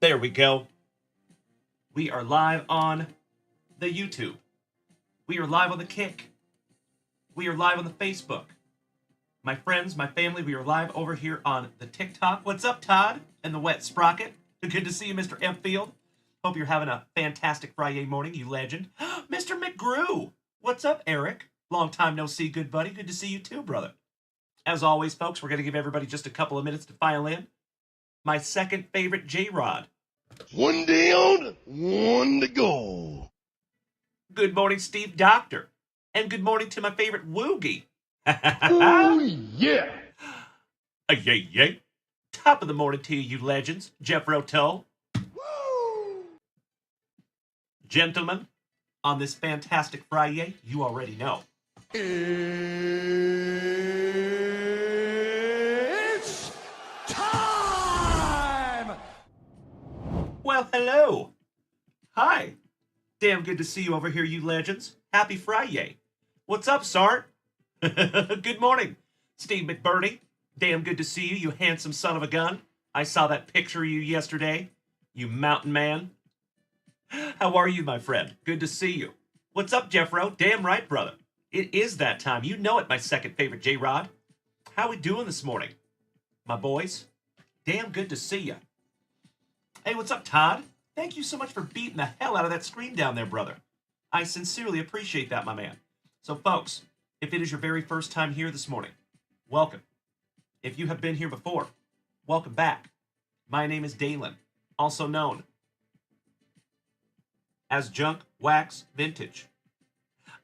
There we go. We are live on the YouTube. We are live on the Kick. We are live on the Facebook. My friends, my family, we are live over here on the TikTok. What's up, Todd and the Wet Sprocket? Good to see you, Mr. M. Field. Hope you're having a fantastic FriYAY morning, you legend. Mr. McGrew. What's up, Eric? Long time no see, good buddy. Good to see you too, brother. As always, folks, we're going to give everybody just a couple of minutes to file in. My second favorite J-Rod. One down, one to go. Good morning, Steve Doctor. And good morning to my favorite Woogie. Oh, yeah. Yay, yay. Top of the morning to you legends. Jeff Rotel. Woo. Gentlemen, on this fantastic FriYAY, you already know. It's time. Well, hello. Hi. Damn good to see you over here, you legends. Happy FriYAY. What's up, Sart? Good morning, Steve McBurney. Damn good to see you, you handsome son of a gun. I saw that picture of you yesterday, you mountain man. How are you, my friend? Good to see you. What's up, Jeffro? Damn right, brother. It is that time. You know it, my second favorite J-Rod. How we doing this morning, my boys? Damn good to see you. Hey, what's up, Todd? Thank you so much for beating the hell out of that screen down there, brother. I sincerely appreciate that, my man. So, folks, if it is your very first time here this morning, welcome. If you have been here before, welcome back. My name is Dalen, also known as JunkWax Vintage.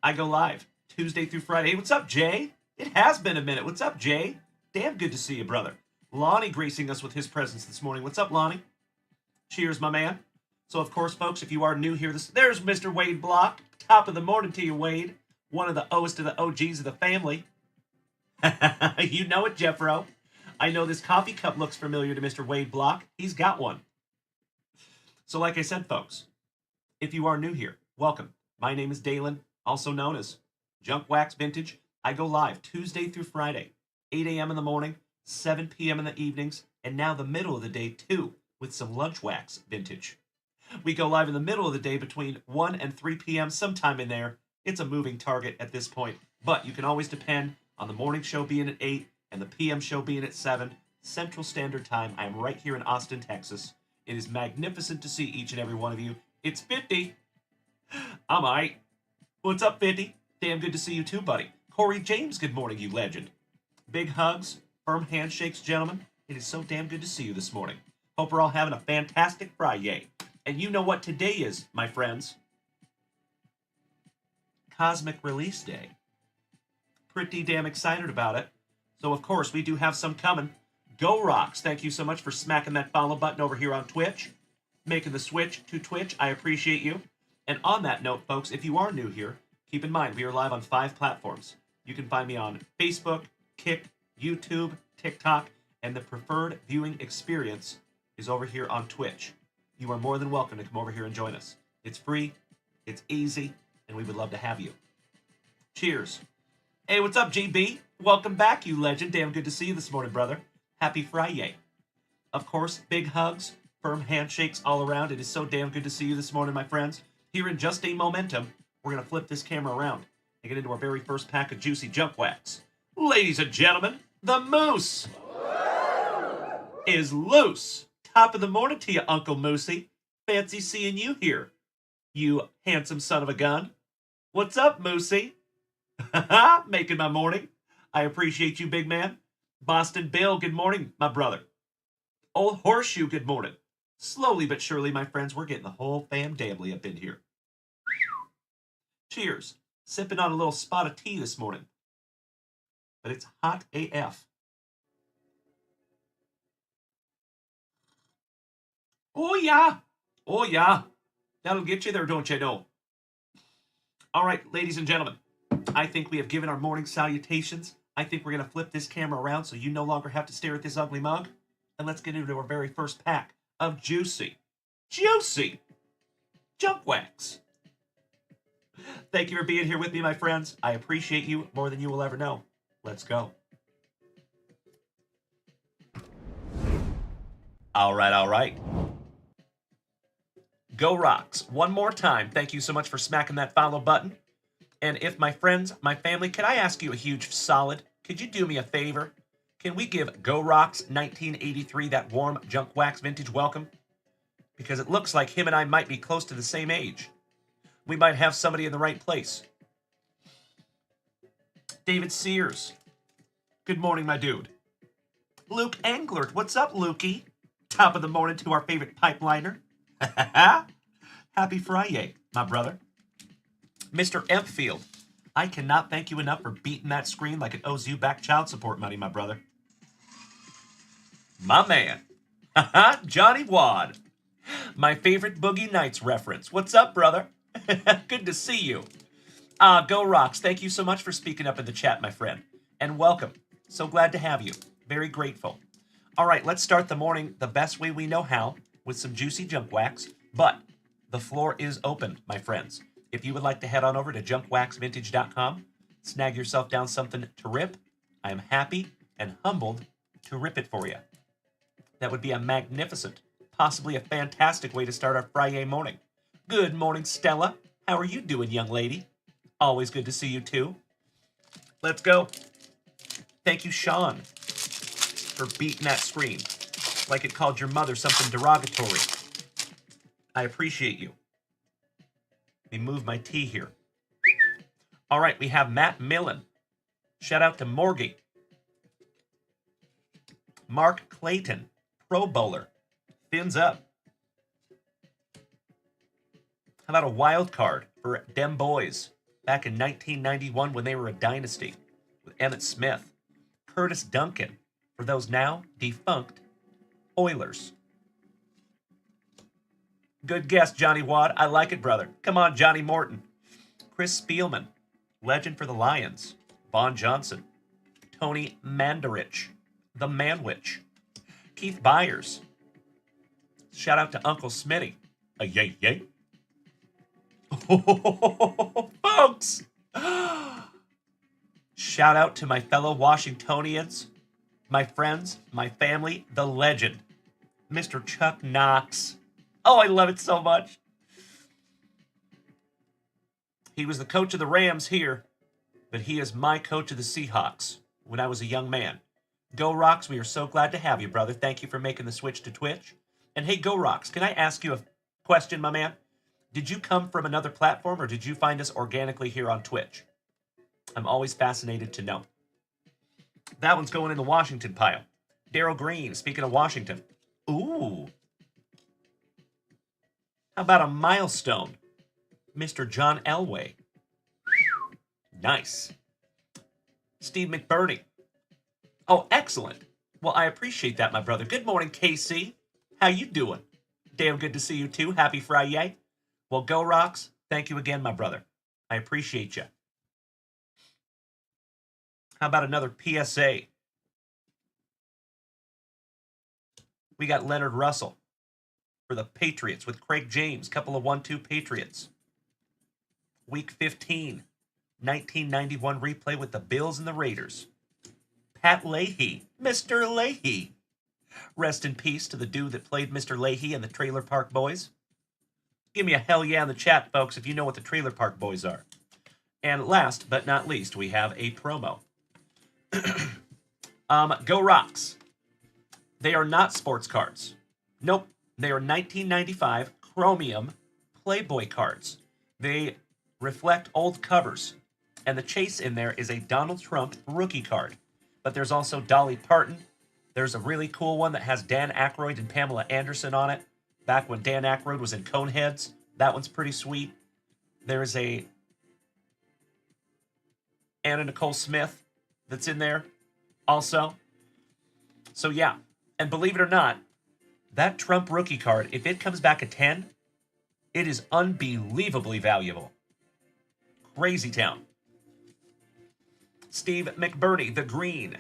I go live Tuesday through Friday. Hey, what's up, Jay? It has been a minute. What's up, Jay? Damn good to see you, brother. Lonnie gracing us with his presence this morning. What's up, Lonnie? Cheers, my man. So, of course, folks, if you are new here, there's Mr. Wade Block. Top of the morning to you, Wade. One of the O's to the OGs of the family. You know it, Jeffro. I know this coffee cup looks familiar to Mr. Wade Block. He's got one. So, like I said, folks, if you are new here, welcome. My name is Dalen, also known as JunkWax Vintage. I go live Tuesday through Friday, 8 a.m. in the morning, 7 p.m. in the evenings, and now the middle of the day, too, with some lunch wax vintage. We go live in the middle of the day between 1 and 3 p.m., sometime in there. It's a moving target at this point, but you can always depend on the morning show being at 8 and the p.m. show being at 7 Central Standard Time. I am right here in Austin, Texas. It is magnificent to see each and every one of you. It's 50. I'm aight. What's up, 50? Damn good to see you too, buddy. Corey James, good morning, you legend. Big hugs, firm handshakes, gentlemen. It is so damn good to see you this morning. Hope we're all having a fantastic FriYAY. And you know what today is, my friends. Cosmic Release Day. Pretty damn excited about it. So, of course, we do have some coming. Go Rocks, thank you so much for smacking that follow button over here on Twitch. Making the switch to Twitch, I appreciate you. And on that note, folks, if you are new here, keep in mind we are live on 5 platforms. You can find me on Facebook, Kick, YouTube, TikTok, and the preferred viewing experience is over here on Twitch. You are more than welcome to come over here and join us. It's free, it's easy, and we would love to have you. Cheers. Hey, what's up, GB? Welcome back, you legend. Damn good to see you this morning, brother. Happy FriYAY. Of course, big hugs, firm handshakes all around. It is so damn good to see you this morning, my friends. Here in just a momentum, we're going to flip this camera around and get into our very first pack of juicy junk wax. Ladies and gentlemen, the moose is loose. Top of the morning to you, Uncle Moosey. Fancy seeing you here, you handsome son of a gun. What's up, Moosey? Making my morning. I appreciate you, big man. Boston Bill, good morning, my brother. Old Horseshoe, good morning. Slowly but surely, my friends, we're getting the whole fam damly up in here. Cheers. Sipping on a little spot of tea this morning. But it's hot AF. Oh, yeah. Oh, yeah. That'll get you there, don't you know? All right, ladies and gentlemen. I think we have given our morning salutations. I think we're going to flip this camera around so you no longer have to stare at this ugly mug. And let's get into our very first pack of juicy junk wax. Thank you for being here with me, my friends. I appreciate you more than you will ever know. Let's go. All right. Go Rocks. One more time, thank you so much for smacking that follow button. And if my friends, my family, can I ask you a huge solid? Could you do me a favor? Can we give Go Rocks 1983 that warm junk wax vintage welcome? Because it looks like him and I might be close to the same age. We might have somebody in the right place. David Sears. Good morning, my dude. Luke Englert. What's up, Lukey? Top of the morning to our favorite pipeliner. Happy FriYAY, my brother. Mr. Empfield. I cannot thank you enough for beating that screen like it owes you back child support money, my brother. My man. Johnny Wad. My favorite Boogie Nights reference. What's up, brother? Good to see you. Go Rocks. Thank you so much for speaking up in the chat, my friend. And welcome. So glad to have you. Very grateful. All right, let's start the morning the best way we know how, with some juicy junk wax. But the floor is open, my friends. If you would like to head on over to junkwaxvintage.com, snag yourself down something to rip, I am happy and humbled to rip it for you. That would be a magnificent, possibly a fantastic way to start our FriYAY morning. Good morning, Stella. How are you doing, young lady? Always good to see you, too. Let's go. Thank you, Sean, for beating that screen like it called your mother something derogatory. I appreciate you. Let me move my tea here. All right, we have Matt Millen. Shout out to Morgie. Mark Clayton, Pro Bowler. Fins up. How about a wild card for Dem Boys back in 1991 when they were a dynasty with Emmett Smith, Curtis Duncan, for those now defunct Oilers. Good guess, Johnny Wad. I like it, brother. Come on, Johnny Morton. Chris Spielman, legend for the Lions. Vaughn Johnson. Tony Mandarich, the Manwich. Keith Byers. Shout out to Uncle Smitty. A yay, yay. Oh, folks! Shout out to my fellow Washingtonians, my friends, my family, the legend, Mr. Chuck Knox. Oh, I love it so much. He was the coach of the Rams here, but he is my coach of the Seahawks when I was a young man. Go Rocks, we are so glad to have you, brother. Thank you for making the switch to Twitch. And hey, Go Rocks, can I ask you a question, my man? Did you come from another platform, or did you find us organically here on Twitch? I'm always fascinated to know. That one's going in the Washington pile. Daryl Green, speaking of Washington. Ooh. How about a milestone? Mr. John Elway. Nice. Steve McBurney. Oh, excellent. Well, I appreciate that, my brother. Good morning, KC. How you doing? Damn good to see you, too. Happy FriYAY. Well, Go Rocks, thank you again, my brother. I appreciate you. How about another PSA? We got Leonard Russell for the Patriots with Craig James, couple of 1-2 Patriots. Week 15, 1991 replay with the Bills and the Raiders. Pat Leahy, Mr. Leahy. Rest in peace to the dude that played Mr. Leahy and the Trailer Park Boys. Give me a hell yeah in the chat, folks, if you know what the Trailer Park Boys are. And last but not least, we have a promo. Go Rocks. They are not sports cards. Nope. They are 1995 chromium Playboy cards. They reflect old covers. And the chase in there is a Donald Trump rookie card. But there's also Dolly Parton. There's a really cool one that has Dan Aykroyd and Pamela Anderson on it. Back when Dan Aykroyd was in Coneheads. That one's pretty sweet. There's a Anna Nicole Smith that's in there also. So yeah, and believe it or not, that Trump rookie card, if it comes back a 10, it is unbelievably valuable. Crazy town. Steve McBurney, the green.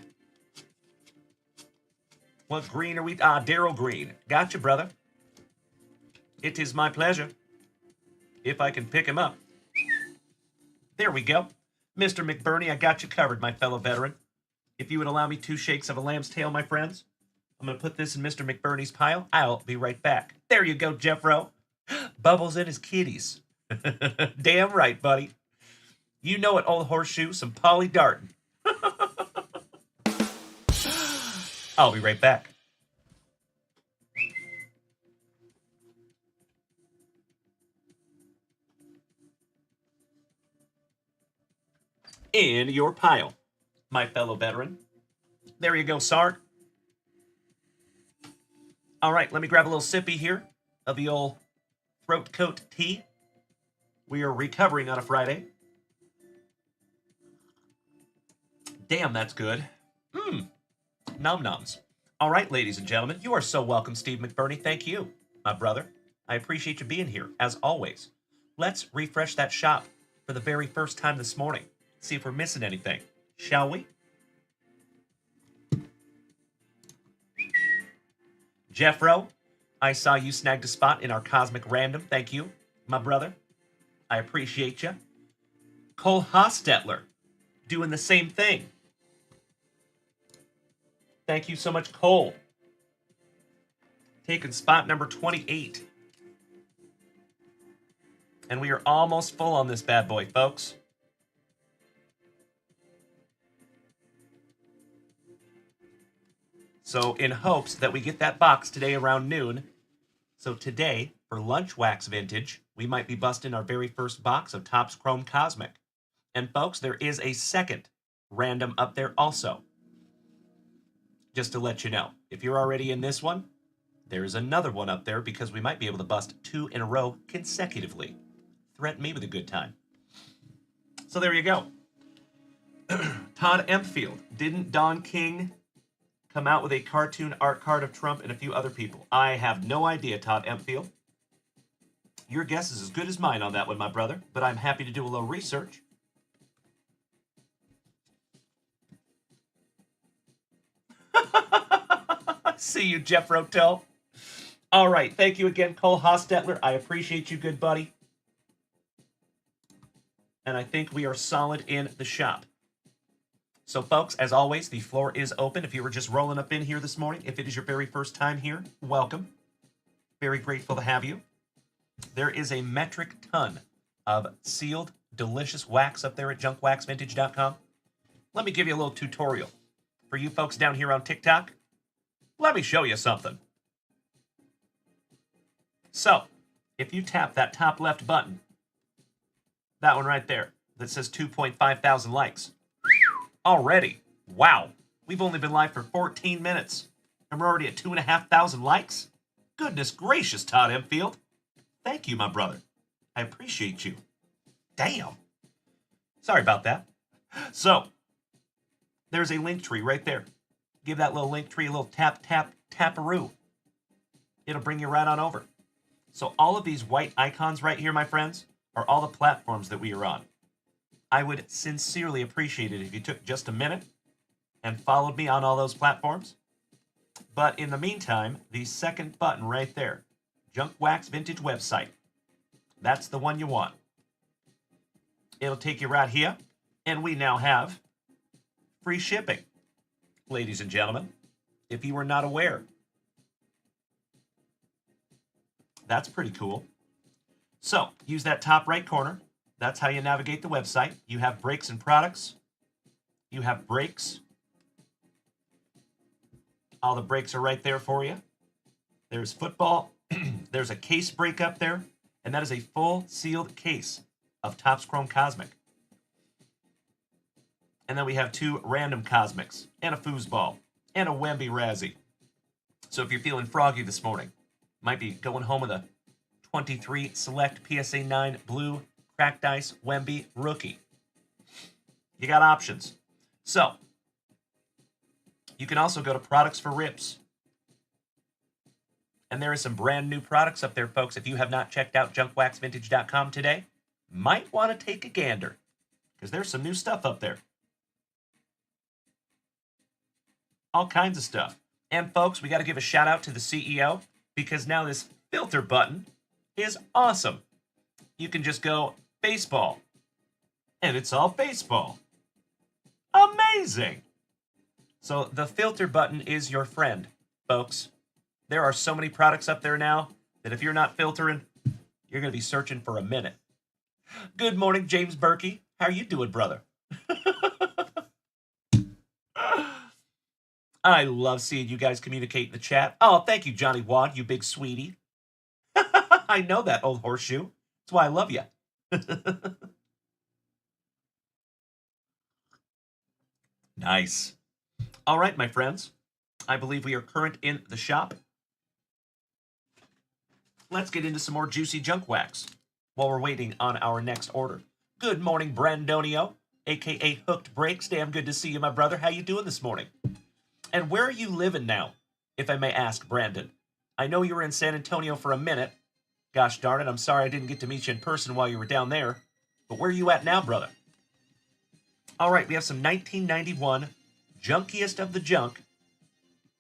What green are we? Daryl Green. Gotcha, brother. It is my pleasure. If I can pick him up. There we go. Mr. McBurney, I got you covered, my fellow veteran. If you would allow me 2 shakes of a lamb's tail, my friends, I'm going to put this in Mr. McBurney's pile. I'll be right back. There you go, Jeffro. Bubbles and his kitties. Damn right, buddy. You know it, old horseshoe, some Polly Darton. I'll be right back. In your pile, my fellow veteran. There you go, Sark. All right, let me grab a little sippy here of the old throat coat tea. We are recovering on a Friday. Damn, that's good. Nom noms. All right, ladies and gentlemen, you are so welcome, Steve McBurney. Thank you, my brother. I appreciate you being here, as always. Let's refresh that shop for the very first time this morning. See if we're missing anything, shall we? Jeffro, I saw you snagged a spot in our Cosmic Random. Thank you, my brother. I appreciate you. Cole Hostetler, doing the same thing. Thank you so much, Cole. Taking spot number 28. And we are almost full on this bad boy, folks. So in hopes that we get that box today around noon. So today, for Lunch Wax Vintage, we might be busting our very first box of Topps Chrome Cosmic. And folks, there is a second random up there also. Just to let you know, if you're already in this one, there's another one up there because we might be able to bust 2 in a row consecutively. Threaten me with a good time. So there you go. Todd Empfield. Didn't Don King come out with a cartoon art card of Trump and a few other people? I have no idea, Todd Empfield. Your guess is as good as mine on that one, my brother, but I'm happy to do a little research. See you, Jeff Rotel. All right, thank you again, Cole Hostetler. I appreciate you, good buddy. And I think we are solid in the shop. So, folks, as always, the floor is open. If you were just rolling up in here this morning, if it is your very first time here, welcome. Very grateful to have you. There is a metric ton of sealed, delicious wax up there at junkwaxvintage.com. Let me give you a little tutorial. For you folks down here on TikTok, let me show you something. So, if you tap that top left button, that one right there, that says 2.5 thousand likes, already, wow, we've only been live for 14 minutes, and we're already at 2,500 likes? Goodness gracious, Todd Empfield. Thank you, my brother. I appreciate you. Damn. Sorry about that. So, there's a link tree right there. Give that little link tree a little tap, tap, taparoo. It'll bring you right on over. So all of these white icons right here, my friends, are all the platforms that we are on. I would sincerely appreciate it if you took just a minute and followed me on all those platforms. But in the meantime, the second button right there, Junk Wax Vintage website, that's the one you want. It'll take you right here, and we now have free shipping. Ladies and gentlemen, if you were not aware, that's pretty cool. So, use that top right corner. That's how you navigate the website. You have breaks and products. You have breaks. All the breaks are right there for you. There's football. There's a case break up there. And that is a full sealed case of Topps Chrome Cosmic. And then we have 2 random Cosmics, and a foosball, and a Wemby Razzie. So if you're feeling froggy this morning, might be going home with a 23 Select PSA 9 Blue Cracked Ice Wemby Rookie. You got options. So, you can also go to Products for Rips. And there is some brand new products up there, folks. If you have not checked out junkwaxvintage.com today, might want to take a gander, because there's some new stuff up there. All kinds of stuff. And folks, we got to give a shout out to the CEO, because now this filter button is awesome. You can just go baseball, and it's all baseball. Amazing. So the filter button is your friend, folks. There are so many products up there now that if you're not filtering, You're going to be searching for a minute. Good morning, James Berkey. How are you doing, brother? I love seeing you guys communicate in the chat. Oh, thank you, Johnny Wad, you big sweetie. I know that, old horseshoe. That's why I love you. Nice. All right, my friends. I believe we are current in the shop. Let's get into some more juicy junk wax while we're waiting on our next order. Good morning, Brandonio, a.k.a. Hooked Breaks. Damn good to see you, my brother. How you doing this morning? And where are you living now, if I may ask, Brandon? I know you were in San Antonio for a minute. Gosh darn it, I'm sorry I didn't get to meet you in person while you were down there. But where are you at now, brother? All right, we have some 1991 junkiest of the junk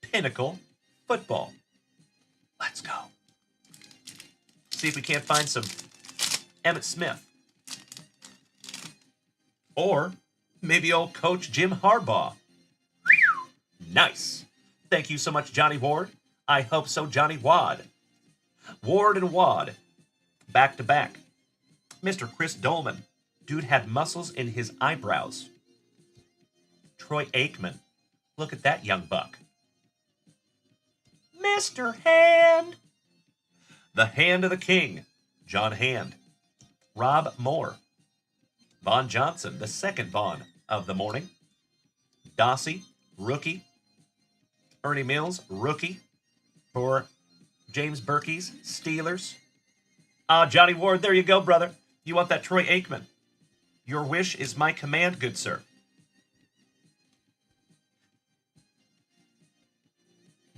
Pinnacle football. Let's go. See if we can't find some Emmitt Smith. Or maybe old Coach Jim Harbaugh. Nice. Thank you so much, Johnny Ward. I hope so, Johnny Wad. Ward and Wad. Back to back. Mr. Chris Dolman. Dude had muscles in his eyebrows. Troy Aikman. Look at that young buck. Mr. Hand. The Hand of the King. John Hand. Rob Moore. Vaughn Johnson, the second Vaughn of the morning. Dossie, rookie. Ernie Mills, rookie. For James Berkey's Steelers. Johnny Ward, there you go, brother. You want that Troy Aikman. Your wish is my command, good sir.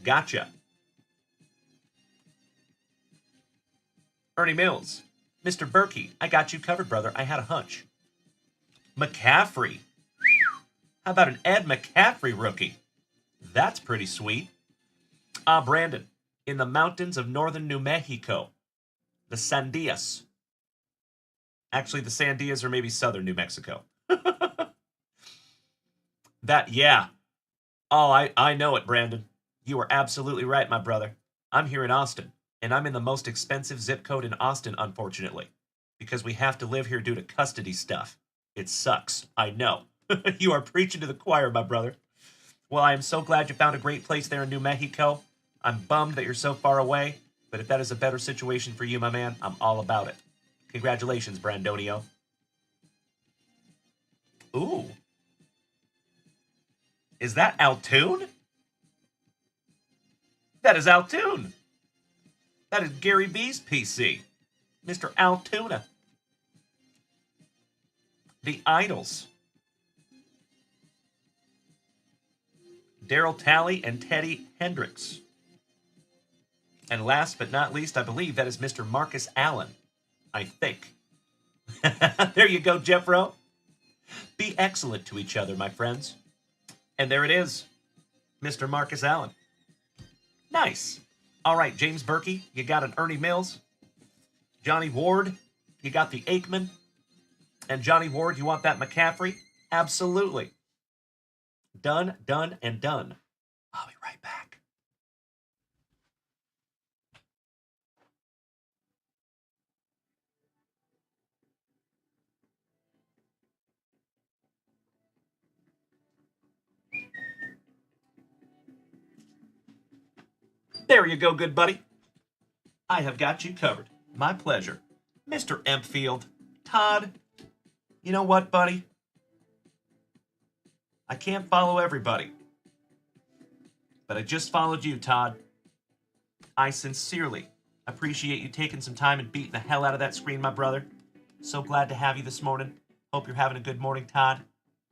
Gotcha. Ernie Mills. Mr. Berkey, I got you covered, brother. I had a hunch. McCaffrey. How about an Ed McCaffrey rookie? That's pretty sweet. Brandon. In the mountains of northern New Mexico. The Sandias. Actually, the Sandias are maybe southern New Mexico. Yeah. Oh, I know it, Brandon. You are absolutely right, my brother. I'm here in Austin, and I'm in the most expensive zip code in Austin, unfortunately, because we have to live here due to custody stuff. It sucks. I know. You are preaching to the choir, my brother. Well, I am so glad you found a great place there in New Mexico. I'm bummed that you're so far away, but if that is a better situation for you, my man, I'm all about it. Congratulations, Brandonio. Ooh. Is that Altoon? That is Altoon. That is Gary V's PC. Mr. Altoona. The Idols. Daryl Talley and Teddy Hendricks. And last but not least, I believe that is Mr. Marcus Allen. I think. There you go, Jeffro. Be excellent to each other, my friends. And there it is. Mr. Marcus Allen. Nice. All right, James Berkey, you got an Ernie Mills. Johnny Ward, you got the Aikman. And Johnny Ward, you want that McCaffrey? Absolutely. Done, done, and done. I'll be right back. There you go, good buddy. I have got you covered. My pleasure. Mr. Empfield. Todd, you know what, buddy? I can't follow everybody. But I just followed you, Todd. I sincerely appreciate you taking some time and beating the hell out of that screen, my brother. So glad to have you this morning. Hope you're having a good morning, Todd.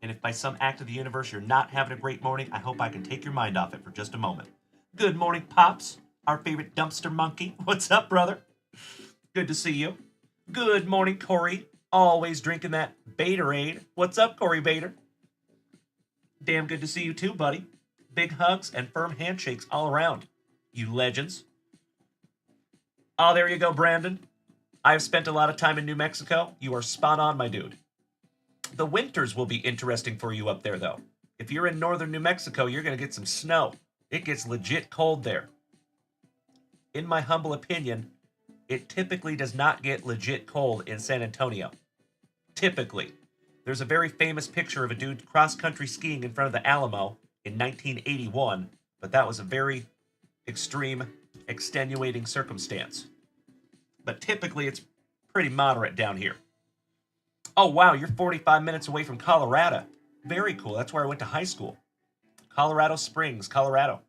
And if by some act of the universe you're not having a great morning, I hope I can take your mind off it for just a moment. Good morning, Pops, our favorite dumpster monkey. What's up, brother? Good to see you. Good morning, Corey. Always drinking that Baterade. What's up, Corey Bader? Damn good to see you too, buddy. Big hugs and firm handshakes all around. You legends. Oh, there you go, Brandon. I've spent a lot of time in New Mexico. You are spot on, my dude. The winters will be interesting for you up there, though. If you're in northern New Mexico, you're going to get some snow. It gets legit cold there. In my humble opinion, it typically does not get legit cold in San Antonio. Typically. There's a very famous picture of a dude cross-country skiing in front of the Alamo in 1981, but that was a very extreme, extenuating circumstance. But typically, it's pretty moderate down here. Oh, wow, you're 45 minutes away from Colorado. Very cool. That's where I went to high school. Colorado Springs, Colorado.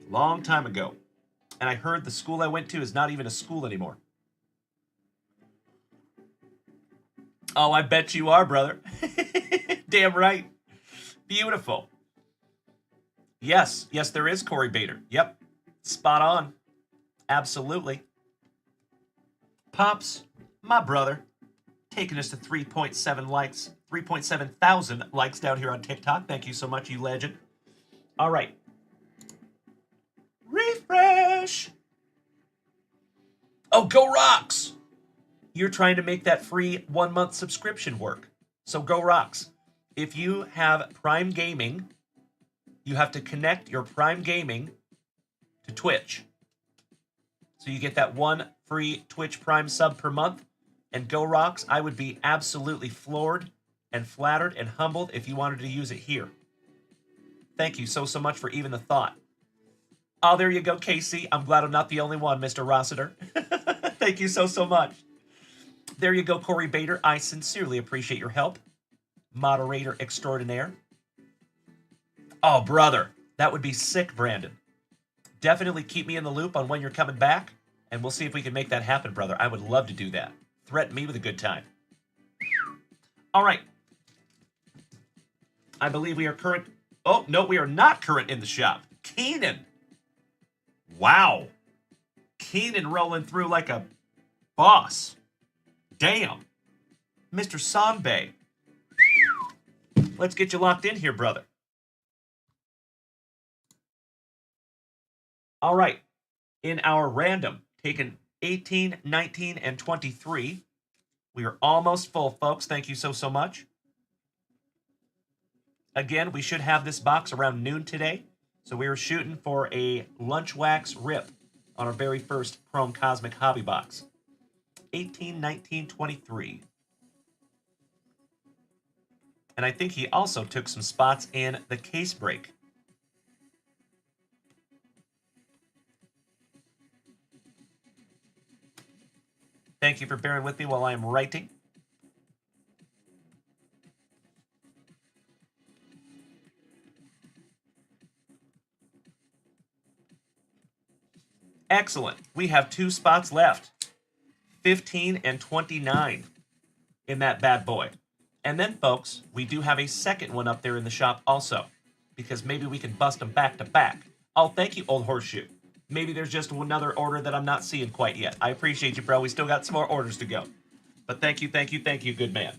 Long time ago. And I heard the school I went to is not even a school anymore. Oh, I bet you are, brother. Damn right. Beautiful. Yes, there is Corey Bader. Yep, spot on. Absolutely. Pops, my brother, taking us to 3.7 likes, 3.7 thousand likes down here on TikTok. Thank you so much, you legend. All right. Refresh. Oh, go Rocks. You're trying to make that free 1-month subscription work. So go Rocks. If you have Prime Gaming, you have to connect your Prime Gaming to Twitch. So you get that one free Twitch Prime sub per month. And go Rocks, I would be absolutely floored and flattered and humbled if you wanted to use it here. Thank you so much for even the thought. Oh, there you go, Casey. I'm glad I'm not the only one, Mr. Rossiter. Thank you so much. There you go, Corey Bader. I sincerely appreciate your help. Moderator extraordinaire. Oh, brother. That would be sick, Brandon. Definitely keep me in the loop on when you're coming back, and we'll see if we can make that happen, brother. I would love to do that. Threaten me with a good time. All right. I believe we are current. Oh, no, we are not current in the shop. Keenan. Wow. Keenan rolling through like a boss. Damn. Mr. Sanbei. Let's get you locked in here, brother. All right. In our random, taken 18, 19, and 23. We are almost full, folks. Thank you so much. Again, we should have this box around noon today. So we were shooting for a lunch wax rip on our very first Chrome Cosmic Hobby box. 18, 19, 23. And I think he also took some spots in the case break. Thank you for bearing with me while I am writing. Excellent. We have 2 spots left. 15 and 29 in that bad boy. And then, folks, we do have a second one up there in the shop also, because maybe we can bust them back to back. Oh, thank you, Old Horseshoe. Maybe there's just another order that I'm not seeing quite yet. I appreciate you, bro. We still got some more orders to go. But thank you, good man.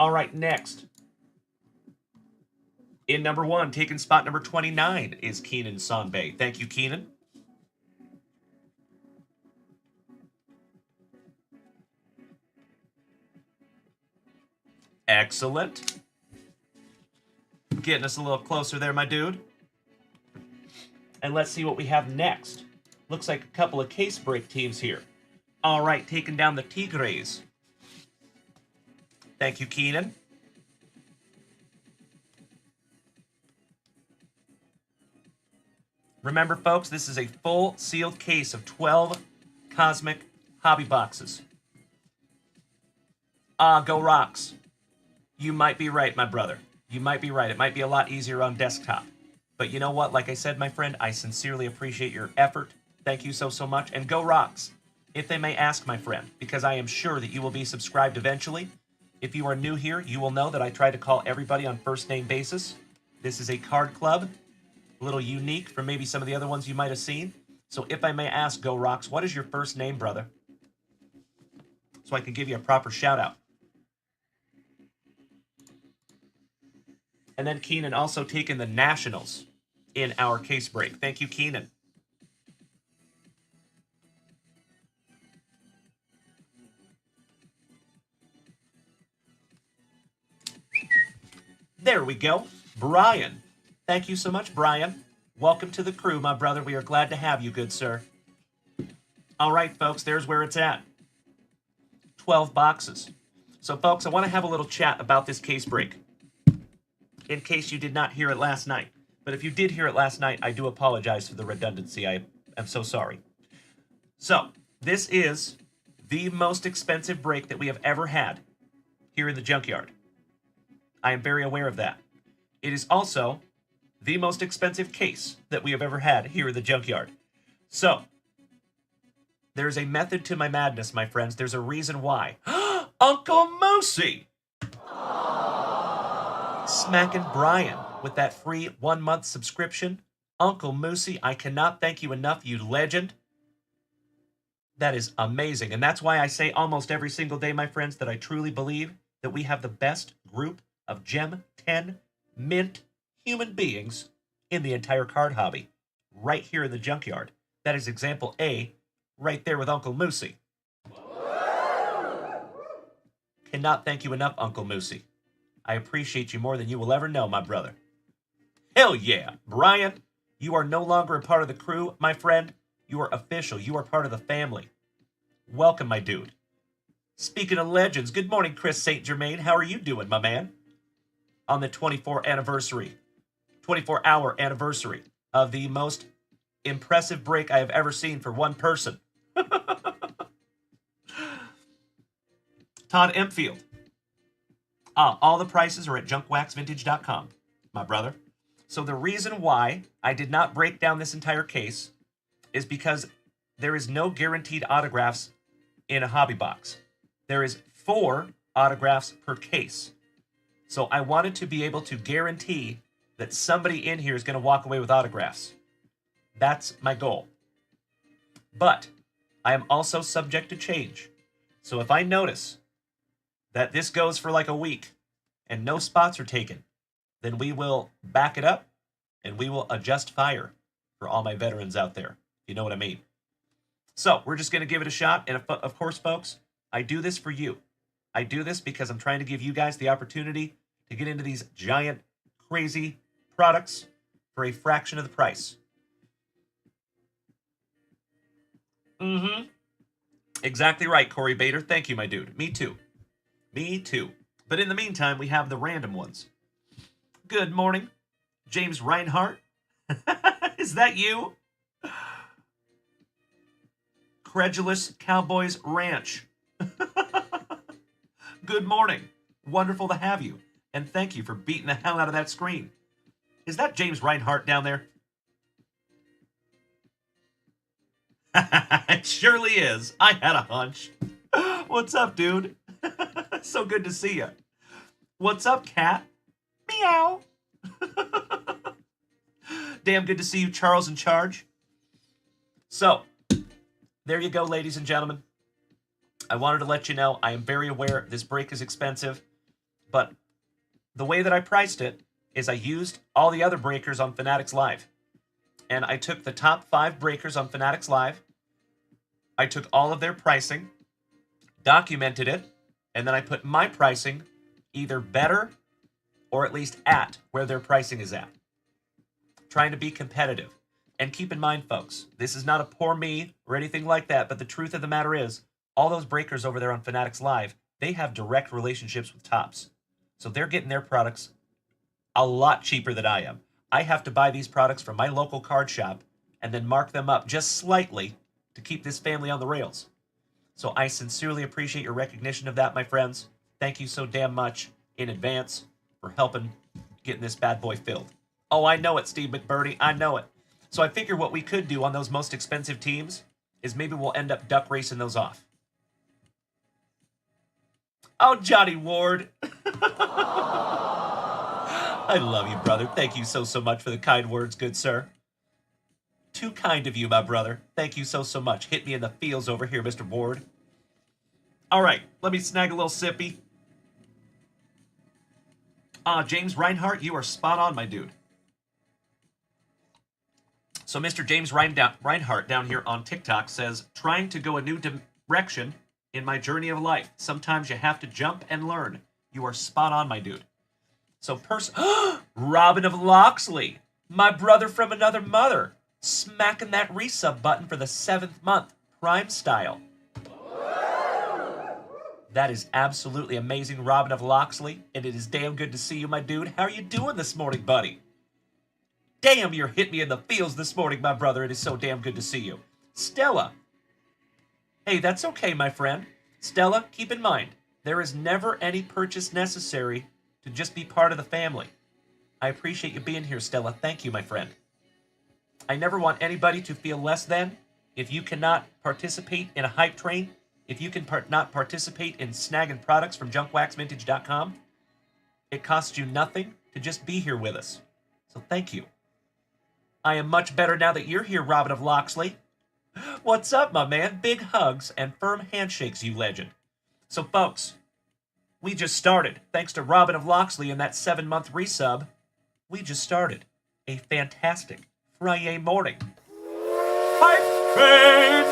All right, next. In number 1, taking spot number 29 is Keenan Sanbei. Thank you, Keenan. Excellent. Getting us a little closer there, my dude. And let's see what we have next. Looks like a couple of case break teams here. All right, taking down the Tigres. Thank you, Keenan. Remember, folks, this is a full sealed case of 12 Cosmic Hobby boxes. Go Rocks. You might be right, my brother. You might be right. It might be a lot easier on desktop. But you know what? Like I said, my friend, I sincerely appreciate your effort. Thank you so much. And go Rocks, if they may ask, my friend, because I am sure that you will be subscribed eventually. If you are new here, you will know that I try to call everybody on first name basis. This is a card club, a little unique from maybe some of the other ones you might have seen. So if I may ask, Go Rocks, what is your first name, brother? So I can give you a proper shout out. And then Keenan also taking the Nationals in our case break. Thank you, Keenan. There we go. Brian. Thank you so much, Brian. Welcome to the crew, my brother. We are glad to have you, good sir. All right, folks, there's where it's at. 12 boxes. So, folks, I want to have a little chat about this case break, in case you did not hear it last night. But if you did hear it last night, I do apologize for the redundancy. I am so sorry. So, this is the most expensive break that we have ever had here in the junkyard. I am very aware of that. It is also the most expensive case that we have ever had here in the junkyard. So, there's a method to my madness, my friends. There's a reason why. Uncle Moosey! Smacking Brian with that free 1-month subscription. Uncle Moosey, I cannot thank you enough, you legend. That is amazing. And that's why I say almost every single day, my friends, that I truly believe that we have the best group of Gem 10 mint human beings in the entire card hobby. Right here in the junkyard. That is example A, right there with Uncle Moosey. Cannot thank you enough, Uncle Moosey. I appreciate you more than you will ever know, my brother. Hell yeah. Brian, you are no longer a part of the crew, my friend. You are official. You are part of the family. Welcome, my dude. Speaking of legends, good morning, Chris St. Germain. How are you doing, my man? On the 24-hour anniversary of the most impressive break I have ever seen for one person. Todd Empfield. All the prices are at junkwaxvintage.com, my brother. So the reason why I did not break down this entire case is because there is no guaranteed autographs in a hobby box. There is 4 autographs per case. So I wanted to be able to guarantee that somebody in here is going to walk away with autographs. That's my goal. But I am also subject to change. So if I notice that this goes for like a week and no spots are taken, then we will back it up and we will adjust fire for all my veterans out there. You know what I mean? So we're just going to give it a shot. And of course, folks, I do this for you. I do this because I'm trying to give you guys the opportunity to get into these giant, crazy products for a fraction of the price. Exactly right, Corey Bader. Thank you, my dude. Me too. Me too. But in the meantime, we have the random ones. Good morning, James Reinhardt. Is that you? Credulous Cowboys Ranch. Good morning. Wonderful to have you. And thank you for beating the hell out of that screen. Is that James Reinhardt down there? It surely is. I had a hunch. What's up, dude? So good to see you. What's up, cat? Meow. Damn good to see you, Charles in Charge. So, there you go, ladies and gentlemen. I wanted to let you know I am very aware this break is expensive, but the way that I priced it is I used all the other breakers on Fanatics Live. And I took the top 5 breakers on Fanatics Live. I took all of their pricing, documented it, and then I put my pricing either better or at least at where their pricing is at. Trying to be competitive. And keep in mind, folks, this is not a poor me or anything like that, but the truth of the matter is, all those breakers over there on Fanatics Live, they have direct relationships with Topps. So they're getting their products a lot cheaper than I am. I have to buy these products from my local card shop and then mark them up just slightly to keep this family on the rails. So I sincerely appreciate your recognition of that, my friends. Thank you so damn much in advance for helping getting this bad boy filled. Oh, I know it, Steve McBurney. I know it. So I figure what we could do on those most expensive teams is maybe we'll end up duck racing those off. Oh, Johnny Ward. I love you, brother. Thank you so much for the kind words, good sir. Too kind of you, my brother. Thank you so much. Hit me in the feels over here, Mr. Ward. All right, let me snag a little sippy. James Reinhardt, you are spot on, my dude. So Mr. James Reinhardt down here on TikTok says, trying to go a new direction in my journey of life. Sometimes you have to jump and learn. You are spot on, my dude. So Robin of Loxley, my brother from another mother, smacking that resub button for the 7th month. Prime Style. That is absolutely amazing, Robin of Loxley, and it is damn good to see you, my dude. How are you doing this morning, buddy? Damn, you're hitting me in the feels this morning, my brother. It is so damn good to see you. Stella. Hey, that's okay, my friend. Stella, keep in mind, there is never any purchase necessary to just be part of the family. I appreciate you being here, Stella. Thank you, my friend. I never want anybody to feel less than. If you cannot participate in a hype train, if you can not participate in snagging products from junkwaxvintage.com, it costs you nothing to just be here with us. So thank you. I am much better now that you're here, Robin of Loxley. What's up, my man? Big hugs and firm handshakes, you legend. So, folks, we just started. Thanks to Robin of Loxley and that 7-month resub, we just started a fantastic FriYAY morning. Hype train!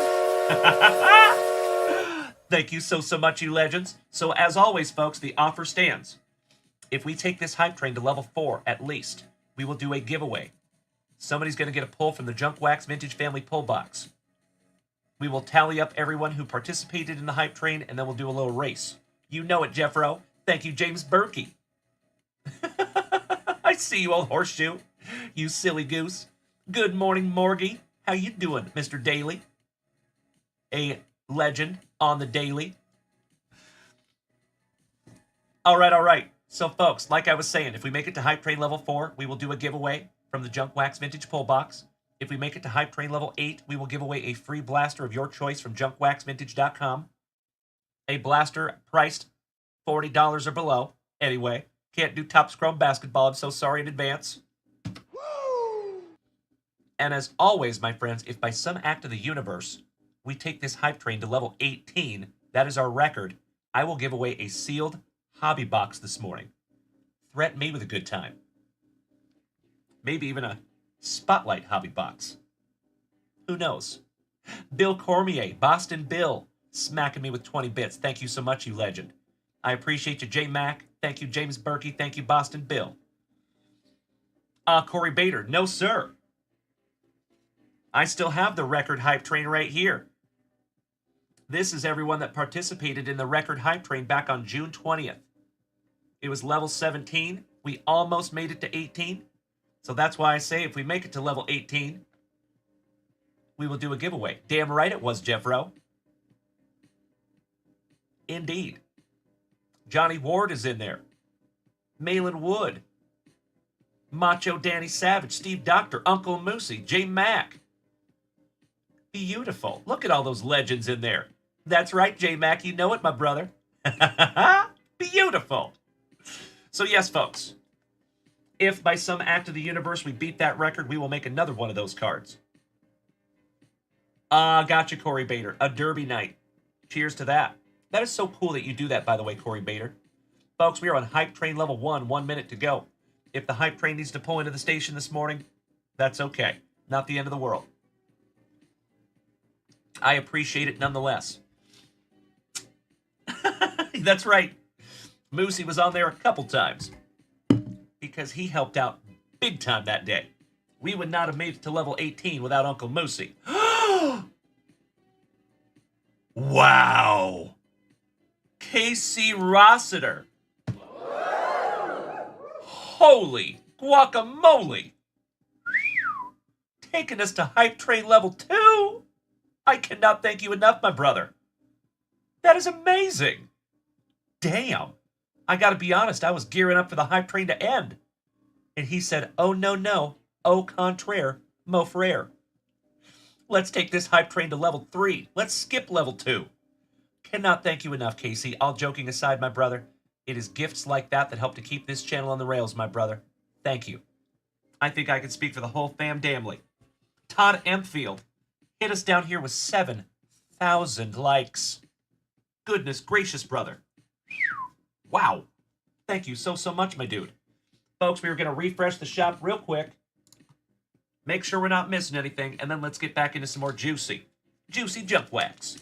Thank you so much, you legends. So, as always, folks, the offer stands. If we take this hype train to level 4 at least, we will do a giveaway. Somebody's going to get a pull from the JunkWax Vintage Family pull box. We will tally up everyone who participated in the hype train, and then we'll do a little race. You know it, Jeffro. Thank you, James Berkey. I see you, old horseshoe. You silly goose. Good morning, Morgie. How you doing, Mr. Daily? A legend on the daily. All right. So, folks, like I was saying, if we make it to hype train level 4, we will do a giveaway from the JunkWax Vintage pull box. If we make it to hype train level 8, we will give away a free blaster of your choice from junkwaxvintage.com. A blaster priced $40 or below. Anyway, can't do top scrum basketball. I'm so sorry in advance. Woo! And as always, my friends, if by some act of the universe we take this hype train to level 18, that is our record, I will give away a sealed hobby box this morning. Threaten me with a good time. Maybe even a Spotlight hobby box. Who knows? Bill Cormier, Boston Bill, smacking me with 20 bits. Thank you so much, you legend. I appreciate you, J Mac. Thank you, James Berkey. Thank you, Boston Bill. Corey Bader. No, sir. I still have the record hype train right here. This is everyone that participated in the record hype train back on June 20th. It was level 17. We almost made it to 18. So that's why I say if we make it to level 18, we will do a giveaway. Damn right it was, Jeffro. Indeed. Johnny Ward is in there. Malin Wood. Macho Danny Savage. Steve Doctor. Uncle Moosey. J Mac. Beautiful. Look at all those legends in there. That's right, J Mac. You know it, my brother. Beautiful. So yes, folks. If by some act of the universe we beat that record, we will make another one of those cards. Gotcha, Corey Bader. A Derby night. Cheers to that. That is so cool that you do that, by the way, Corey Bader. Folks, we are on Hype Train Level 1, 1 minute to go. If the Hype Train needs to pull into the station this morning, that's okay. Not the end of the world. I appreciate it nonetheless. That's right. Moosey was on there a couple times. Because he helped out big time that day. We would not have made it to level 18 without Uncle Moosey. Wow. KC Rossiter. Holy guacamole. Taking us to Hype Train level 2. I cannot thank you enough, my brother. That is amazing. Damn. I gotta be honest, I was gearing up for the hype train to end. And he said, oh, no, au contraire, mon frere. Let's take this hype train to level 3. Let's skip level 2. Cannot thank you enough, Casey. All joking aside, my brother, it is gifts like that that help to keep this channel on the rails, my brother. Thank you. I think I can speak for the whole fam damnly. Todd Empfield hit us down here with 7,000 likes. Goodness gracious, brother. Wow. Thank you so much, my dude. Folks, we were going to refresh the shop real quick. Make sure we're not missing anything, and then let's get back into some more juicy junk wax.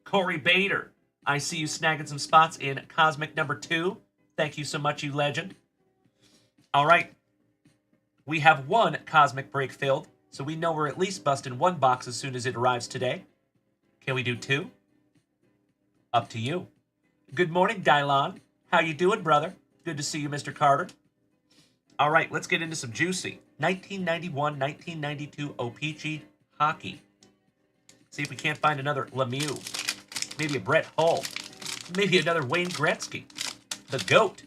Corey Bader, I see you snagging some spots in Cosmic number 2. Thank you so much, you legend. All right. We have one Cosmic break filled. So we know we're at least busting one box as soon as it arrives today. Can we do 2? Up to you. Good morning, Dylon. How you doing, brother? Good to see you, Mr. Carter. All right, let's get into some juicy 1991-1992 O-Pee-Chee hockey. See if we can't find another Lemieux. Maybe a Brett Hull. Maybe another Wayne Gretzky. The GOAT.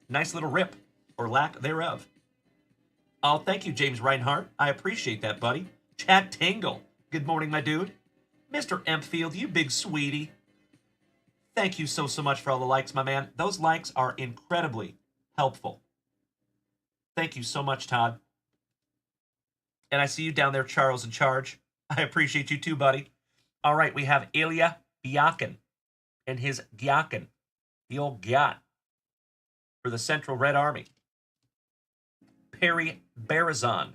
Nice little rip, or lack thereof. Oh, thank you, James Reinhardt. I appreciate that, buddy. Chad Tingle. Good morning, my dude. Mr. Empfield, you big sweetie. Thank you so much for all the likes, my man. Those likes are incredibly helpful. Thank you so much, Todd. And I see you down there, Charles in Charge. I appreciate you too, buddy. All right, we have Ilya Byakin and his Gyakin, the old Gyat, for the Central Red Army. Perry Barazon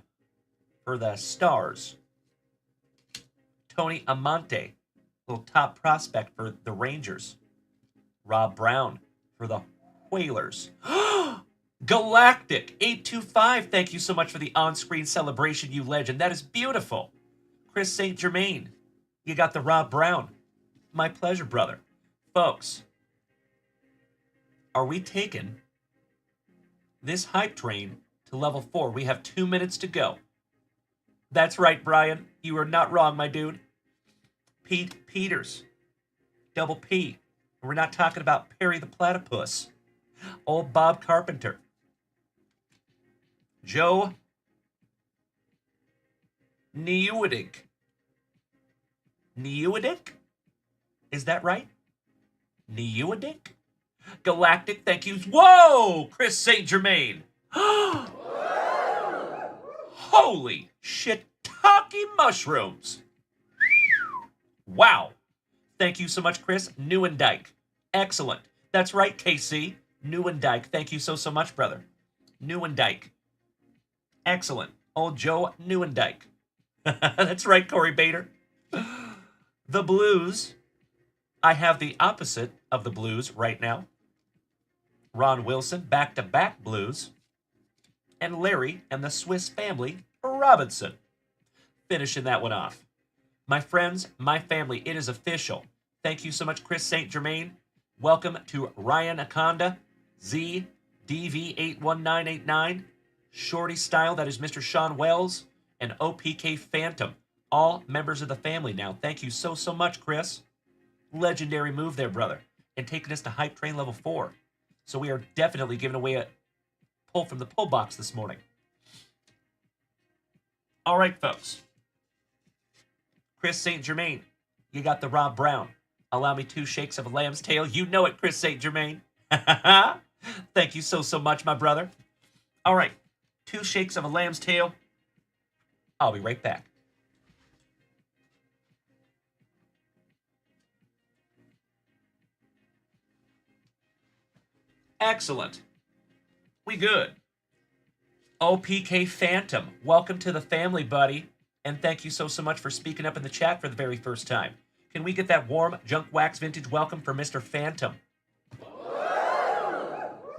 for the Stars. Tony Amante, little top prospect for the Rangers. Rob Brown for the Whalers. Galactic 825, thank you so much for the on-screen celebration, you legend. That is beautiful. Chris St. Germain, you got the Rob Brown. My pleasure, brother. Folks, are we taking this hype train to level 4? We have 2 minutes to go. That's right, Brian. You are not wrong, my dude. Pete Peters. Double P. We're not talking about Perry the Platypus. Old Bob Carpenter. Joe Nieuwenink. Nieuwenink? Is that right? Nieuwenink? Galactic, thank you. Whoa! Chris St. Germain. Holy shiitake mushrooms. Wow. Thank you so much, Chris. Nieuwendyke. Excellent. That's right, KC. Nieuwendyke. Thank you so much, brother. Nieuwendyke. Excellent. Old Joe Nieuwendyke. That's right, Corey Bader. The Blues. I have the opposite of the Blues right now. Ron Wilson, back-to-back Blues. And Larry and the Swiss Family Robinson. Finishing that one off. My friends, my family, it is official. Thank you so much, Chris St. Germain. Welcome to Ryan Akonda, ZDV81989, Shorty Style, that is Mr. Sean Wells, and OPK Phantom. All members of the family now. Thank you so much, Chris. Legendary move there, brother. And taking us to Hype Train Level 4. So we are definitely giving away a pull from the pull box this morning. All right, folks. Chris St. Germain, you got the Rob Brown. Allow me 2 shakes of a lamb's tail. You know it, Chris St. Germain. Thank you so much, my brother. All right, 2 shakes of a lamb's tail. I'll be right back. Excellent. We good. OPK Phantom, welcome to the family, buddy. And thank you so much for speaking up in the chat for the very first time. Can we get that warm JunkWax vintage welcome for Mr. Phantom?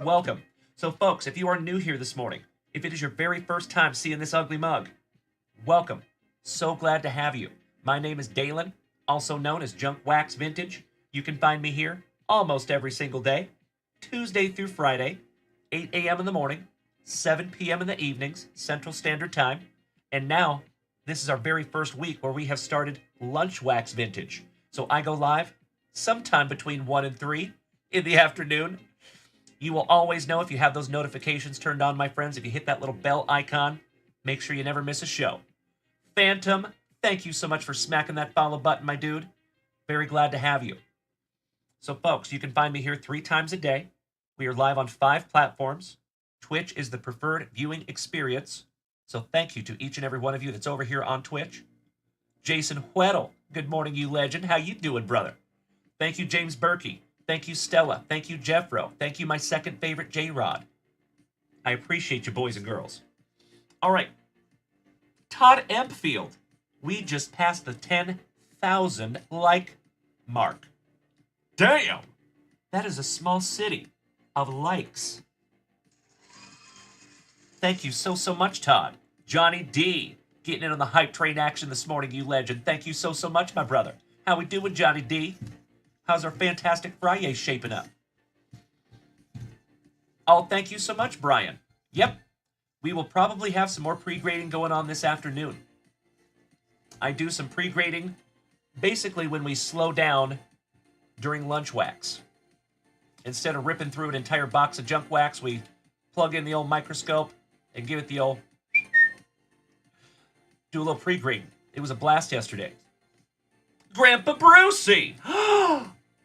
Welcome. So, folks, if you are new here this morning, if it is your very first time seeing this ugly mug, welcome. So glad to have you. My name is Dalen, also known as JunkWax Vintage. You can find me here almost every single day, Tuesday through Friday, 8 a.m. in the morning, 7 p.m. in the evenings, Central Standard Time. And now, this is our very first week where we have started Lunch Wax Vintage. So I go live sometime between 1 and 3 in the afternoon. You will always know if you have those notifications turned on, my friends. If you hit that little bell icon, make sure you never miss a show. Phantom, thank you so much for smacking that follow button, my dude. Very glad to have you. So, folks, you can find me here 3 times a day. We are live on 5 platforms. Twitch is the preferred viewing experience. So thank you to each and every one of you that's over here on Twitch. Jason Weddle, good morning, you legend. How you doing, brother? Thank you, James Berkey. Thank you, Stella. Thank you, Jeffro. Thank you, my second favorite, J-Rod. I appreciate you, boys and girls. All right. Todd Empfield. We just passed the 10,000 like mark. Damn! That is a small city of likes. Thank you so much, Todd. Johnny D, getting in on the hype train action this morning, you legend. Thank you so much, my brother. How we doing, Johnny D? How's our fantastic FriYAY shaping up? Oh, thank you so much, Brian. Yep, we will probably have some more pre-grading going on this afternoon. I do some pre-grading basically when we slow down during lunch wax. Instead of ripping through an entire box of junk wax, we plug in the old microscope and give it the old... do a little pre-grading. It was a blast yesterday. Grandpa Brucey!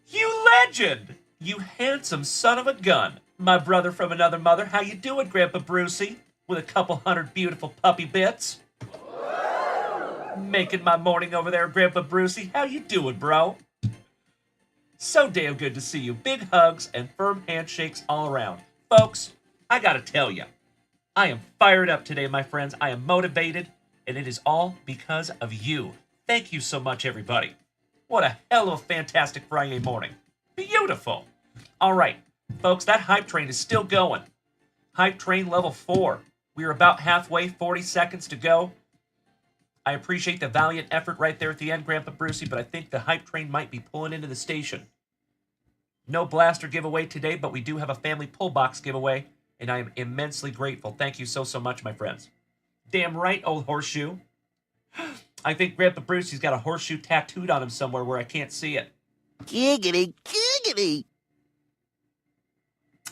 You legend! You handsome son of a gun. My brother from another mother. How you doing, Grandpa Brucey? With a couple hundred beautiful puppy bits. Making my morning over there, Grandpa Brucey. How you doing, bro? So damn good to see you. Big hugs and firm handshakes all around. Folks, I gotta tell you, I am fired up today, my friends. I am motivated, and it is all because of you. Thank you so much, everybody. What a hell of a fantastic Friday morning. Beautiful. All right, folks, that hype train is still going. Hype train level 4. We are about halfway, 40 seconds to go. I appreciate the valiant effort right there at the end, Grandpa Brucey, but I think the hype train might be pulling into the station. No blaster giveaway today, but we do have a family pull box giveaway, and I am immensely grateful. Thank you so much, my friends. Damn right, old horseshoe. I think Grandpa Brucey's got a horseshoe tattooed on him somewhere where I can't see it. Giggity, giggity.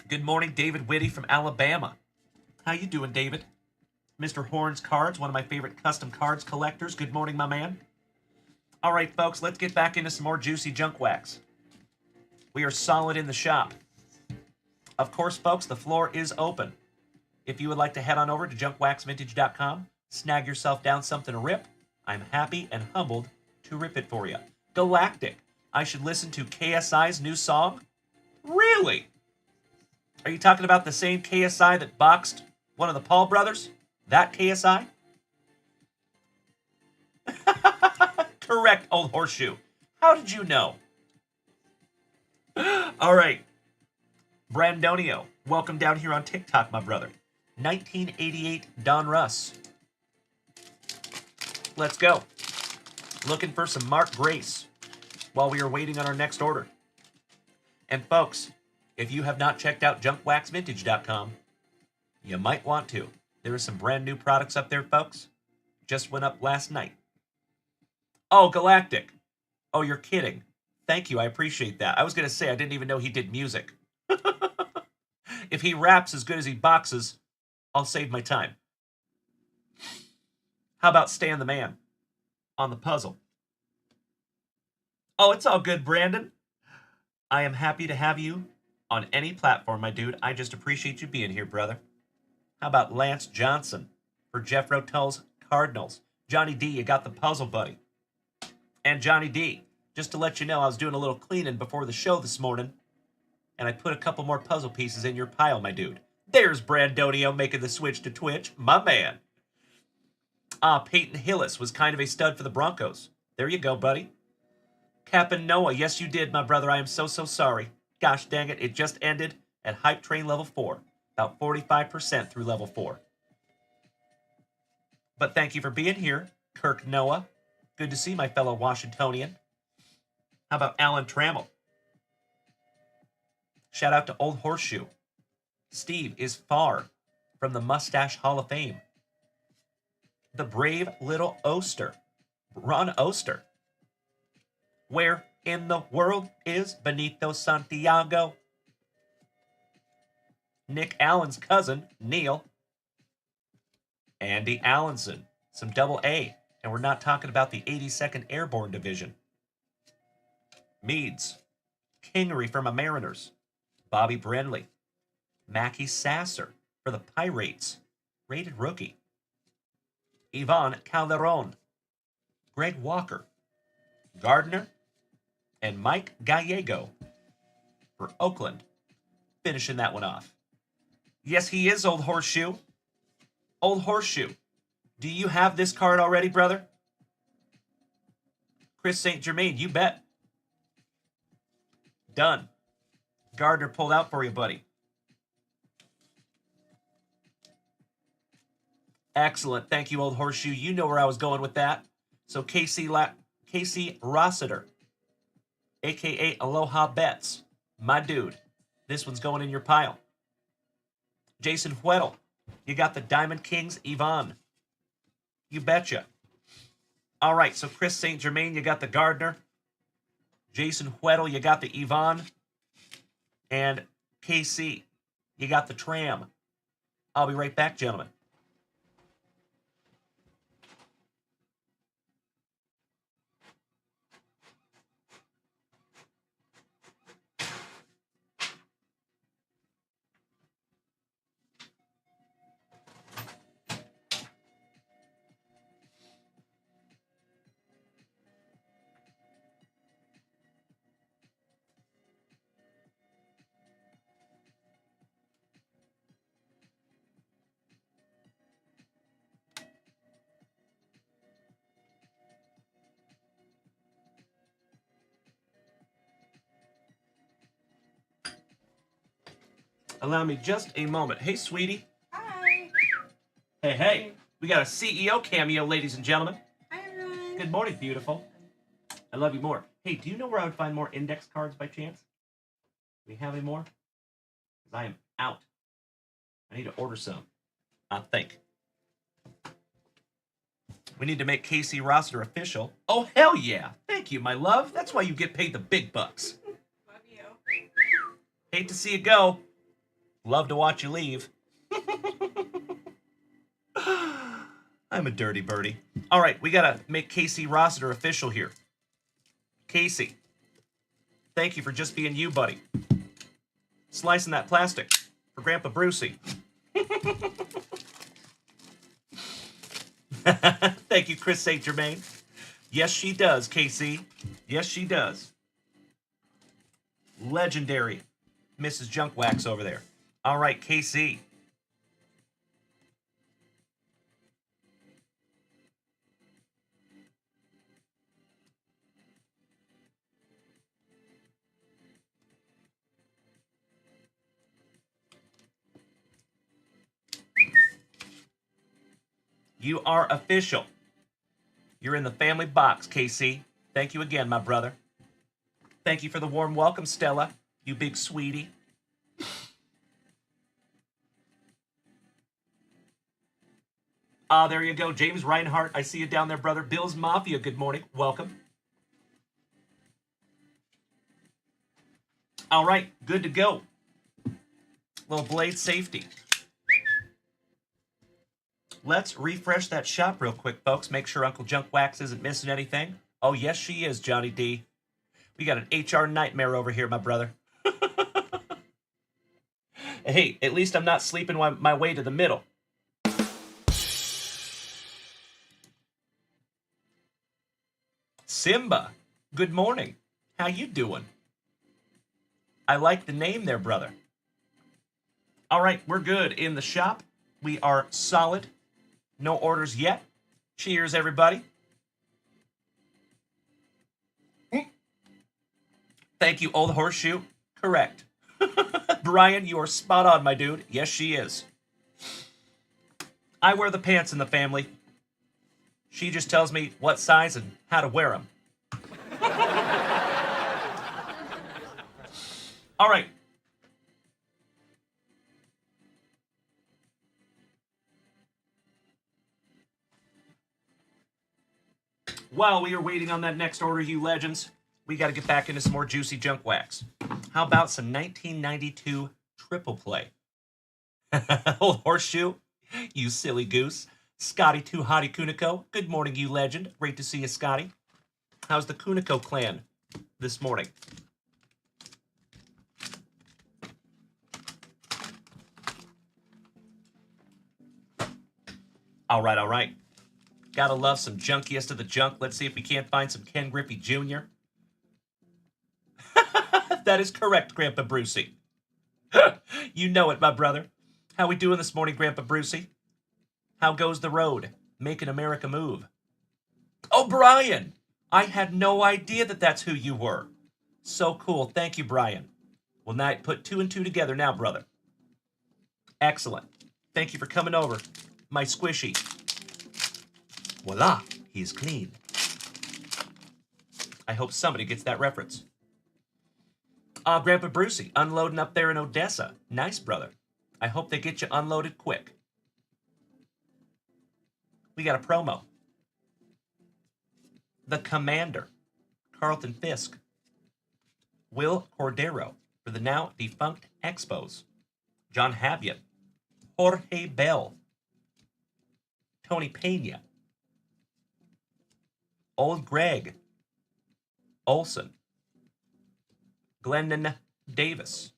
Good morning, David Whitty from Alabama. How you doing, David? Mr. Horns Cards, one of my favorite custom cards collectors. Good morning, my man. All right, folks, let's get back into some more juicy junk wax. We are solid in the shop. Of course, folks, the floor is open. If you would like to head on over to junkwaxvintage.com, snag yourself down something to rip, I'm happy and humbled to rip it for you. Galactic. I should listen to KSI's new song? Really? Are you talking about the same KSI that boxed one of the Paul brothers? That KSI? Correct, old horseshoe. How did you know? All right. Brandonio, welcome down here on TikTok, my brother. 1988 Don Russ. Let's go. Looking for some Mark Grace while we are waiting on our next order. And folks, if you have not checked out junkwaxvintage.com, you might want to. There are some brand new products up there, folks. Just went up last night. Oh, Galactic. Oh, you're kidding. Thank you. I appreciate that. I was going to say I didn't even know he did music. If he raps as good as he boxes, I'll save my time. How about Stan the Man on the puzzle? Oh, it's all good, Brandon. I am happy to have you on any platform, my dude. I just appreciate you being here, brother. How about Lance Johnson for Jeff Rotel's Cardinals? Johnny D, you got the puzzle, buddy. And Johnny D, just to let you know, I was doing a little cleaning before the show this morning, and I put a couple more puzzle pieces in your pile, my dude. There's Brandonio making the switch to Twitch. My man. Peyton Hillis was kind of a stud for the Broncos. There you go, buddy. Captain Noah, yes you did, my brother. I am so sorry. Gosh dang it, it just ended at Hype Train Level 4. About 45% through Level 4. But thank you for being here, Kirk Noah. Good to see my fellow Washingtonian. How about Alan Trammell? Shout out to Old Horseshoe. Steve is far from the Mustache Hall of Fame. The brave little Oster, Ron Oster. Where in the world is Benito Santiago? Nick Allen's cousin, Neil. Andy Allenson, some double A, and we're not talking about the 82nd Airborne Division. Meads, Kingery for my Mariners. Bobby Brenly. Mackie Sasser for the Pirates, rated rookie. Ivan Calderon. Greg Walker. Gardner. And Mike Gallego for Oakland. Finishing that one off. Yes, he is Old Horseshoe. Old Horseshoe, do you have this card already, brother? Chris St. Germain, you bet. Done. Gardner pulled out for you, buddy. Excellent. Thank you, Old Horseshoe. You know where I was going with that. So Casey Rossiter, a.k.a. Aloha Bets. My dude. This one's going in your pile. Jason Huettel. You got the Diamond Kings, Yvonne. You betcha. All right, so Chris St. Germain, you got the Gardner. Jason Huettel, you got the Yvonne. And KC, you got the Tram. I'll be right back, gentlemen. Allow me just a moment. Hey, sweetie. Hi. Hey. We got a CEO cameo, ladies and gentlemen. Hi, everyone. Good morning, beautiful. I love you more. Hey, do you know where I would find more index cards by chance? Do we have any more? Because I am out. I need to order some. I think. We need to make Casey Rossiter official. Oh, hell yeah. Thank you, my love. That's why you get paid the big bucks. Love you. Hate to see you go. Love to watch you leave. I'm a dirty birdie. All right, we got to make Casey Rossiter official here. Casey, thank you for just being you, buddy. Slicing that plastic for Grandpa Brucey. Thank you, Chris St. Germain. Yes, she does, Casey. Yes, she does. Legendary Mrs. Junkwax over there. All right, KC. You are official. You're in the family box, KC. Thank you again, my brother. Thank you for the warm welcome, Stella. You big sweetie. There you go. James Reinhardt, I see you down there, brother. Bill's Mafia, good morning. Welcome. All right, good to go. Little blade safety. Let's refresh that shop real quick, folks. Make sure Uncle Junkwax isn't missing anything. Oh, yes, she is, Johnny D. We got an HR nightmare over here, my brother. Hey, at least I'm not sleeping my way to the middle. Simba, good morning. How you doing? I like the name there, brother. All right, we're good in the shop. We are solid. No orders yet. Cheers, everybody. Thank you, Old Horseshoe. Correct. Brian, you are spot on, my dude. Yes, she is. I wear the pants in the family. She just tells me what size and how to wear them. All right. While we are waiting on that next order, you legends, we got to get back into some more juicy junk wax. How about some 1992 triple play? Old Horseshoe, you silly goose. Scotty Too Hottie Kuniko, good morning, you legend. Great to see you, Scotty. How's the Kuniko clan this morning? All right. Gotta love some junkiest of the junk. Let's see if we can't find some Ken Griffey Jr. That is correct, Grandpa Brucey. You know it, my brother. How we doing this morning, Grandpa Brucey? How goes the road? Making America move. Oh, Brian! I had no idea that that's who you were. So cool. Thank you, Brian. Well, now put two and two together now, brother. Excellent. Thank you for coming over. My squishy. Voila, he's clean. I hope somebody gets that reference. Grandpa Brucey, unloading up there in Odessa. Nice, brother. I hope they get you unloaded quick. We got a promo. The Commander, Carlton Fisk. Will Cordero for the now defunct Expos. John Haviett. Jorge Bell. Tony Pena. Old Greg. Olson. Glennon Davis.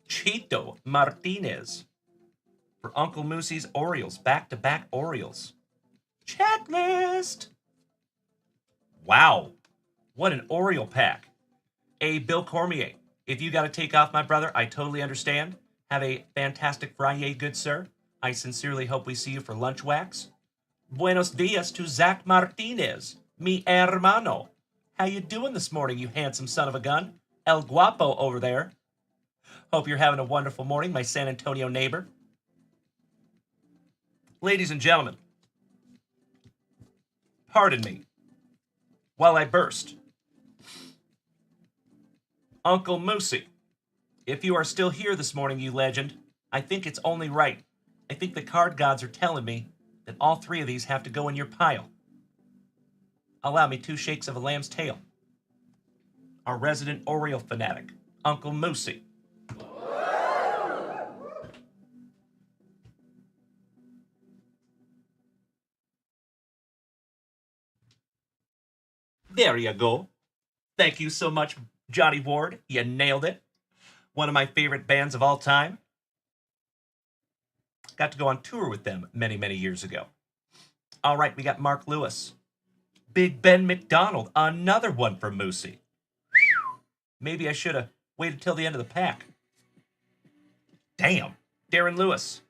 Chito Martinez. For Uncle Moosey's Orioles. Back-to-back Orioles. Checklist. Wow. What an Oriole pack. A Bill Cormier. If you got to take off, my brother, I totally understand. Have a fantastic FriYAY, good sir. I sincerely hope we see you for lunch wax. Buenos dias to Zach Martinez, mi hermano. How you doing this morning, you handsome son of a gun? El Guapo over there. Hope you're having a wonderful morning, my San Antonio neighbor. Ladies and gentlemen, pardon me while I burst. Uncle Moosey, if you are still here this morning, you legend, I think it's only right. I think the card gods are telling me that all three of these have to go in your pile. Allow me 2 shakes of a lamb's tail. Our resident Oriole fanatic, Uncle Moosey. There you go. Thank you so much, Johnny Ward. You nailed it. One of my favorite bands of all time. Got to go on tour with them many, many years ago. All right, we got Mark Lewis. Big Ben McDonald, another one for Moosey. Maybe I should have waited till the end of the pack. Damn. Darren Lewis.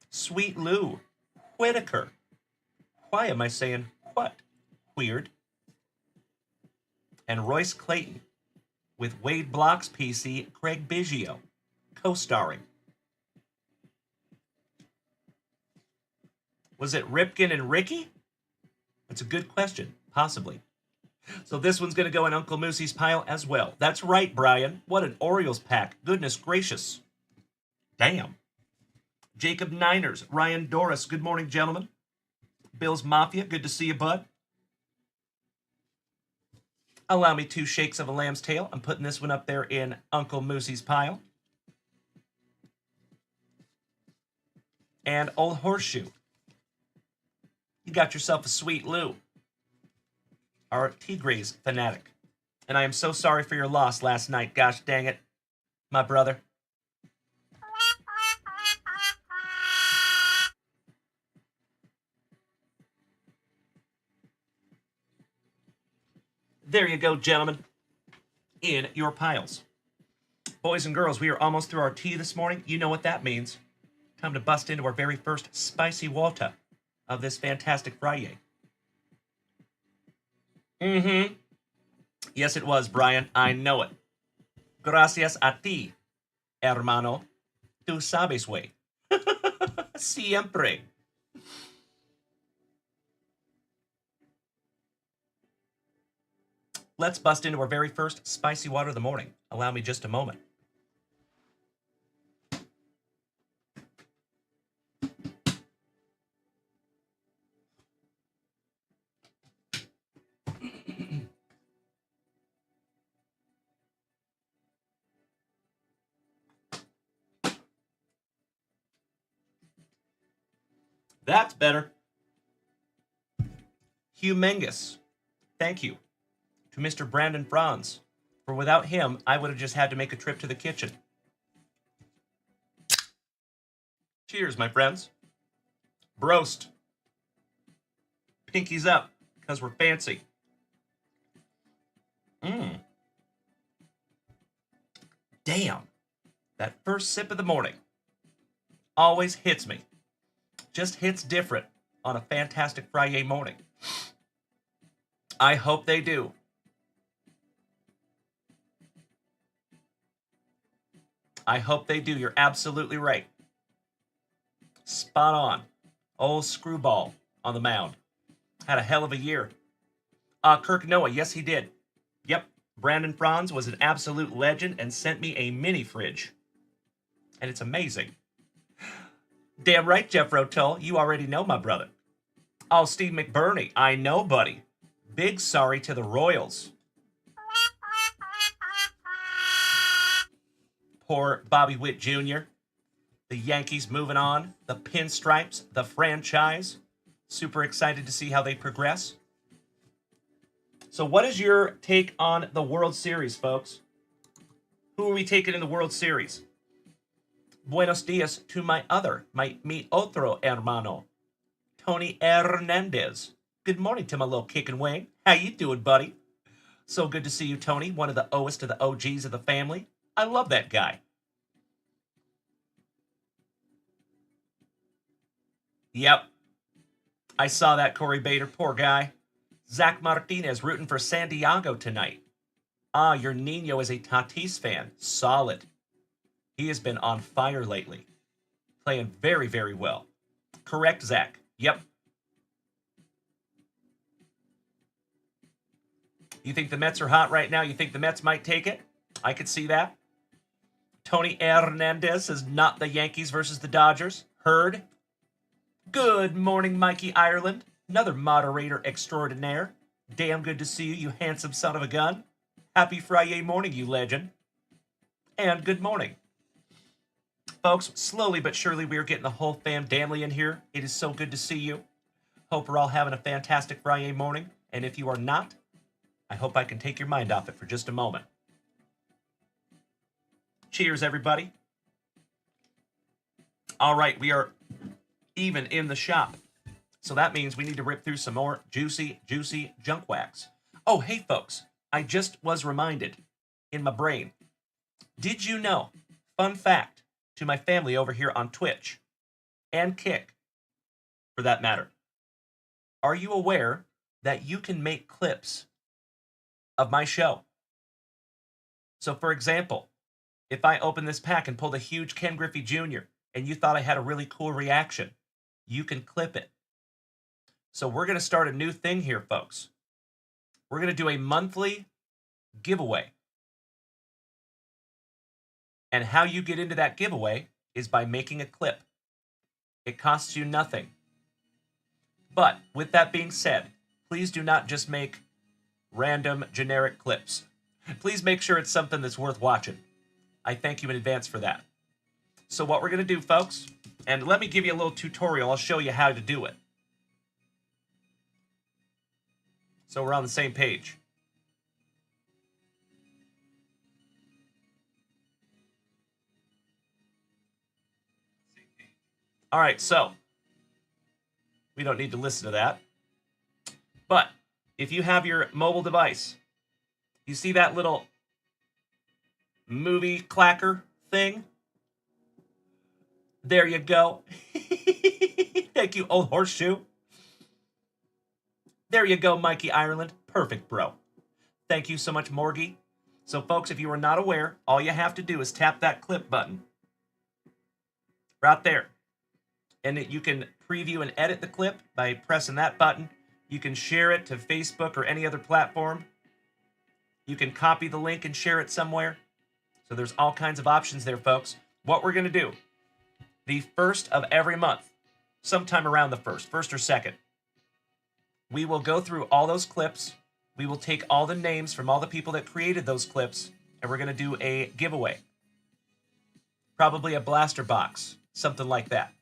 Sweet Lou. Whitaker. Why am I saying what? Weird. And Royce Clayton with Wade Block's PC, Craig Biggio, co-starring. Was it Ripken and Ricky? That's a good question, possibly. So this one's going to go in Uncle Moosey's pile as well. That's right, Brian. What an Orioles pack. Goodness gracious. Damn. Jacob Niners, Ryan Doris. Good morning, gentlemen. Bills Mafia, good to see you, bud. Allow me 2 shakes of a lamb's tail. I'm putting this one up there in Uncle Moosey's pile. And Old Horseshoe. You got yourself a sweet Lou. Our Tigres fanatic. And I am so sorry for your loss last night. Gosh dang it, my brother. There you go, gentlemen. In your piles. Boys and girls, we are almost through our tea this morning. You know what that means. Time to bust into our very first spicy water of this fantastic FriYAY. Mm-hmm. Yes, it was, Brian. I know it. Gracias a ti, hermano. Tu sabes, way. Siempre. Let's bust into our very first spicy water of the morning. Allow me just a moment. That's better. Humongous. Thank you to Mr. Brandon Franz. For without him, I would have just had to make a trip to the kitchen. Cheers, my friends. Broast. Pinkies up, because we're fancy. Damn. That first sip of the morning always hits me. Just hits different on a fantastic FriYAY morning. I hope they do. I hope they do. You're absolutely right. Spot on. Old screwball on the mound. Had a hell of a year. Kirk Noah, yes, he did. Yep, Brandon Franz was an absolute legend and sent me a mini fridge. And it's amazing. Damn right, Jeff Rotell, you already know my brother. Oh, Steve McBurney, I know, buddy. Big sorry to the Royals. Poor Bobby Witt Jr. The Yankees moving on. The Pinstripes, the franchise. Super excited to see how they progress. So what is your take on the World Series, folks? Who are we taking in the World Series? Buenos dias to mi otro hermano, Tony Hernandez. Good morning to my little kick and wing. How you doing, buddy? So good to see you, Tony, one of the oest of the OGs of the family. I love that guy. Yep. I saw that, Corey Bader. Poor guy. Zach Martinez rooting for San Diego tonight. Ah, your Nino is a Tatis fan. Solid. He has been on fire lately. Playing very, very well. Correct, Zach. Yep. You think the Mets are hot right now? You think the Mets might take it? I could see that. Tony Hernandez says not the Yankees versus the Dodgers. Heard. Good morning, Mikey Ireland. Another moderator extraordinaire. Damn good to see you, you handsome son of a gun. Happy FriYAY morning, you legend. And good morning. Folks, slowly but surely we are getting the whole fam damly in here. It is so good to see you. Hope we're all having a fantastic FriYAY morning. And if you are not, I hope I can take your mind off it for just a moment. Cheers, everybody. All right, we are even in the shop. So that means we need to rip through some more juicy junk wax. Oh, hey, folks. I just was reminded in my brain. Did you know, fun fact to my family over here on Twitch and Kick, for that matter, are you aware that you can make clips of my show? So, for example, if I open this pack and pulled a huge Ken Griffey Jr. and you thought I had a really cool reaction, you can clip it. So we're going to start a new thing here, folks. We're going to do a monthly giveaway. And how you get into that giveaway is by making a clip. It costs you nothing. But with that being said, please do not just make random generic clips. Please make sure it's something that's worth watching. I thank you in advance for that. So what we're going to do, folks, and let me give you a little tutorial. I'll show you how to do it. So we're on the same page. All right, so we don't need to listen to that. But if you have your mobile device, you see that little movie clacker thing? There you go. Thank you, old horseshoe. There you go, Mikey Ireland. Perfect, bro. Thank you so much, Morgie. So, folks, if you are not aware, all you have to do is tap that clip button right there. And you can preview and edit the clip by pressing that button. You can share it to Facebook or any other platform. You can copy the link and share it somewhere. So there's all kinds of options there, folks. What we're going to do, the first of every month, sometime around the first or second, we will go through all those clips. We will take all the names from all the people that created those clips, and we're going to do a giveaway. Probably a blaster box, something like that.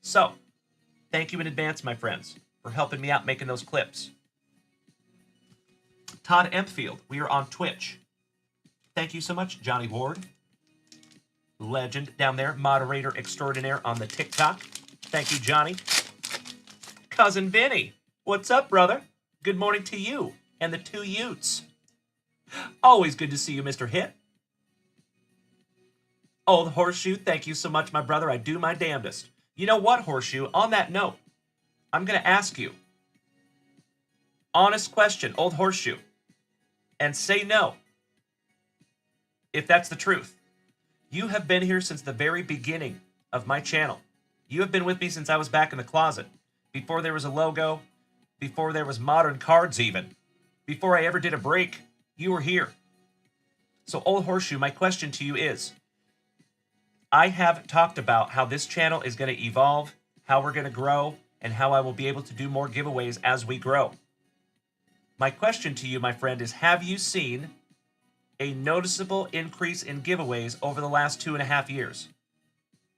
So, thank you in advance, my friends, for helping me out making those clips. Todd Empfield, we are on Twitch. Thank you so much, Johnny Ward. Legend down there, moderator extraordinaire on the TikTok. Thank you, Johnny. Cousin Vinny, what's up, brother? Good morning to you and the two Utes. Always good to see you, Mr. Hit. Old Horseshoe, thank you so much, my brother. I do my damnedest. You know what, Horseshoe? On that note, I'm going to ask you, honest question, Old Horseshoe, and say no if that's the truth. You have been here since the very beginning of my channel. You have been with me since I was back in the closet. Before there was a logo, before there was modern cards even, before I ever did a break, you were here. So Old Horseshoe, my question to you is, I have talked about how this channel is going to evolve, how we're going to grow, and how I will be able to do more giveaways as we grow. My question to you, my friend, is have you seen a noticeable increase in giveaways over the last 2.5 years?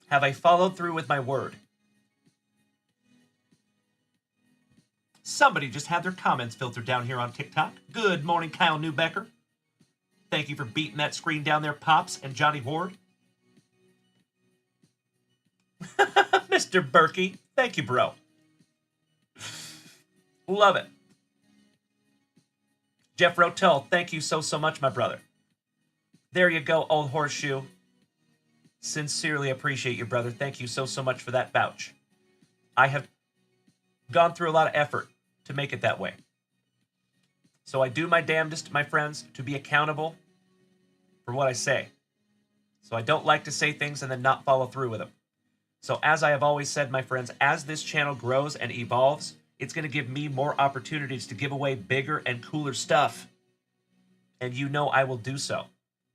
Have I followed through with my word? Somebody just had their comments filtered down here on TikTok. Good morning, Kyle Newbecker. Thank you for beating that screen down there, Pops and Johnny Ward. Mr. Berkey, thank you, bro. Love it. Jeff Rotel, thank you so much, my brother. There you go, Old Horseshoe. Sincerely appreciate you, brother. Thank you so much for that vouch. I have gone through a lot of effort to make it that way. So I do my damnedest, my friends, to be accountable for what I say. So I don't like to say things and then not follow through with them. So as I have always said, my friends, as this channel grows and evolves, it's going to give me more opportunities to give away bigger and cooler stuff. And you know I will do so.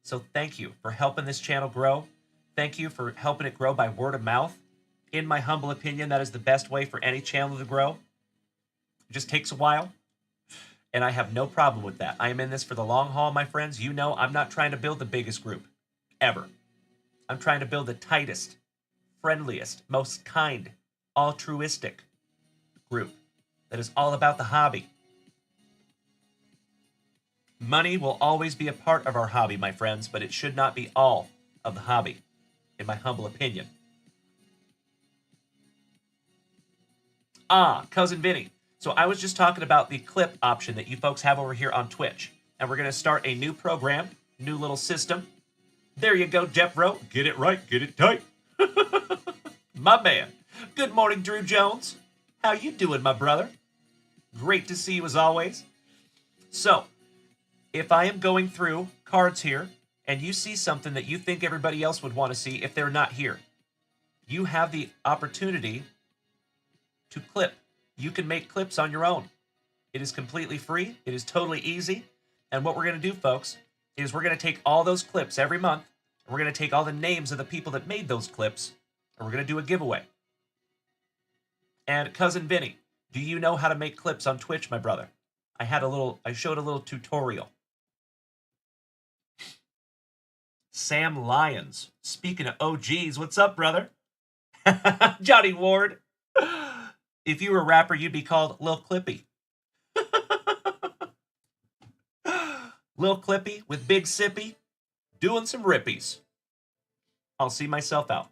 So thank you for helping this channel grow. Thank you for helping it grow by word of mouth. In my humble opinion, that is the best way for any channel to grow. It just takes a while. And I have no problem with that. I am in this for the long haul, my friends. You know I'm not trying to build the biggest group. Ever. I'm trying to build the tightest, friendliest, most kind, altruistic group that is all about the hobby. Money will always be a part of our hobby, my friends, but it should not be all of the hobby, in my humble opinion. Cousin Vinny. So I was just talking about the clip option that you folks have over here on Twitch. And we're going to start a new program, new little system. There you go, Jeff Rowe. Get it right, get it tight. My man. Good morning, Drew Jones. How you doing, my brother? Great to see you as always. So, if I am going through cards here, and you see something that you think everybody else would want to see if they're not here, you have the opportunity to clip. You can make clips on your own. It is completely free. It is totally easy. And what we're going to do, folks, is we're going to take all those clips every month, and we're going to take all the names of the people that made those clips, and we're going to do a giveaway. And Cousin Vinny, do you know how to make clips on Twitch, my brother? I showed a little tutorial. Sam Lyons. Speaking of OGs, what's up, brother? Johnny Ward. If you were a rapper, you'd be called Lil Clippy. Lil Clippy with Big Sippy doing some rippies. I'll see myself out.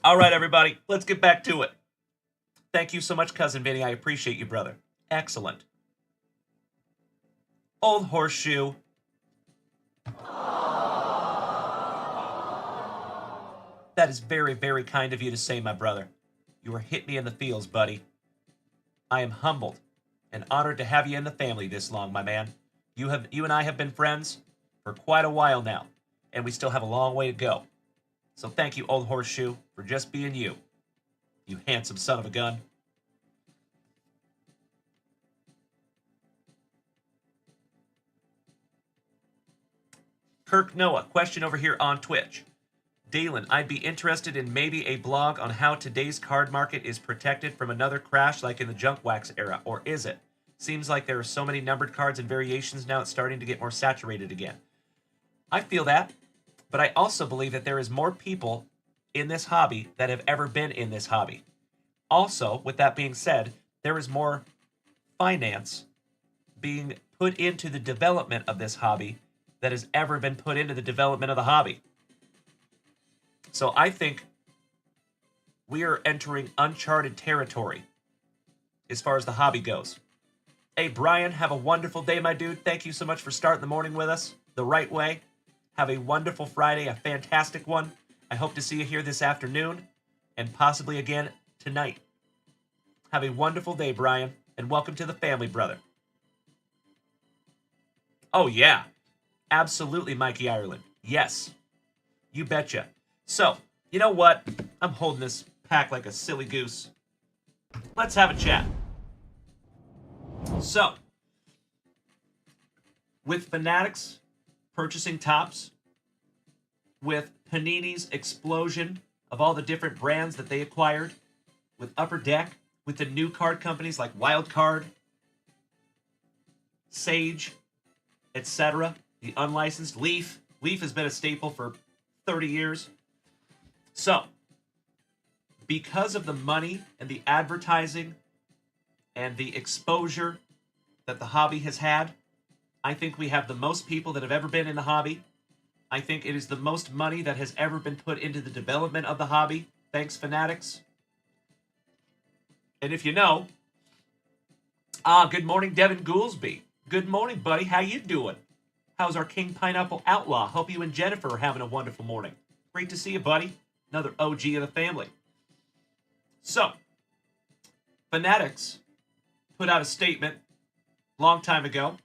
All right, everybody, let's get back to it. Thank you so much, Cousin Vinny. I appreciate you, brother. Excellent. Old Horseshoe. That is very, very kind of you to say, my brother. You were hit me in the feels, buddy. I am humbled and honored to have you in the family this long, my man. You and I have been friends for quite a while now, and we still have a long way to go. So thank you, Old Horseshoe, for just being you. You handsome son of a gun. Kirk Noah, question over here on Twitch. Dalen, I'd be interested in maybe a blog on how today's card market is protected from another crash like in the junkwax era, or is it? Seems like there are so many numbered cards and variations now it's starting to get more saturated again. I feel that, but I also believe that there is more people in this hobby that have ever been in this hobby. Also, with that being said, there is more finance being put into the development of this hobby that has ever been put into the development of the hobby. So I think we are entering uncharted territory as far as the hobby goes. Hey, Brian, have a wonderful day, my dude. Thank you so much for starting the morning with us the right way. Have a wonderful Friday, a fantastic one. I hope to see you here this afternoon and possibly again tonight. Have a wonderful day, Brian, and welcome to the family, brother. Oh, yeah. Absolutely, Mikey Ireland. Yes. You betcha. So, You know what? I'm holding this pack like a silly goose. Let's have a chat. So, with Fanatics purchasing tops, with Panini's explosion of all the different brands that they acquired, with Upper Deck, with the new card companies like Wild Card, Sage, etc., the unlicensed Leaf. Leaf has been a staple for 30 years. So, because of the money and the advertising and the exposure that the hobby has had, I think we have the most people that have ever been in the hobby. I think it is the most money that has ever been put into the development of the hobby. Thanks, Fanatics. And if you know, good morning, Devin Goolsby. Good morning, buddy. How you doing? How's our King Pineapple Outlaw? Hope you and Jennifer are having a wonderful morning. Great to see you, buddy. Another OG of the family. So, Fanatics put out a statement a long time ago,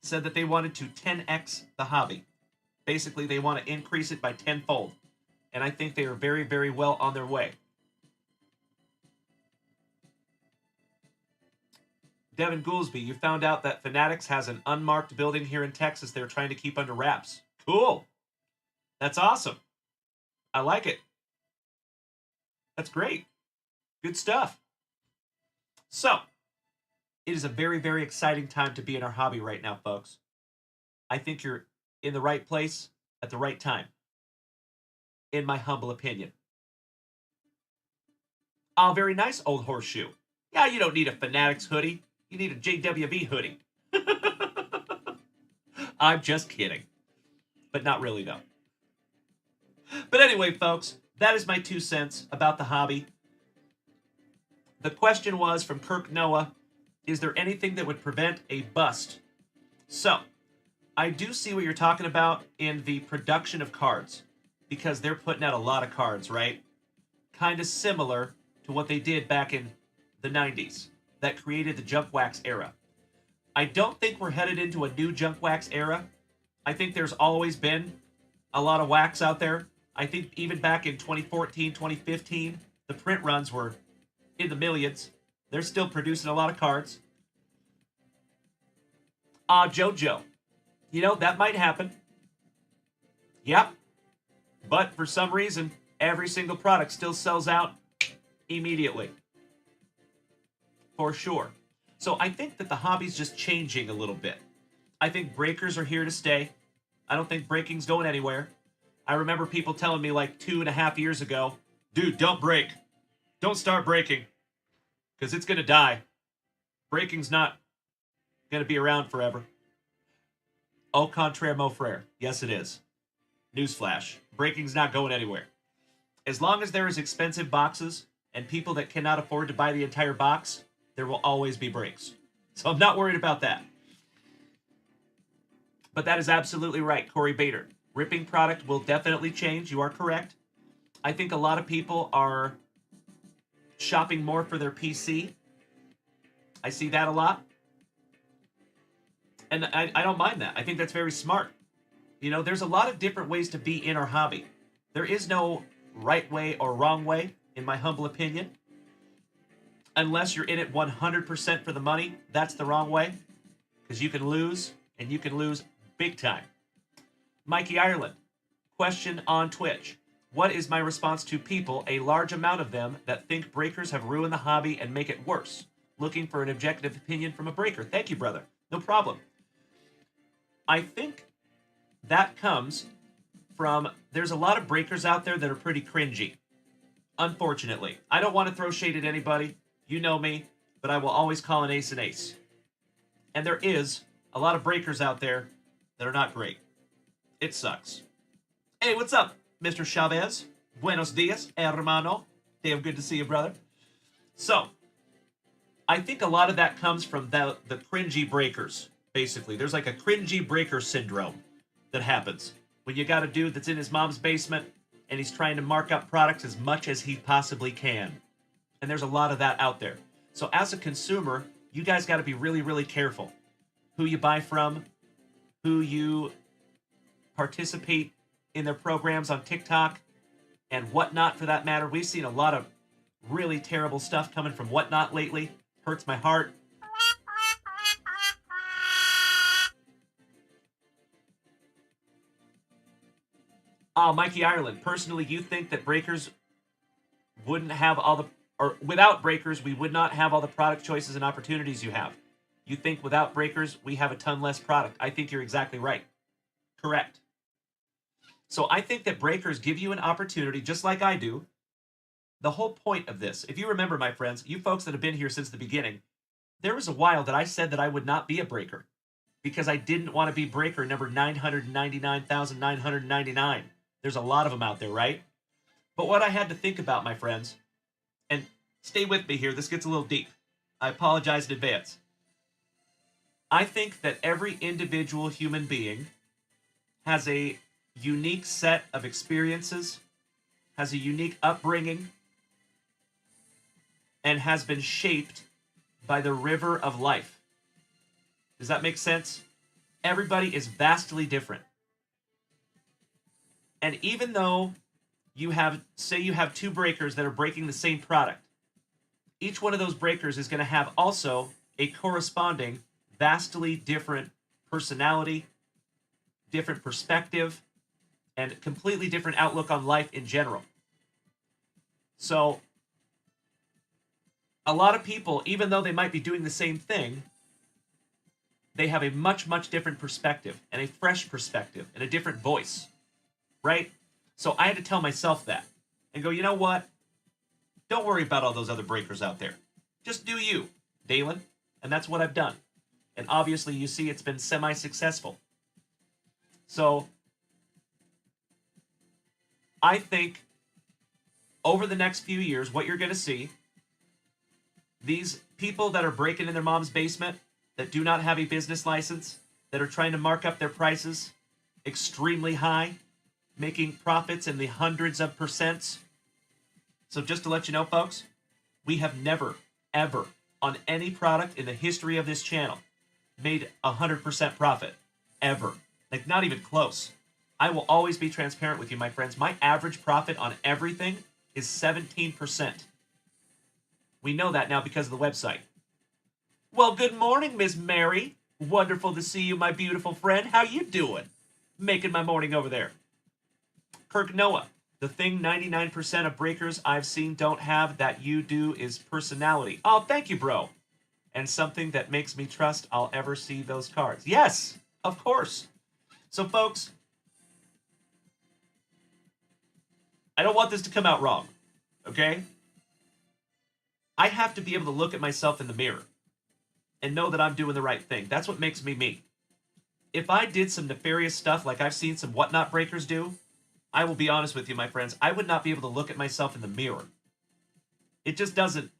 said that they wanted to 10x the hobby. Basically, they want to increase it by tenfold. And I think they are very, very well on their way. Devin Goolsby, you found out that Fanatics has an unmarked building here in Texas they're trying to keep under wraps. Cool. That's awesome. I like it. That's great. Good stuff. So, it is a very, very exciting time to be in our hobby right now, folks. I think you're in the right place at the right time, in my humble opinion. Oh, very nice, old horseshoe. Yeah, you don't need a Fanatics hoodie. You need a JWV hoodie. I'm just kidding. But not really, though. But anyway, folks, that is my 2 cents about the hobby. The question was from Kirk Noah, is there anything that would prevent a bust? So, I do see what you're talking about in the production of cards, because they're putting out a lot of cards, right? Kind of similar to what they did back in the 90s that created the junkwax era. I don't think we're headed into a new junkwax era. I think there's always been a lot of wax out there. I think even back in 2014, 2015, the print runs were in the millions. They're still producing a lot of cards. JoJo. You know, that might happen. Yep. But for some reason, every single product still sells out immediately. For sure. So I think that the hobby's just changing a little bit. I think breakers are here to stay. I don't think breaking's going anywhere. I remember people telling me like 2.5 years ago, dude, don't break. Don't start breaking. Because it's going to die. Breaking's not going to be around forever. Au contraire, mon frere. Yes, it is. Newsflash. Breaking's not going anywhere. As long as there is expensive boxes and people that cannot afford to buy the entire box, there will always be breaks. So I'm not worried about that. But that is absolutely right, Corey Bader. Ripping product will definitely change. You are correct. I think a lot of people are shopping more for their PC. I see that a lot. And I don't mind that. I think that's very smart. You know, there's a lot of different ways to be in our hobby. There is no right way or wrong way, in my humble opinion. Unless you're in it 100% for the money, that's the wrong way. Because you can lose, and you can lose big time. Mikey Ireland, question on Twitch. What is my response to people, a large amount of them, that think breakers have ruined the hobby and make it worse? Looking for an objective opinion from a breaker. Thank you, brother. No problem. I think that comes from, there's a lot of breakers out there that are pretty cringy. Unfortunately. I don't want to throw shade at anybody. You know me, but I will always call an ace an ace. And there is a lot of breakers out there that are not great. It sucks. Hey, what's up, Mr. Chavez? Buenos dias, hermano. Damn good to see you, brother. So, I think a lot of that comes from the cringy breakers, basically. There's like a cringy breaker syndrome that happens when you got a dude that's in his mom's basement and he's trying to mark up products as much as he possibly can. And there's a lot of that out there. So as a consumer, you guys got to be really, really careful who you buy from, who you participate in their programs on TikTok and Whatnot for that matter. We've seen a lot of really terrible stuff coming from Whatnot lately. Hurts my heart. Mikey Ireland, personally, you think that breakers wouldn't have all the, or without breakers, we would not have all the product choices and opportunities you have. You think without breakers, we have a ton less product. I think you're exactly right. Correct. So I think that breakers give you an opportunity, just like I do. The whole point of this, if you remember, my friends, you folks that have been here since the beginning, there was a while that I said that I would not be a breaker because I didn't want to be breaker number 999,999. There's a lot of them out there, right? But what I had to think about, my friends, and stay with me here, this gets a little deep. I apologize in advance. I think that every individual human being has a unique set of experiences, has a unique upbringing, and has been shaped by the river of life. Does that make sense? Everybody is vastly different. And even though you have, say you have two breakers that are breaking the same product, each one of those breakers is going to have also a corresponding vastly different personality, different perspective, and completely different outlook on life in general. So a lot of people, even though they might be doing the same thing, they have a much, much different perspective and a fresh perspective and a different voice, right? So I had to tell myself that and go, you know what? Don't worry about all those other breakers out there. Just do you, Dalen. And that's what I've done. And obviously, you see it's been semi-successful. So I think over the next few years, what you're going to see, these people that are breaking in their mom's basement, that do not have a business license, that are trying to mark up their prices extremely high, making profits in the hundreds of percents. So just to let you know, folks, we have never, ever, on any product in the history of this channel, made 100% profit. Ever. Like, not even close. I will always be transparent with you, my friends. My average profit on everything is 17%. We know that now because of the website. Well, good morning, Miss Mary. Wonderful to see you, my beautiful friend. How you doing? Making my morning over there. Kirk Noah. The thing 99% of breakers I've seen don't have that you do is personality. Oh, thank you, bro. And something that makes me trust I'll ever see those cards. Yes, of course. So, folks, I don't want this to come out wrong, okay? I have to be able to look at myself in the mirror and know that I'm doing the right thing. That's what makes me me. If I did some nefarious stuff like I've seen some Whatnot breakers do, I will be honest with you, my friends, I would not be able to look at myself in the mirror. It just doesn't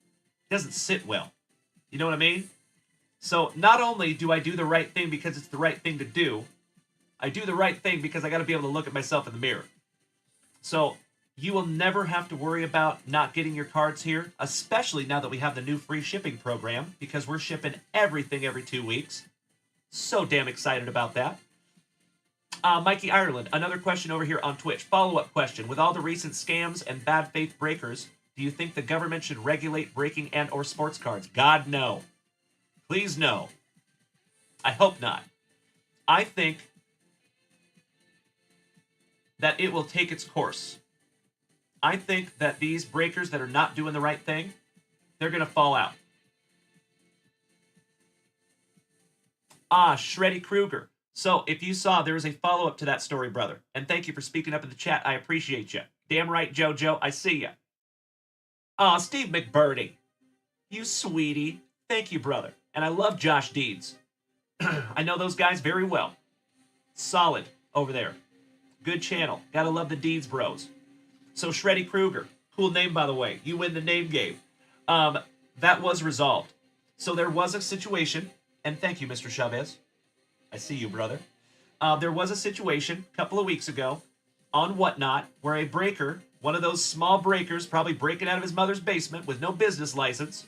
sit well. You know what I mean? So not only do I do the right thing because it's the right thing to do, I do the right thing because I got to be able to look at myself in the mirror. So you will never have to worry about not getting your cards here, especially now that we have the new free shipping program, because we're shipping everything every 2 weeks. So damn excited about that. Mikey Ireland, another question over here on Twitch. Follow-up question. With all the recent scams and bad faith breakers, do you think the government should regulate breaking and or sports cards? God, no. Please, no. I hope not. I think that it will take its course. I think that these breakers that are not doing the right thing, they're going to fall out. Shreddy Krueger. So, if you saw, there was a follow-up to that story, brother. And thank you for speaking up in the chat. I appreciate you. Damn right, JoJo. I see ya. Steve McBurney. You sweetie. Thank you, brother. And I love Josh Deeds. I know those guys very well. Solid over there. Good channel. Gotta love the Deeds bros. So, Shreddy Krueger. Cool name, by the way. You win the name game. That was resolved. So, there was a situation, and thank you, Mr. Chavez. I see you, brother. There was a situation a couple of weeks ago on Whatnot where a breaker, one of those small breakers, probably breaking out of his mother's basement with no business license,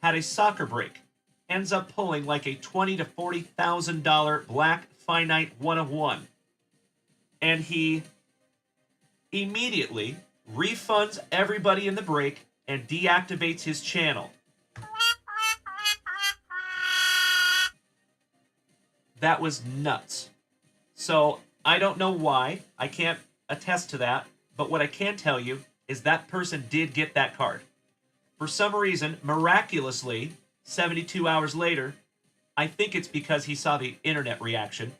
had a soccer break. Ends up pulling like a $20,000 to $40,000 black finite 1 of 1. And he immediately refunds everybody in the break and deactivates his channel. That was nuts. So I don't know why. I can't attest to that. But what I can tell you is that person did get that card. For some reason, miraculously, 72 hours later, I think it's because he saw the internet reaction.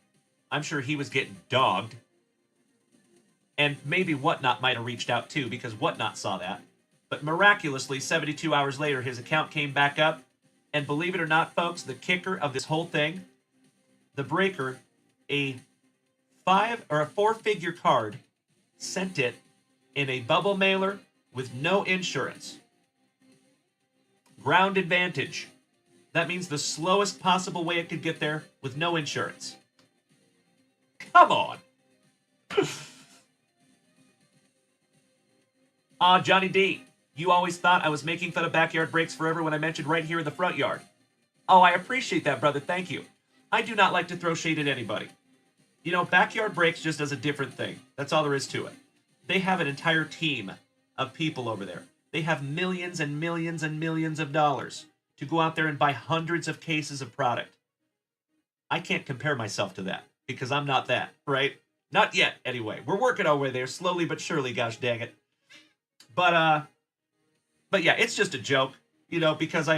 I'm sure he was getting dogged. And maybe Whatnot might have reached out too, because Whatnot saw that. But miraculously, 72 hours later, his account came back up. And believe it or not, folks, the kicker of this whole thing, the breaker, a 4-figure card, sent it in a bubble mailer with no insurance. Ground advantage. That means the slowest possible way it could get there with no insurance. Come on. Johnny D, you always thought I was making fun of backyard breaks forever when I mentioned right here in the front yard. Oh, I appreciate that, brother. Thank you. I do not like to throw shade at anybody. You know, backyard breaks just does a different thing. That's all there is to it. They have an entire team of people over there. They have millions and millions and millions of dollars to go out there and buy hundreds of cases of product. I can't compare myself to that because I'm not that, right? Not yet, anyway. We're working our way there slowly but surely, gosh dang it. But yeah, it's just a joke, you know, because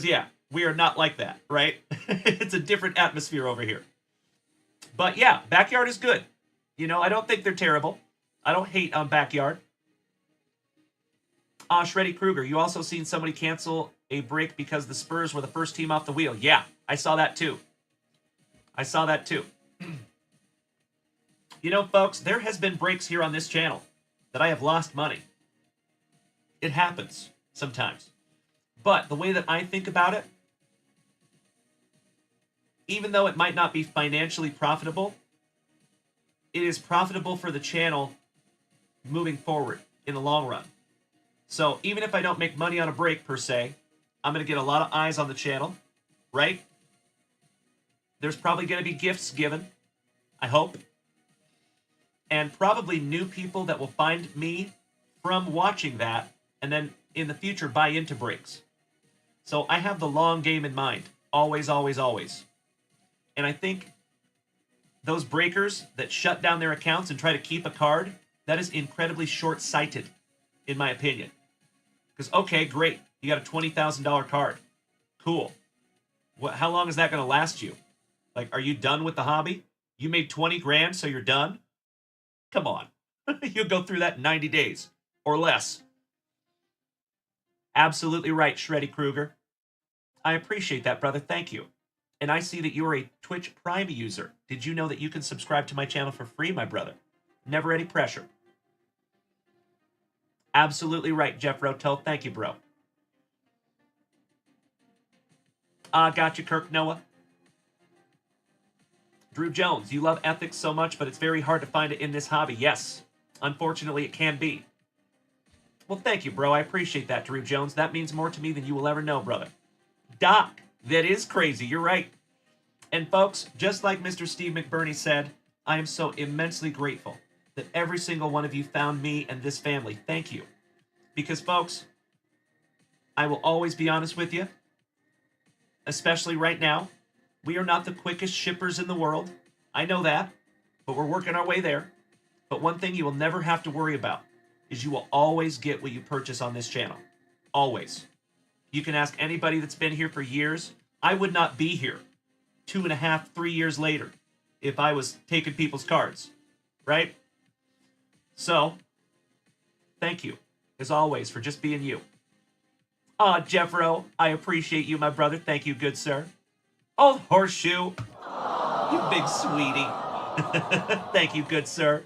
yeah, we are not like that, right? It's a different atmosphere over here. But yeah, backyard is good. You know, I don't think they're terrible. I don't hate on backyard. Shreddy Krueger, you also seen somebody cancel a break because the Spurs were the first team off the wheel. Yeah, I saw that too. You know, folks, there has been breaks here on this channel that I have lost money. It happens sometimes. But the way that I think about it, even though it might not be financially profitable, it is profitable for the channel moving forward in the long run. So even if I don't make money on a break per se, I'm going to get a lot of eyes on the channel, right? There's probably going to be gifts given, I hope. And probably new people that will find me from watching that and then in the future buy into breaks. So I have the long game in mind. Always, always, always. And I think those breakers that shut down their accounts and try to keep a card, that is incredibly short-sighted, in my opinion. Because, okay, great. You got a $20,000 card. Cool. How long is that going to last you? Like, are you done with the hobby? You made 20 grand, so you're done? Come on. You'll go through that in 90 days or less. Absolutely right, Shreddy Krueger. I appreciate that, brother. Thank you. And I see that you are a Twitch Prime user. Did you know that you can subscribe to my channel for free, my brother? Never any pressure. Absolutely right, Jeff Rotel. Thank you, bro. Got you, Kirk Noah. Drew Jones, you love ethics so much, but it's very hard to find it in this hobby. Yes, unfortunately, it can be. Well, thank you, bro. I appreciate that, Drew Jones. That means more to me than you will ever know, brother. Doc, that is crazy. You're right. And folks, just like Mr. Steve McBurney said, I am so immensely grateful that every single one of you found me and this family. Thank you. Because, folks, I will always be honest with you, especially right now. We are not the quickest shippers in the world. I know that, but we're working our way there. But one thing you will never have to worry about is you will always get what you purchase on this channel. Always. You can ask anybody that's been here for years. I would not be here 2.5, 3 years later if I was taking people's cards, right? So, thank you, as always, for just being you. Jeffro, I appreciate you, my brother. Thank you, good sir. Old Horseshoe, you big sweetie. Thank you, good sir.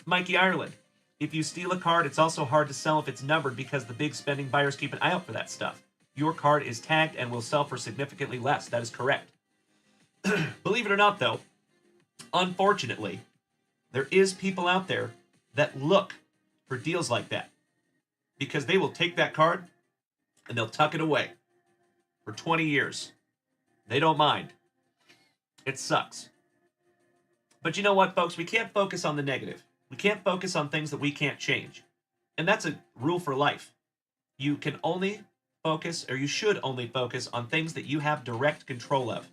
Mikey Ireland, if you steal a card, it's also hard to sell if it's numbered because the big spending buyers keep an eye out for that stuff. Your card is tagged and will sell for significantly less. That is correct. Believe it or not, though, unfortunately, there is people out there that look for deals like that because they will take that card and they'll tuck it away for 20 years. They don't mind. It sucks. But you know what, folks? We can't focus on the negative. We can't focus on things that we can't change. And that's a rule for life. You can only focus, or you should only focus on things that you have direct control of.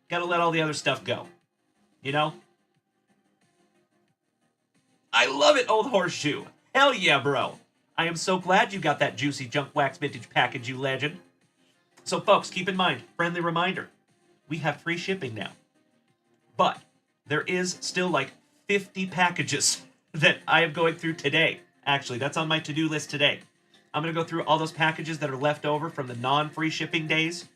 Gotta let all the other stuff go. You know? I love it, Old Horseshoe. Hell yeah, bro. I am so glad you got that juicy junk wax vintage package, you legend. So, folks, keep in mind, friendly reminder, we have free shipping now. But there is still like 50 packages that I am going through today. Actually, that's on my to-do list today. I'm going to go through all those packages that are left over from the non-free shipping days,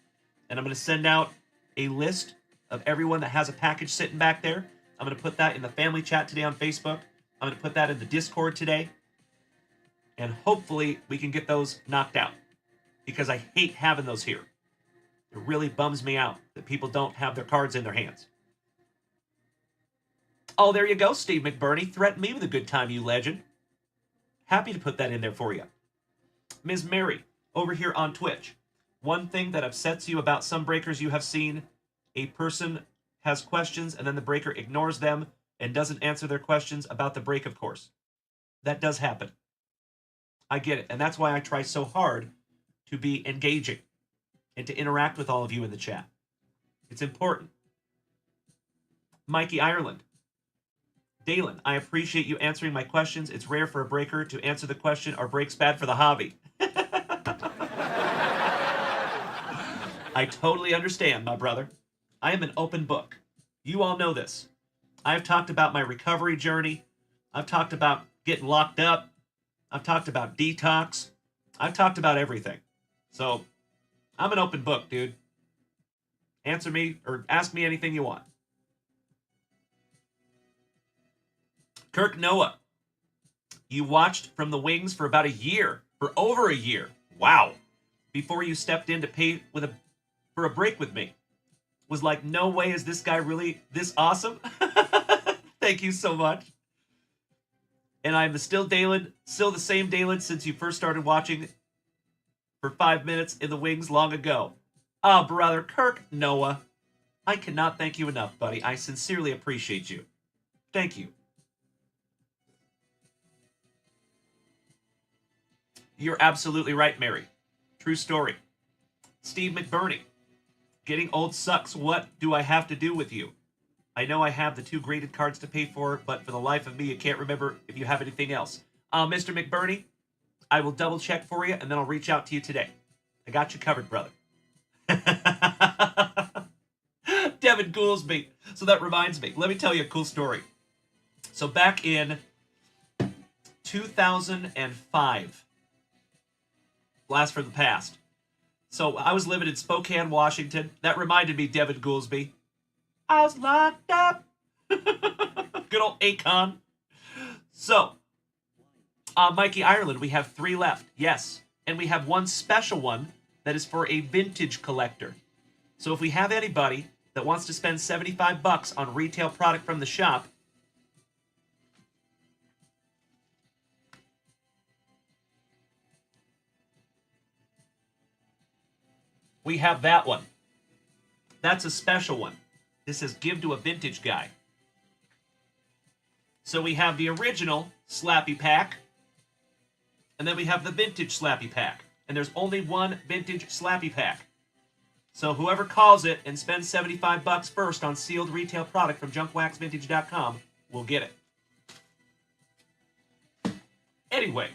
and I'm going to send out a list of everyone that has a package sitting back there. I'm going to put that in the family chat today on Facebook. I'm going to put that in the Discord today. And hopefully we can get those knocked out, because I hate having those here. It really bums me out that people don't have their cards in their hands. Oh, there you go, Steve McBurney. Threaten me with a good time, you legend. Happy to put that in there for you. Ms. Mary, over here on Twitch. One thing that upsets you about some breakers you have seen, a person has questions and then the breaker ignores them and doesn't answer their questions about the break, of course. That does happen. I get it. And that's why I try so hard to be engaging and to interact with all of you in the chat. It's important. Mikey Ireland. Dalen, I appreciate you answering my questions. It's rare for a breaker to answer the question, are breaks bad for the hobby? I totally understand, my brother. I am an open book. You all know this. I've talked about my recovery journey. I've talked about getting locked up. I've talked about detox. I've talked about everything. So, I'm an open book, dude. Answer me or ask me anything you want. Kirk Noah, you watched From the Wings for about a year, for over a year. Wow. Before you stepped in to pay for a break with me. Was like, no way is this guy really this awesome? Thank you so much. And I'm still the same Dalen since you first started watching for 5 minutes in the wings long ago. Ah, brother, Kirk Noah. I cannot thank you enough, buddy. I sincerely appreciate you. Thank you. You're absolutely right, Mary. True story. Steve McBurney. Getting old sucks. What do I have to do with you? I know I have the 2 graded cards to pay for, but for the life of me, I can't remember if you have anything else. Mr. McBurney, I will double check for you, and then I'll reach out to you today. I got you covered, brother. Devin Goolsby. So that reminds me. Let me tell you a cool story. So back in 2005, blast from the past. So I was living in Spokane, Washington. That reminded me, Devin Goolsby. I was locked up. Good old Akon. So, Mikey Ireland, we have 3 left. Yes. And we have one special one that is for a vintage collector. So if we have anybody that wants to spend $75 on retail product from the shop, we have that one. That's a special one. This says give to a vintage guy. So we have the original Slappy Pack, and then we have the vintage Slappy Pack. And there's only one vintage Slappy Pack. So whoever calls it and spends $75 first on sealed retail product from junkwaxvintage.com will get it. Anyway,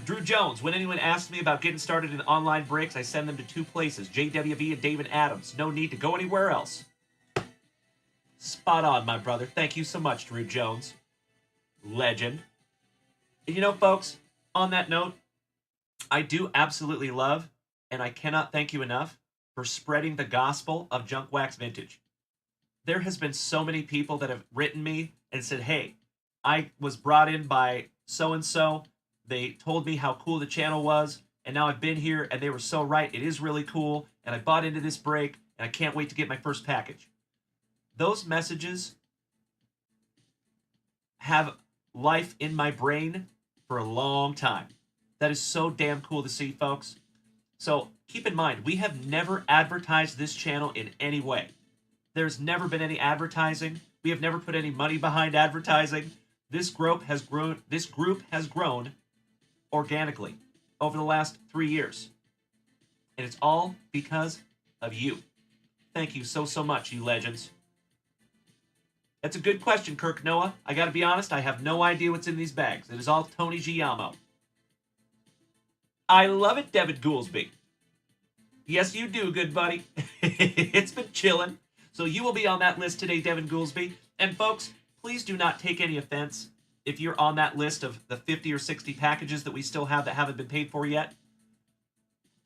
Drew Jones, when anyone asks me about getting started in online breaks, I send them to 2 places, JWV and David Adams. No need to go anywhere else. Spot on, my brother. Thank you so much, Drew Jones. Legend. And you know, folks, on that note, I do absolutely love, and I cannot thank you enough, for spreading the gospel of Junk Wax Vintage. There has been so many people that have written me and said, hey, I was brought in by so-and-so. They told me how cool the channel was, and now I've been here, and they were so right. It is really cool, and I bought into this break, and I can't wait to get my first package. Those messages have life in my brain for a long time. That is so damn cool to see, folks. So keep in mind, we have never advertised this channel in any way. There's never been any advertising. We have never put any money behind advertising. This group has grown organically over the last 3 years. And it's all because of you. Thank you so, so much, you legends. That's a good question, Kirk Noah. I gotta be honest, I have no idea what's in these bags. It is all Tony Giamo. I love it, Devin Goolsby. Yes, you do, good buddy. It's been chillin'. So you will be on that list today, Devin Goolsby. And folks, please do not take any offense if you're on that list of the 50 or 60 packages that we still have that haven't been paid for yet.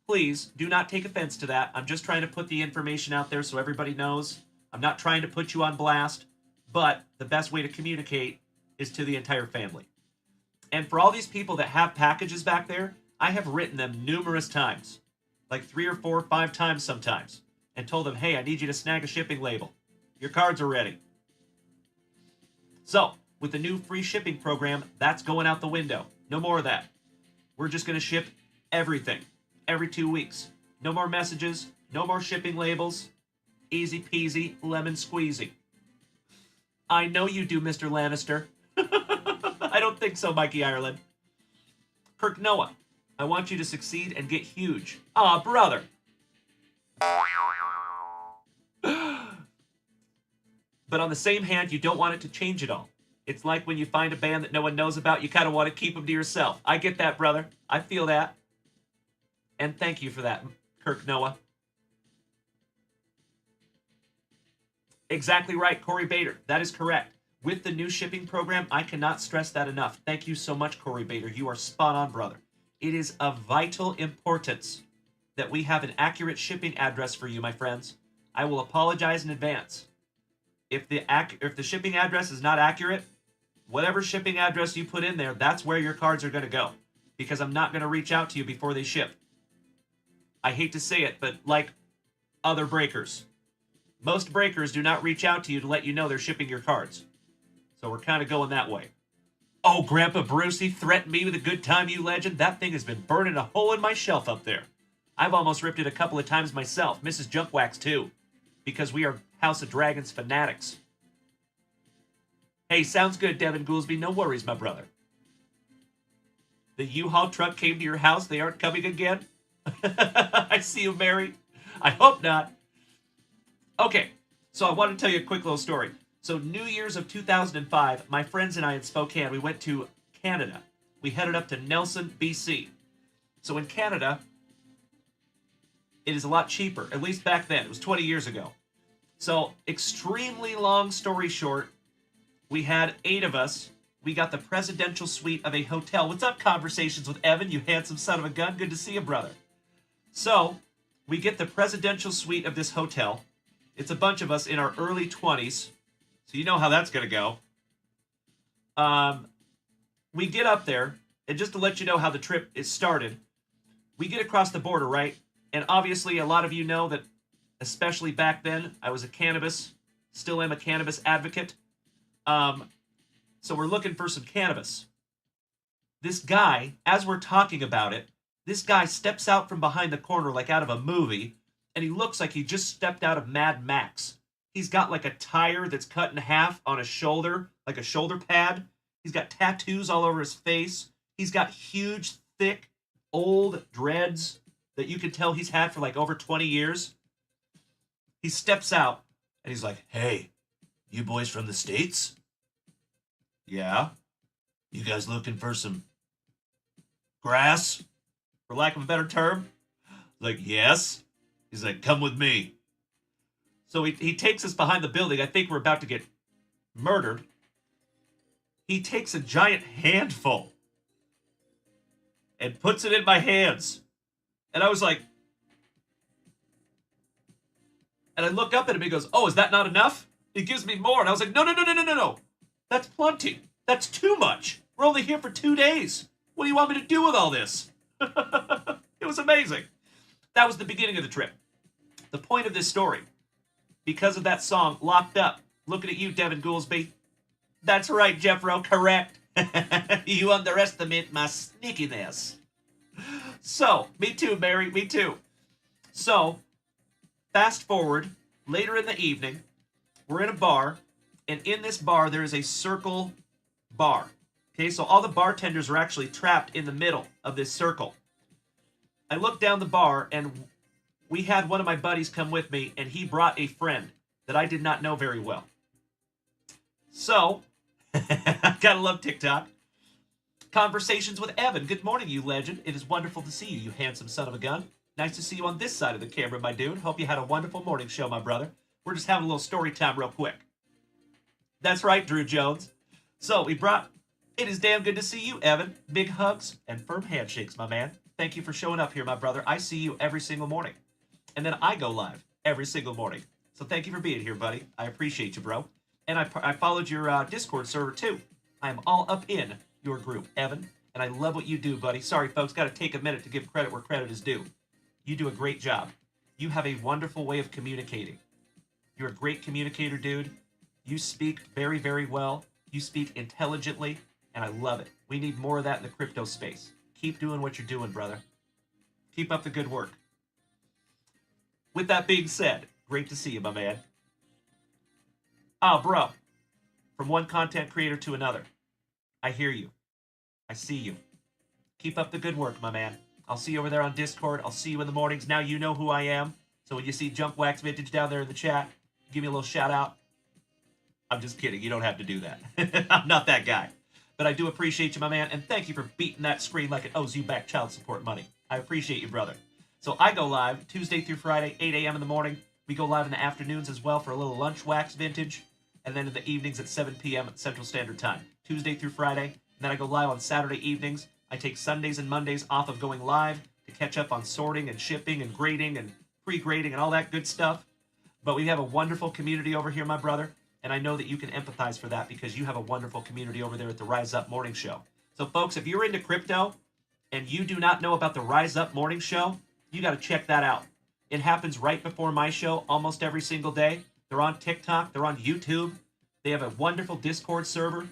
Please do not take offense to that. I'm just trying to put the information out there so everybody knows. I'm not trying to put you on blast, but the best way to communicate is to the entire family. And for all these people that have packages back there, I have written them numerous times, like 3 or 4 or 5 times sometimes, and told them, hey, I need you to snag a shipping label. Your cards are ready. So, with the new free shipping program, that's going out the window. No more of that. We're just going to ship everything every 2 weeks. No more messages, no more shipping labels. Easy peasy, lemon squeezy. I know you do, Mr. Lannister. I don't think so, Mikey Ireland. Kirk Noah, I want you to succeed and get huge. Aw, brother. But on the same hand, you don't want it to change it all. It's like when you find a band that no one knows about, you kind of want to keep them to yourself. I get that, brother. I feel that. And thank you for that, Kirk Noah. Exactly right, Corey Bader. That is correct. With the new shipping program, I cannot stress that enough. Thank you so much, Corey Bader. You are spot on, brother. It is of vital importance that we have an accurate shipping address for you, my friends. I will apologize in advance. If the shipping address is not accurate, whatever shipping address you put in there, that's where your cards are going to go. Because I'm not going to reach out to you before they ship. I hate to say it, but like other breakers. Most breakers do not reach out to you to let you know they're shipping your cards. So we're kind of going that way. Oh, Grandpa Brucey threatened me with a good time, you legend. That thing has been burning a hole in my shelf up there. I've almost ripped it a couple of times myself. Mrs. Junkwax too. Because we are House of Dragons fanatics. Hey, sounds good, Devin Goolsby. No worries, my brother. The U-Haul truck came to your house. They aren't coming again? I see you, Mary. I hope not. Okay, so I want to tell you a quick little story. So New Year's of 2005, my friends and I in Spokane, we went to Canada. We headed up to Nelson, BC. So in Canada, it is a lot cheaper, at least back then. It was 20 years ago. So extremely long story short, we had 8 of us. We got the presidential suite of a hotel. What's up, Conversations with Evan, you handsome son of a gun? Good to see you, brother. So we get the presidential suite of this hotel. It's a bunch of us in our early 20s. So you know how that's going to go. We get up there, and just to let you know how the trip is started, we get across the border, right? And obviously a lot of you know that, especially back then, I was still am a cannabis advocate. So we're looking for some cannabis. This guy, as we're talking about it, this guy steps out from behind the corner like out of a movie, and he looks like he just stepped out of Mad Max. He's got like a tire that's cut in half on his shoulder, like a shoulder pad. He's got tattoos all over his face. He's got huge, thick, old dreads that you can tell he's had for like over 20 years. He steps out, and he's like, "Hey, you boys from the States? Yeah? You guys looking for some grass, for lack of a better term?" Like, yes. He's like, "Come with me." So he takes us behind the building. I think we're about to get murdered. He takes a giant handful and puts it in my hands. And I was like, and I look up at him, he goes, "Oh, is that not enough?" He gives me more. And I was like, no. That's plenty. That's too much. We're only here for 2 days. What do you want me to do with all this? It was amazing. That was the beginning of the trip. The point of this story, because of that song, Locked Up. Looking at you, Devin Goolsby. That's right, Jeffro, correct. You underestimate my sneakiness. So, me too, Mary, me too. So, fast forward, later in the evening, we're in a bar, and in this bar there is a circle bar. Okay, so all the bartenders are actually trapped in the middle of this circle. I looked down the bar, and we had one of my buddies come with me, and he brought a friend that I did not know very well. So, gotta love TikTok. Conversations with Evan. Good morning, you legend. It is wonderful to see you, you handsome son of a gun. Nice to see you on this side of the camera, my dude. Hope you had a wonderful morning show, my brother. We're just having a little story time real quick. That's right, Drew Jones. So, it is damn good to see you, Evan. Big hugs and firm handshakes, my man. Thank you for showing up here, my brother. I see you every single morning. And then I go live every single morning. So thank you for being here, buddy. I appreciate you, bro. And I followed your Discord server, too. I am all up in your group, Evan. And I love what you do, buddy. Sorry, folks. Got to take a minute to give credit where credit is due. You do a great job. You have a wonderful way of communicating. You're a great communicator, dude. You speak very, very well. You speak intelligently. And I love it. We need more of that in the crypto space. Keep doing what you're doing, brother. Keep up the good work. With that being said, great to see you, my man. Oh, bro. From one content creator to another. I hear you. I see you. Keep up the good work, my man. I'll see you over there on Discord. I'll see you in the mornings. Now you know who I am. So when you see JunkWax Vintage down there in the chat, give me a little shout out. I'm just kidding. You don't have to do that. I'm not that guy. But I do appreciate you, my man, and thank you for beating that screen like it owes you back child support money. I appreciate you, brother. So I go live Tuesday through Friday, 8 a.m. in the morning. We go live in the afternoons as well for a little lunch wax vintage, and then in the evenings at 7 p.m. at Central Standard Time. Tuesday through Friday, and then I go live on Saturday evenings. I take Sundays and Mondays off of going live to catch up on sorting and shipping and grading and pre-grading and all that good stuff. But we have a wonderful community over here, my brother. And I know that you can empathize for that because you have a wonderful community over there at the Rise Up Morning Show. So, folks, if you're into crypto and you do not know about the Rise Up Morning Show, you got to check that out. It happens right before my show almost every single day. They're on TikTok. They're on YouTube. They have a wonderful Discord server.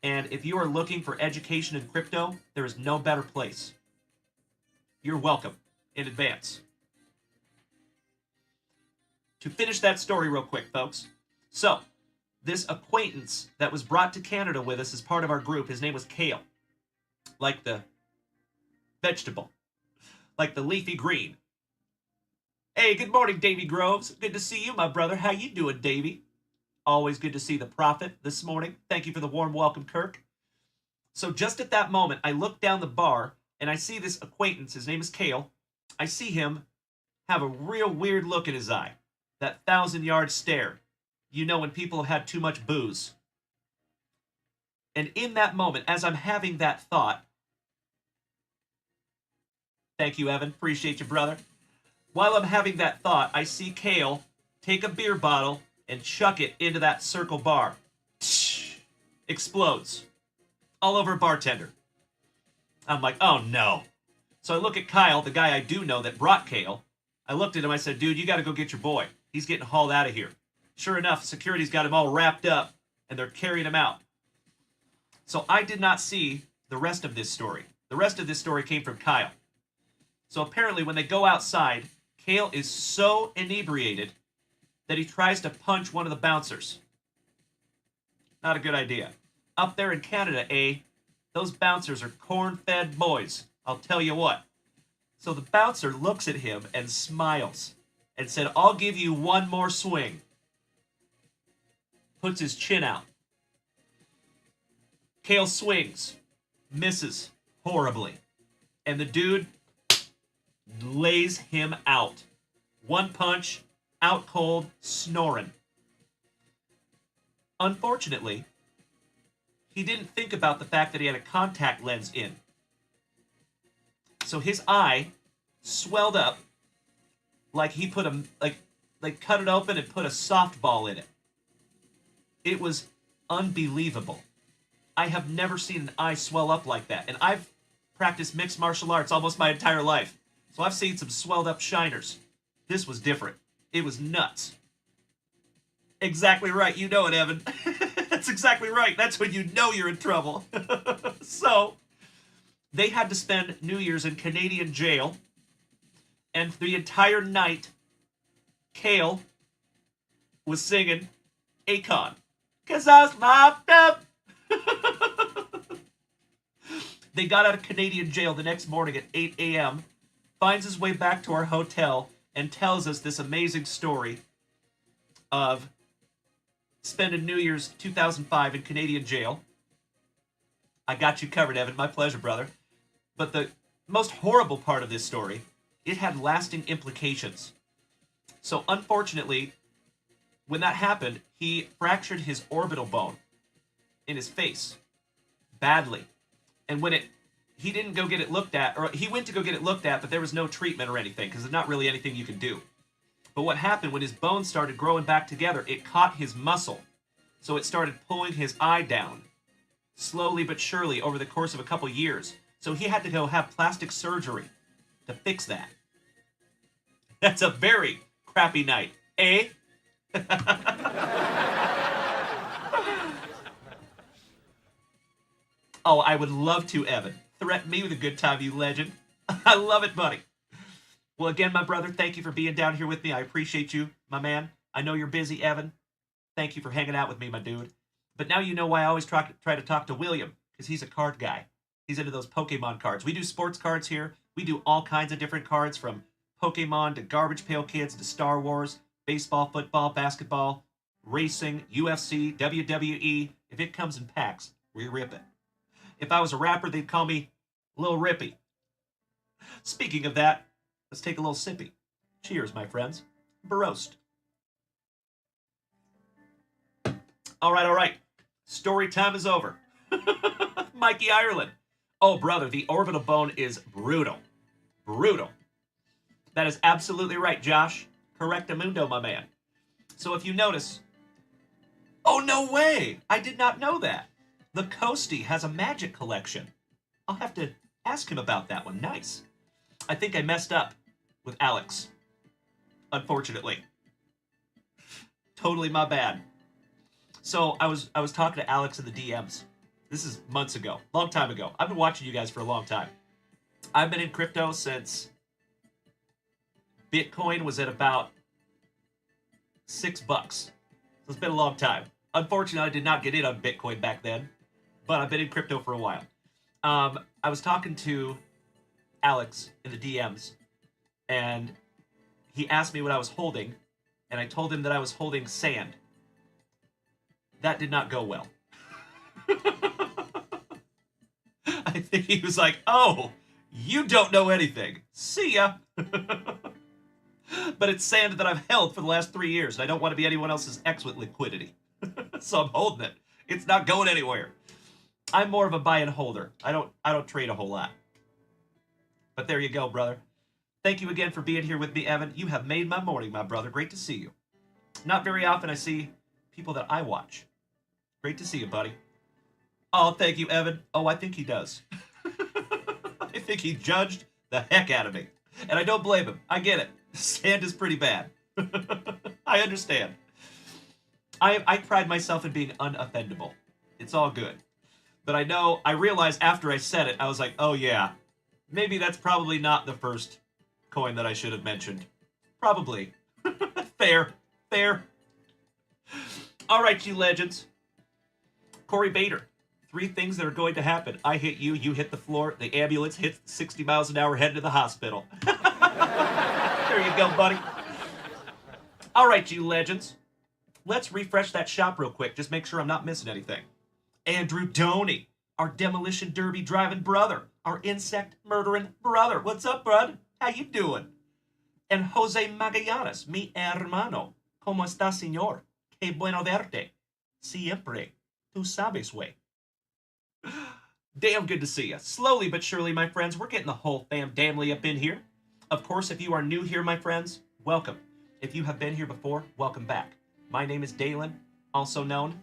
And if you are looking for education in crypto, there is no better place. You're welcome in advance. To finish that story real quick, folks. So, this acquaintance that was brought to Canada with us as part of our group, his name was Kale. Like the vegetable. Like the leafy green. Hey, good morning, Davy Groves. Good to see you, my brother. How you doing, Davy? Always good to see the prophet this morning. Thank you for the warm welcome, Kirk. So just at that moment, I look down the bar, and I see this acquaintance. His name is Kale. I see him have a real weird look in his eye. That 1,000-yard stare. You know when people have had too much booze. And in that moment, as I'm having that thought, thank you, Evan. Appreciate you, brother. While I'm having that thought, I see Kale take a beer bottle and chuck it into that circle bar. Explodes. All over a bartender. I'm like, oh no. So I look at Kyle, the guy I do know that brought Kale. I looked at him, I said, dude, you got to go get your boy. He's getting hauled out of here. Sure enough, security's got him all wrapped up, and they're carrying him out. So I did not see the rest of this story. The rest of this story came from Kyle. So apparently when they go outside, Kale is so inebriated that he tries to punch one of the bouncers. Not a good idea. Up there in Canada, those bouncers are corn-fed boys. I'll tell you what. So the bouncer looks at him and smiles and said, I'll give you one more swing. Puts his chin out. Kale swings. Misses horribly. And the dude lays him out. One punch, out cold, snoring. Unfortunately, he didn't think about the fact that he had a contact lens in. So his eye swelled up like he put like cut it open and put a softball in it. It was unbelievable. I have never seen an eye swell up like that. And I've practiced mixed martial arts almost my entire life. So I've seen some swelled up shiners. This was different. It was nuts. Exactly right. You know it, Evan. That's exactly right. That's when you know you're in trouble. So, they had to spend New Year's in Canadian jail. And the entire night, Kale was singing Akon. 'Cause I was locked up. They got out of Canadian jail the next morning at 8 a.m., finds his way back to our hotel, and tells us this amazing story of spending New Year's 2005 in Canadian jail. I got you covered, Evan. My pleasure, brother. But the most horrible part of this story, it had lasting implications. So unfortunately, when that happened, he fractured his orbital bone in his face badly. And when he didn't go get it looked at, or he went to go get it looked at, but there was no treatment or anything, because there's not really anything you can do. But what happened, when his bones started growing back together, it caught his muscle. So it started pulling his eye down, slowly but surely, over the course of a couple years. So he had to go have plastic surgery to fix that. That's a very crappy night, eh? Oh, I would love to, Evan. Threaten me with a good time, you legend. I love it, buddy. Well, again, my brother, thank you for being down here with me. I appreciate you, my man. I know you're busy, Evan. Thank you for hanging out with me, my dude. But now you know why I always try to talk to William, because he's a card guy. He's into those Pokemon cards. We do sports cards here. We do all kinds of different cards, from Pokemon to Garbage Pail Kids to Star Wars, baseball, football, basketball, racing, UFC, WWE. If it comes in packs, we rip it. If I was a rapper, they'd call me Lil Rippy. Speaking of that, let's take a little sippy. Cheers, my friends. Baroast. All right. Story time is over. Mikey Ireland. Oh, brother, the orbital bone is brutal. Brutal. That is absolutely right, Josh. Correctamundo, my man. So if you notice... Oh, no way! I did not know that. The Coastie has a magic collection. I'll have to ask him about that one. Nice. I think I messed up with Alex. Unfortunately. Totally my bad. So I was talking to Alex in the DMs. This is months ago. Long time ago. I've been watching you guys for a long time. I've been in crypto since Bitcoin was at about $6. So it's been a long time. Unfortunately, I did not get in on Bitcoin back then, but I've been in crypto for a while. I was talking to Alex in the DMs, and he asked me what I was holding, and I told him that I was holding sand. That did not go well. I think he was like, oh, you don't know anything. See ya. But it's sand that I've held for the last 3 years, and I don't want to be anyone else's ex with liquidity. So I'm holding it. It's not going anywhere. I'm more of a buy and holder. I don't trade a whole lot. But there you go, brother. Thank you again for being here with me, Evan. You have made my morning, my brother. Great to see you. Not very often I see people that I watch. Great to see you, buddy. Oh, thank you, Evan. Oh, I think he does. I think he judged the heck out of me. And I don't blame him. I get it. Sand is pretty bad. I understand. I pride myself in being unoffendable. It's all good. But I realized after I said it, I was like, oh yeah, maybe that's probably not the first coin that I should have mentioned. Probably. Fair. All right, you legends. Corey Bader. 3 things that are going to happen. I hit you, you hit the floor, the ambulance hits 60 miles an hour heading to the hospital. There you go, buddy. All right, you legends. Let's refresh that shop real quick. Just make sure I'm not missing anything. Andrew Doney, our demolition derby driving brother, our insect murdering brother. What's up, bud? How you doing? And Jose Magallanes, mi hermano. ¿Cómo está, señor? Qué bueno verte. Siempre. Tú sabes, way. Damn good to see you. Slowly but surely, my friends, we're getting the whole family up in here. Of course, if you are new here, my friends, welcome. If you have been here before, welcome back. My name is Dalen, also known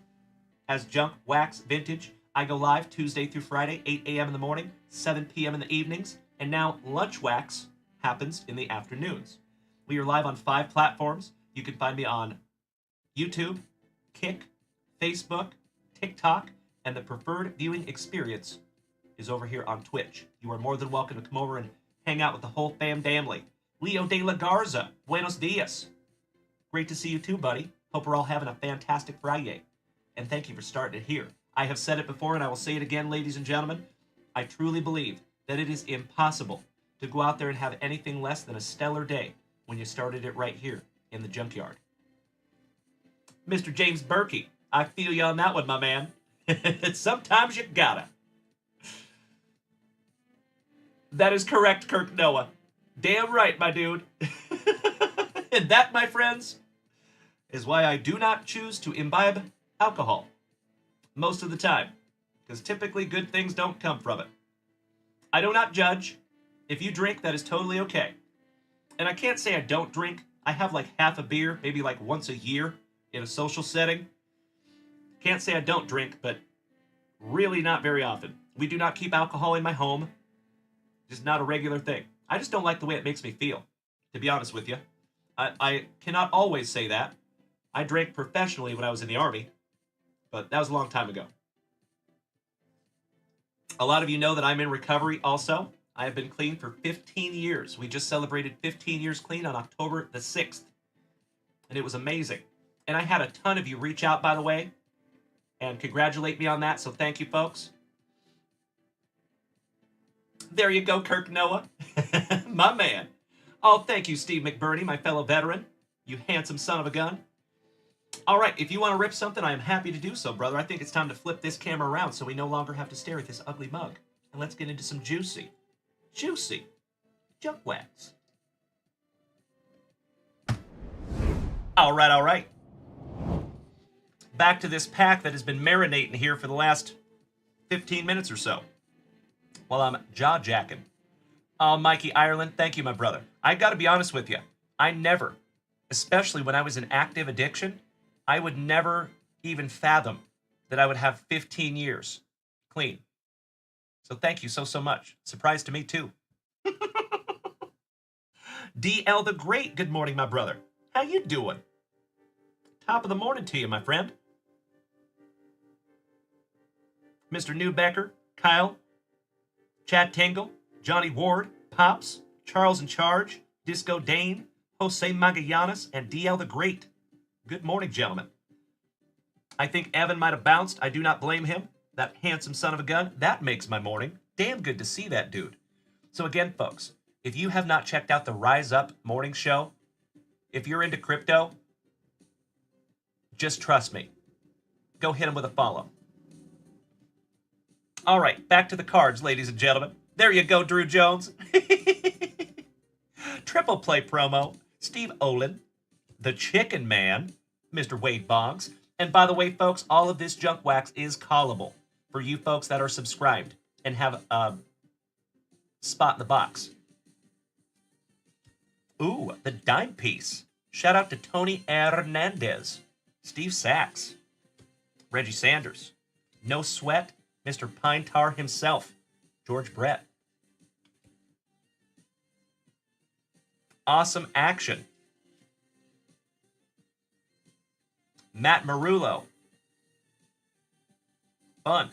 as JunkWax Vintage. I go live Tuesday through Friday, 8 a.m. in the morning, 7 p.m. in the evenings, and now Lunch Wax happens in the afternoons. We are live on 5 platforms. You can find me on YouTube, Kick, Facebook, TikTok, and the preferred viewing experience is over here on Twitch. You are more than welcome to come over and hang out with the whole family. Leo de la Garza, buenos dias. Great to see you too, buddy. Hope we're all having a fantastic FriYAY. And thank you for starting it here. I have said it before and I will say it again, ladies and gentlemen. I truly believe that it is impossible to go out there and have anything less than a stellar day when you started it right here in the junkyard. Mr. James Berkey, I feel you on that one, my man. Sometimes you gotta. That is correct, Kirk Noah. Damn right, my dude. And that, my friends, is why I do not choose to imbibe alcohol most of the time, because typically good things don't come from it. I do not judge. If you drink, that is totally okay. And I can't say I don't drink. I have like half a beer, maybe like once a year in a social setting. Can't say I don't drink, but really not very often. We do not keep alcohol in my home. Just not a regular thing. I just don't like the way it makes me feel, to be honest with you. I cannot always say that. I drank professionally when I was in the Army, but that was a long time ago. A lot of you know that I'm in recovery also. I have been clean for 15 years. We just celebrated 15 years clean on October the 6th, and it was amazing. And I had a ton of you reach out, by the way, and congratulate me on that, so thank you, folks. There you go, Kirk Noah. My man. Oh, thank you, Steve McBurney, my fellow veteran. You handsome son of a gun. All right, if you want to rip something, I am happy to do so, brother. I think it's time to flip this camera around so we no longer have to stare at this ugly mug. And let's get into some juicy junk wax. All right. Back to this pack that has been marinating here for the last 15 minutes or so while I'm jaw-jacking. Oh, Mikey Ireland, thank you, my brother. I got to be honest with you. I never, especially when I was in active addiction, I would never even fathom that I would have 15 years clean. So thank you so much. Surprise to me, too. DL the Great, good morning, my brother. How you doing? Top of the morning to you, my friend. Mr. Newbecker, Kyle, Chad Tingle, Johnny Ward, Pops, Charles in Charge, Disco Dane, Jose Magallanes, and DL the Great. Good morning, gentlemen. I think Evan might have bounced. I do not blame him. That handsome son of a gun. That makes my morning. Damn good to see that dude. So again, folks, if you have not checked out the Rise Up morning show, if you're into crypto, just trust me. Go hit him with a follow. All right, back to the cards, ladies and gentlemen. There you go, Drew Jones. Triple play promo. Steve Olin, the Chicken Man, Mr. Wade Boggs. And by the way, folks, all of this junk wax is callable for you folks that are subscribed and have a spot in the box. Ooh, the dime piece. Shout out to Tony Hernandez, Steve Sachs, Reggie Sanders, No Sweat, Mr. Pine Tar himself, George Brett. Awesome Action, Matt Marullo. Fun.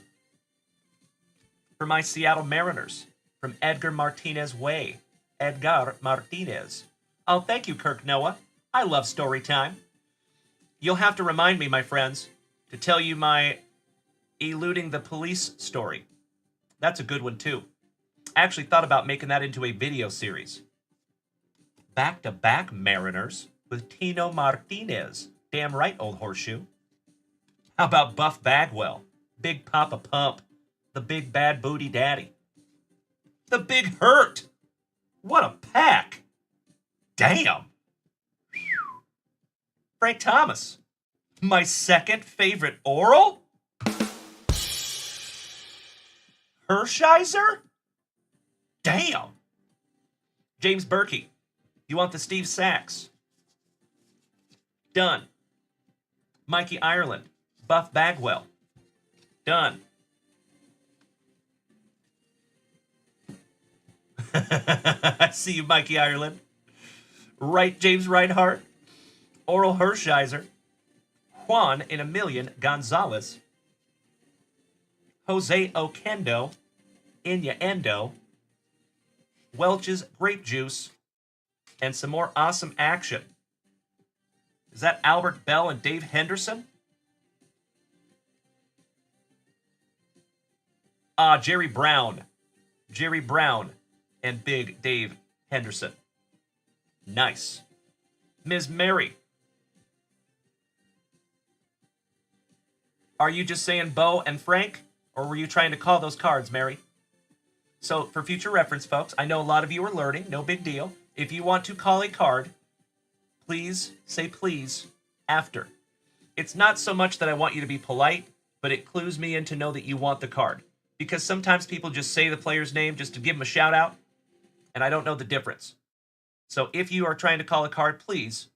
For my Seattle Mariners, from Edgar Martinez Way. Edgar Martinez. Oh, thank you, Kirk Noah. I love story time. You'll have to remind me, my friends, to tell you my eluding the police story. That's a good one, too. I actually thought about making that into a video series. Back-to-back Mariners with Tino Martinez. Damn right, old horseshoe. How about Buff Bagwell? Big Papa Pump. The big bad booty daddy. The Big Hurt. What a pack. Damn. Frank Thomas. My second favorite oral? Hershiser? Damn. James Berkey. You want the Steve Sachs? Done. Mikey Ireland. Buff Bagwell. Done. I see you, Mikey Ireland. Right, James Reinhart. Oral Hershiser. Juan in a Million Gonzalez. Jose Oquendo. Innuendo. Welch's Grape Juice. And some more awesome action. Is that Albert Bell and Dave Henderson? Jerry Brown. Jerry Brown, and Big Dave Henderson. Nice. Ms. Mary. Are you just saying Bo and Frank? Or were you trying to call those cards, Mary? So, for future reference, folks, I know a lot of you are learning. No big deal. If you want to call a card, please say please after. It's not so much that I want you to be polite, but it clues me in to know that you want the card. Because sometimes people just say the player's name just to give them a shout out, and I don't know the difference. So if you are trying to call a card, please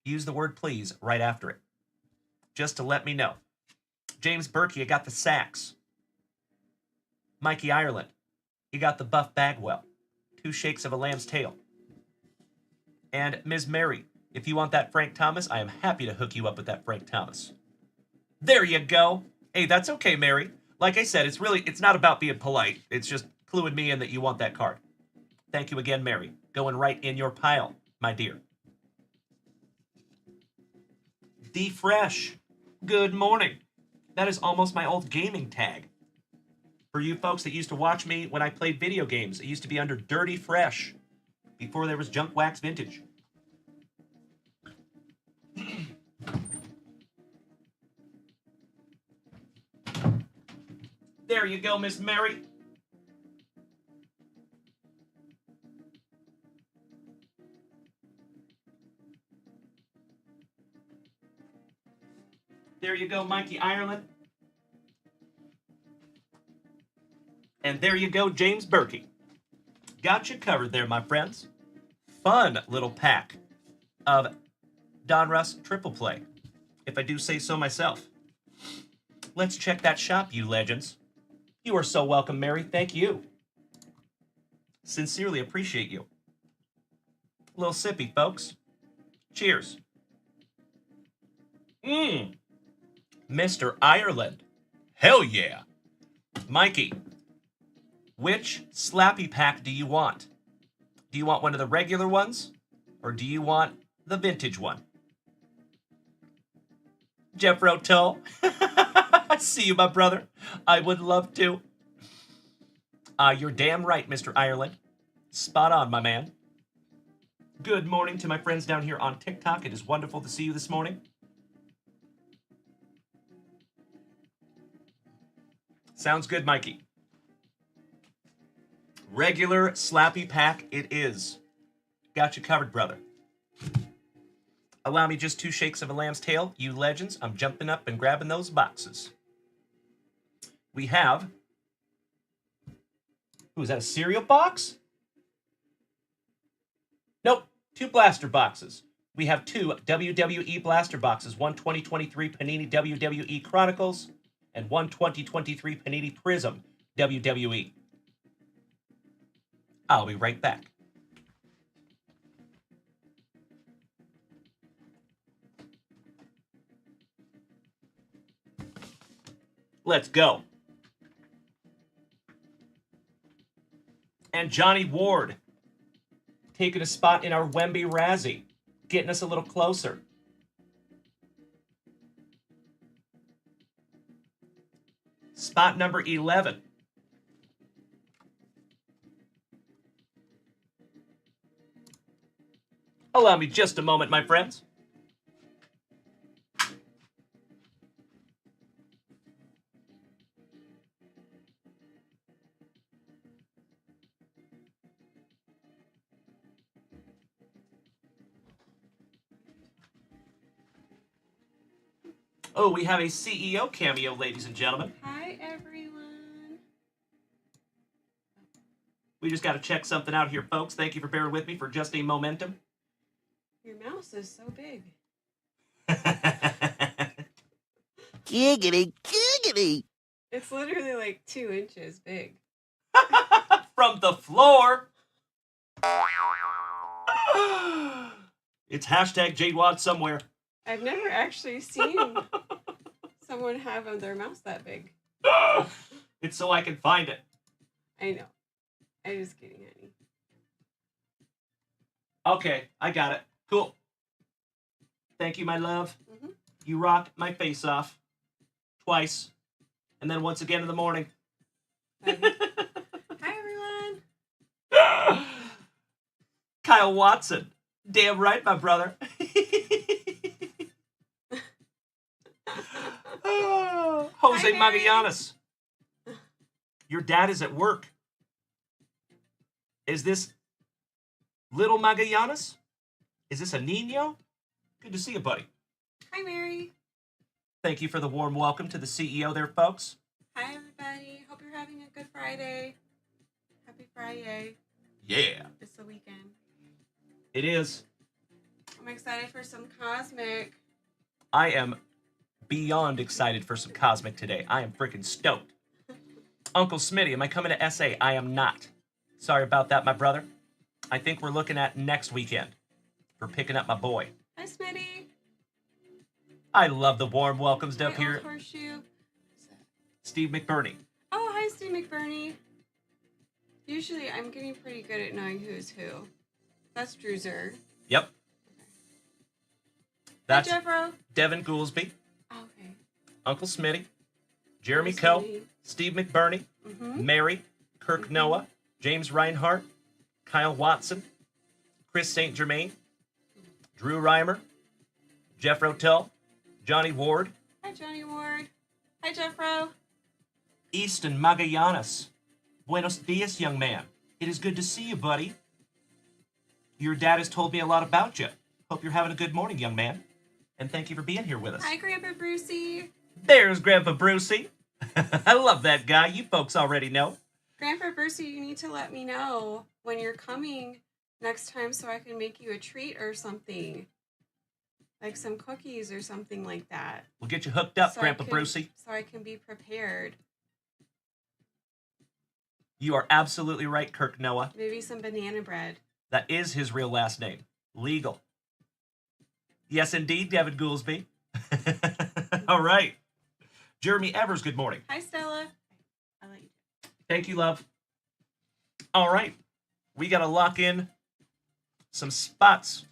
use the word please right after it, just to let me know. James Berkey, you got the sax. Mikey Ireland, you got the Buff Bagwell. 2 shakes of a lamb's tail. And Ms. Mary, if you want that Frank Thomas, I am happy to hook you up with that Frank Thomas. There you go. Hey, that's okay, Mary. Like I said, it's not about being polite. It's just cluing me in that you want that card. Thank you again, Mary. Going right in your pile, my dear. D Fresh. Good morning. That is almost my old gaming tag. For you folks that used to watch me when I played video games, it used to be under Dirty Fresh before there was JunkWax Vintage. There you go, Miss Mary. There you go, Mikey Ireland. And there you go, James Berkey. Got you covered there, my friends. Fun little pack of Donruss Triple Play, if I do say so myself. Let's check that shop, you legends. You are so welcome, Mary. Thank you. Sincerely appreciate you. A little sippy, folks. Cheers. Mr. Ireland. Hell yeah. Mikey, which Slappy Pack do you want? Do you want one of the regular ones? Or do you want the vintage one? Jeff Rotel. I see you, my brother. I would love to. You're damn right, Mr. Ireland. Spot on, my man. Good morning to my friends down here on TikTok. It is wonderful to see you this morning. Sounds good, Mikey. Regular Slappy Pack it is. Got you covered, brother. Allow me just 2 shakes of a lamb's tail. You legends, I'm jumping up and grabbing those boxes. We have... Ooh, is that a cereal box? Nope, 2 blaster boxes. We have 2 WWE blaster boxes. One 2023 Panini WWE Chronicles and one 2023 Panini Prism WWE. I'll be right back. Let's go. And Johnny Ward taking a spot in our Wemby Razzie, getting us a little closer. Spot number 11. Allow me just a moment, my friends. Oh, we have a CEO cameo, ladies and gentlemen. Hi, everyone. We just got to check something out here, folks. Thank you for bearing with me for just a momentum. Your mouse is so big. Giggity, giggity. It's literally like 2 inches big. From the floor. It's hashtag JWAD somewhere. I've never actually seen someone have their mouse that big. It's so I can find it. I know. I'm just kidding, honey. Okay, I got it. Cool. Thank you, my love. Mm-hmm. You rock my face off. Twice. And then once again in the morning. Hi, Kyle Watson. Damn right, my brother. Jose Hi, Mary. Magallanes. Your dad is at work. Is this little Magallanes? Is this a Nino? Good to see you, buddy. Hi, Mary. Thank you for the warm welcome to the CEO there, folks. Hi, everybody. Hope you're having a good Friday. Happy FriYAY. Yeah, It's the weekend. it is. I'm excited for some Cosmic. I am beyond excited for some Cosmic today. I am freaking stoked. Uncle Smitty, am I coming to SA? I am not. Sorry about that, my brother. I think we're looking at next weekend for picking up my boy. Hi, Smitty. I love the warm welcomes My up here. old horseshoe. Steve McBurney. Oh, hi, Steve McBurney. Usually, I'm getting pretty good at knowing who's who. That's Druzer. Yep. That's Hi, Jeffro. Devin Goolsby, Oh, okay. Uncle Smitty, Jeremy Hi, Coe, Smitty. Steve McBurney, Mm-hmm. Mary, Kirk Noah, James Reinhart, Kyle Watson, Chris St. Germain, Drew Reimer, Jeff Rotel, Johnny Ward, Hi, Johnny Ward. Hi, Jeffro. Easton Magallanes. Buenos dias, young man. It is good to see you, buddy. Your dad has told me a lot about you. Hope you're having a good morning, young man. And thank you for being here with us. Hi, Grandpa Brucey. There's Grandpa Brucey. I love that guy. You folks already know. Grandpa Brucey, you need to let me know when you're coming next time so I can make you a treat or something. Like some cookies or something like that. We'll get you hooked up, So Grandpa Brucey. So I can be prepared. You are absolutely right, Kirk Noah. Maybe some banana bread. That is his real last name. Legal. Yes, indeed, Devin Goolsby. All right. Jeremy Evers, good morning. Hi, Stella. I'll let you. Thank you, love. All right. We got to lock in some spots.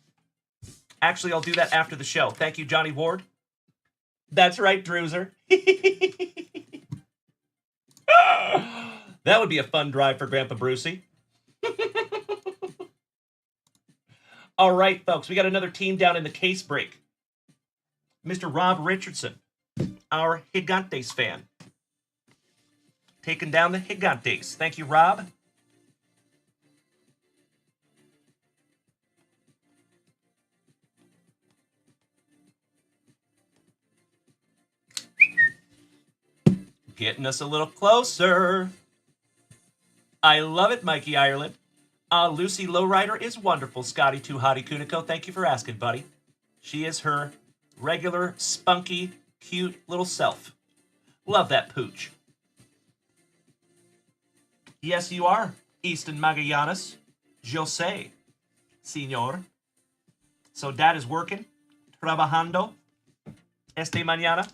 Actually, I'll do that after the show. Thank you, Johnny Ward. That's right, Druzer. That would be a fun drive for Grandpa Brucey. All right, folks, we got another team down in the case break. Mr. Rob Richardson, our Gigantes fan. Taking down the Gigantes. Thank you, Rob. Getting us a little closer. I love it, Mikey Ireland. Lucy Lowrider is wonderful, Scotty Tuhati Kuniko. Thank you for asking, buddy. She is her regular, spunky, cute little self. Love that pooch. Yes, you are, Easton Magallanes. Jose, señor. So dad is working, trabajando, esta mañana.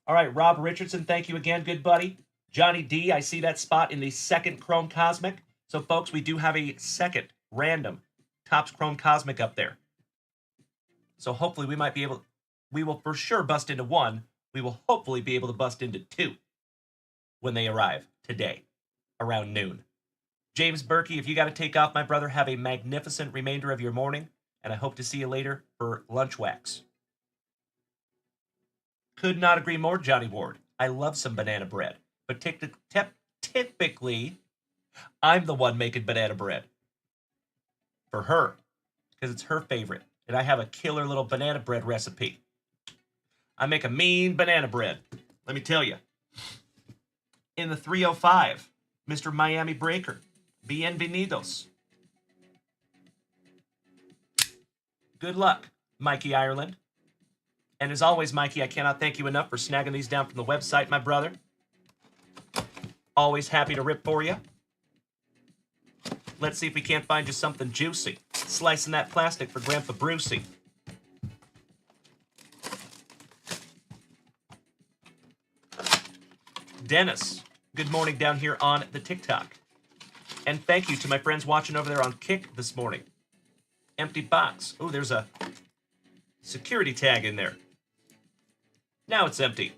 All right, Rob Richardson, thank you again, good buddy. Johnny D, I see that spot in the second Chrome Cosmic. So, folks, we do have a second random Topps Chrome Cosmic up there. So, hopefully, we will for sure bust into one. We will hopefully be able to bust into two when they arrive today around noon. James Berkey, if you got to take off, my brother, have a magnificent remainder of your morning, and I hope to see you later for lunch wax. Could not agree more, Johnny Ward. I love some banana bread. But typically, I'm the one making banana bread. For her. Because it's her favorite. And I have a killer little banana bread recipe. I make a mean banana bread. Let me tell you. In the 305, Mr. Miami Breaker. Bienvenidos. Good luck, Mikey Ireland. And as always, Mikey, I cannot thank you enough for snagging these down from the website, my brother. Always happy to rip for you. Let's see if we can't find you something juicy. Slicing that plastic for Grandpa Brucey. Dennis, good morning down here on the TikTok. And thank you to my friends watching over there on Kick this morning. Empty box. Oh, there's a security tag in there. Now it's empty.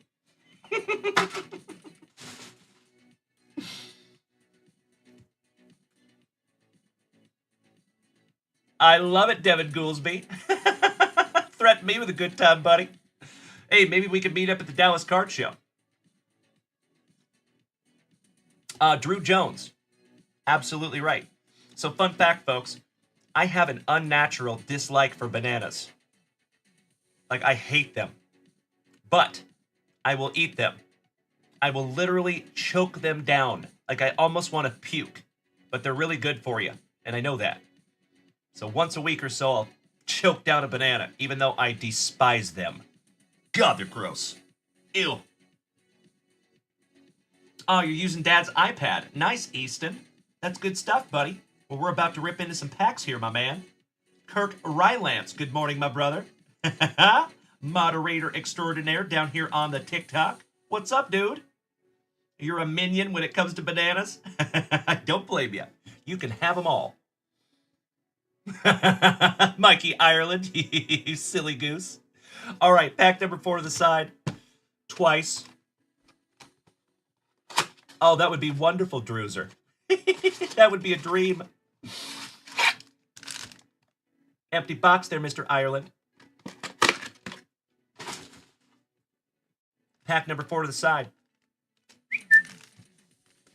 I love it, Devin Goolsby. Threaten me with a good time, buddy. Hey, maybe we could meet up at the Dallas Card Show. Drew Jones. Absolutely right. So fun fact, folks. I have an unnatural dislike for bananas. Like, I hate them. But I will eat them. I will literally choke them down. Like, I almost want to puke. But they're really good for you. And I know that. So once a week or so, I'll choke down a banana, even though I despise them. God, they're gross. Ew. Oh, you're using Dad's iPad. Nice, Easton. That's good stuff, buddy. Well, we're about to rip into some packs here, my man. Kirk Rylance, good morning, my brother. Moderator extraordinaire down here on the TikTok. What's up, dude? You're a minion when it comes to bananas? I don't blame you. You can have them all. Mikey Ireland, you silly goose. All right, pack number 4 to the side. Twice. Oh, that would be wonderful, Druzer. That would be a dream. Empty box there, Mr. Ireland. Pack number 4 to the side.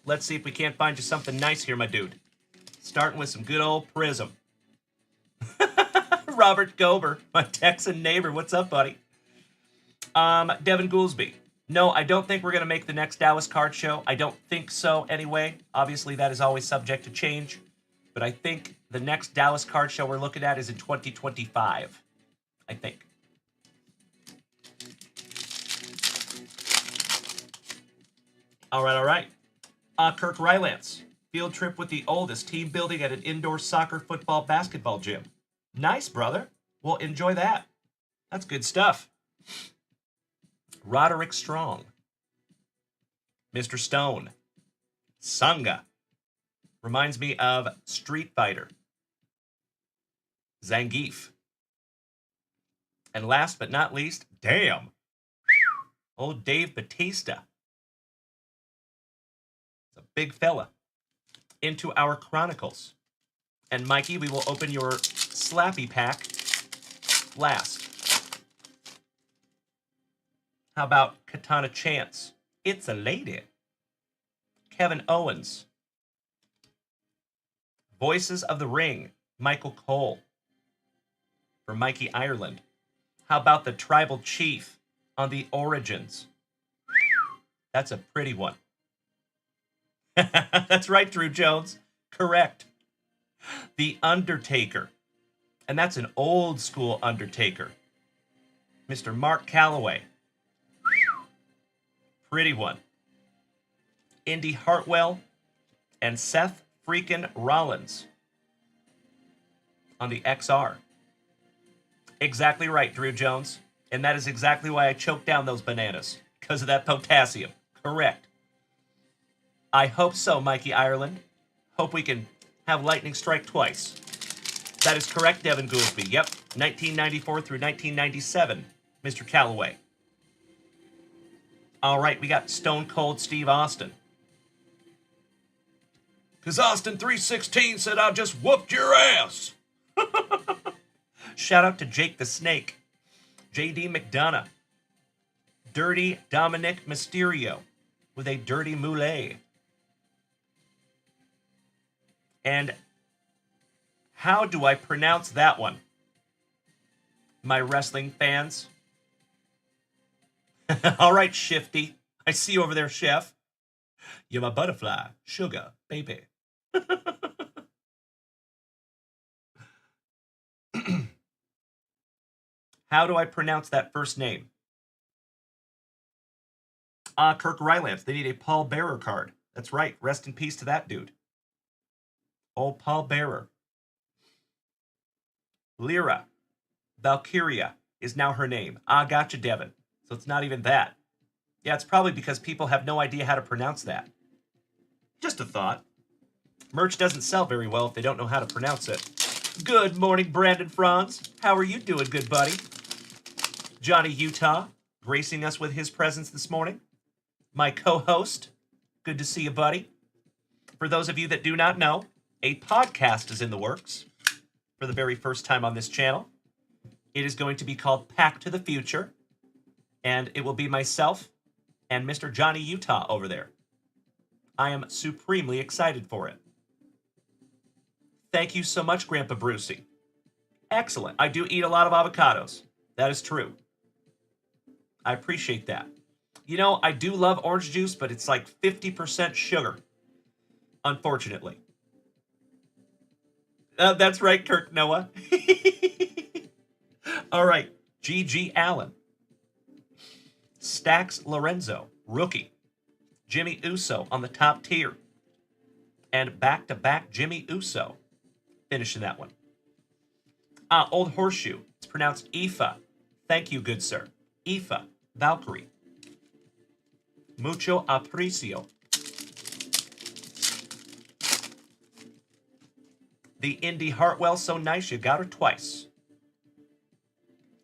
Let's see if we can't find you something nice here, my dude. Starting with some good old Prism. Robert Gober, my Texan neighbor. What's up, buddy? Devin Goolsby. No, I don't think we're going to make the next Dallas Card Show. I don't think so anyway. Obviously, that is always subject to change. But I think the next Dallas Card Show we're looking at is in 2025. I think. All right. Kirk Rylance. Field trip with the oldest. Team building at an indoor soccer, football, basketball gym. Nice, brother. Well, enjoy that. That's good stuff. Roderick Strong. Mr. Stone. Sangha. Reminds me of Street Fighter. Zangief. And last but not least, damn. Old Dave Batista. It's a big fella. Into our Chronicles. And Mikey, we will open your Slappy pack last. How about Katana Chance? It's a lady. Kevin Owens. Voices of the Ring. Michael Cole. For Mikey Ireland. How about the Tribal Chief on the Origins? That's a pretty one. That's right, Drew Jones. Correct. The Undertaker. And that's an old school Undertaker. Mr. Mark Calloway. Pretty one. Indy Hartwell and Seth freaking Rollins on the XR. Exactly right, Drew Jones. And that is exactly why I choked down those bananas. Because of that potassium. Correct. I hope so, Mikey Ireland. Hope we can have lightning strike twice. That is correct, Devin Goolsby. Yep, 1994 through 1997, Mr. Calloway. All right, we got Stone Cold Steve Austin. Because Austin 316 said I just whooped your ass. Shout out to Jake the Snake. J.D. McDonough. Dirty Dominic Mysterio with a dirty moulet. And how do I pronounce that one? My wrestling fans? All right, Shifty. I see you over there, Chef. You're my butterfly. Sugar, baby. How do I pronounce that first name? Kirk Rylance. They need a Paul Bearer card. That's right. Rest in peace to that dude. Old Paul Bearer. Lyra. Valkyria is now her name. Gotcha, Devin. So it's not even that. Yeah, it's probably because people have no idea how to pronounce that. Just a thought. Merch doesn't sell very well if they don't know how to pronounce it. Good morning, Brandon Franz. How are you doing, good buddy? Johnny Utah, gracing us with his presence this morning. My co-host. Good to see you, buddy. For those of you that do not know, a podcast is in the works. for the very first time on this channel. It is going to be called Pack to the Future, and it will be myself and Mr. Johnny Utah over there. I am supremely excited for it. Thank you so much, Grandpa Brucey. Excellent. I do eat a lot of avocados. That is true. I appreciate that. You know, I do love orange juice, but it's like 50% sugar, unfortunately. That's right, Kirk Noah. All right, G.G. Allen. Stax Lorenzo, rookie. Jimmy Uso on the top tier. And back-to-back Jimmy Uso, finishing that one. Old Horseshoe. It's pronounced Aoife. Thank you, good sir. Aoife, Valkyrie. Mucho aprecio. The Indy Hartwell, so nice you got her twice.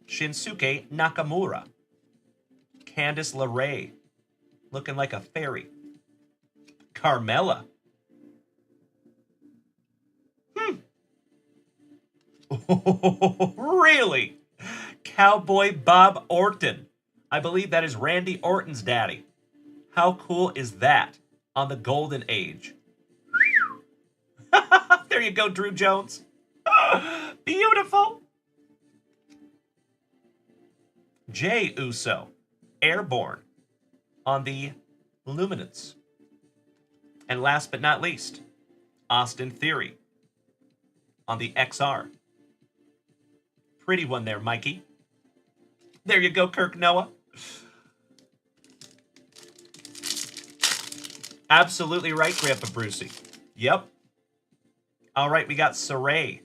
Shinsuke Nakamura. Candice LeRae, looking like a fairy. Carmella. Really? Cowboy Bob Orton. I believe that is Randy Orton's daddy. How cool is that on the Golden Age? There you go, Drew Jones. Beautiful. Jay Uso, Airborne on the Luminance. And last but not least, Austin Theory on the XR. Pretty one there, Mikey. There you go, Kirk Noah. Absolutely right, Grandpa Brucey. Yep. All right, we got Saray.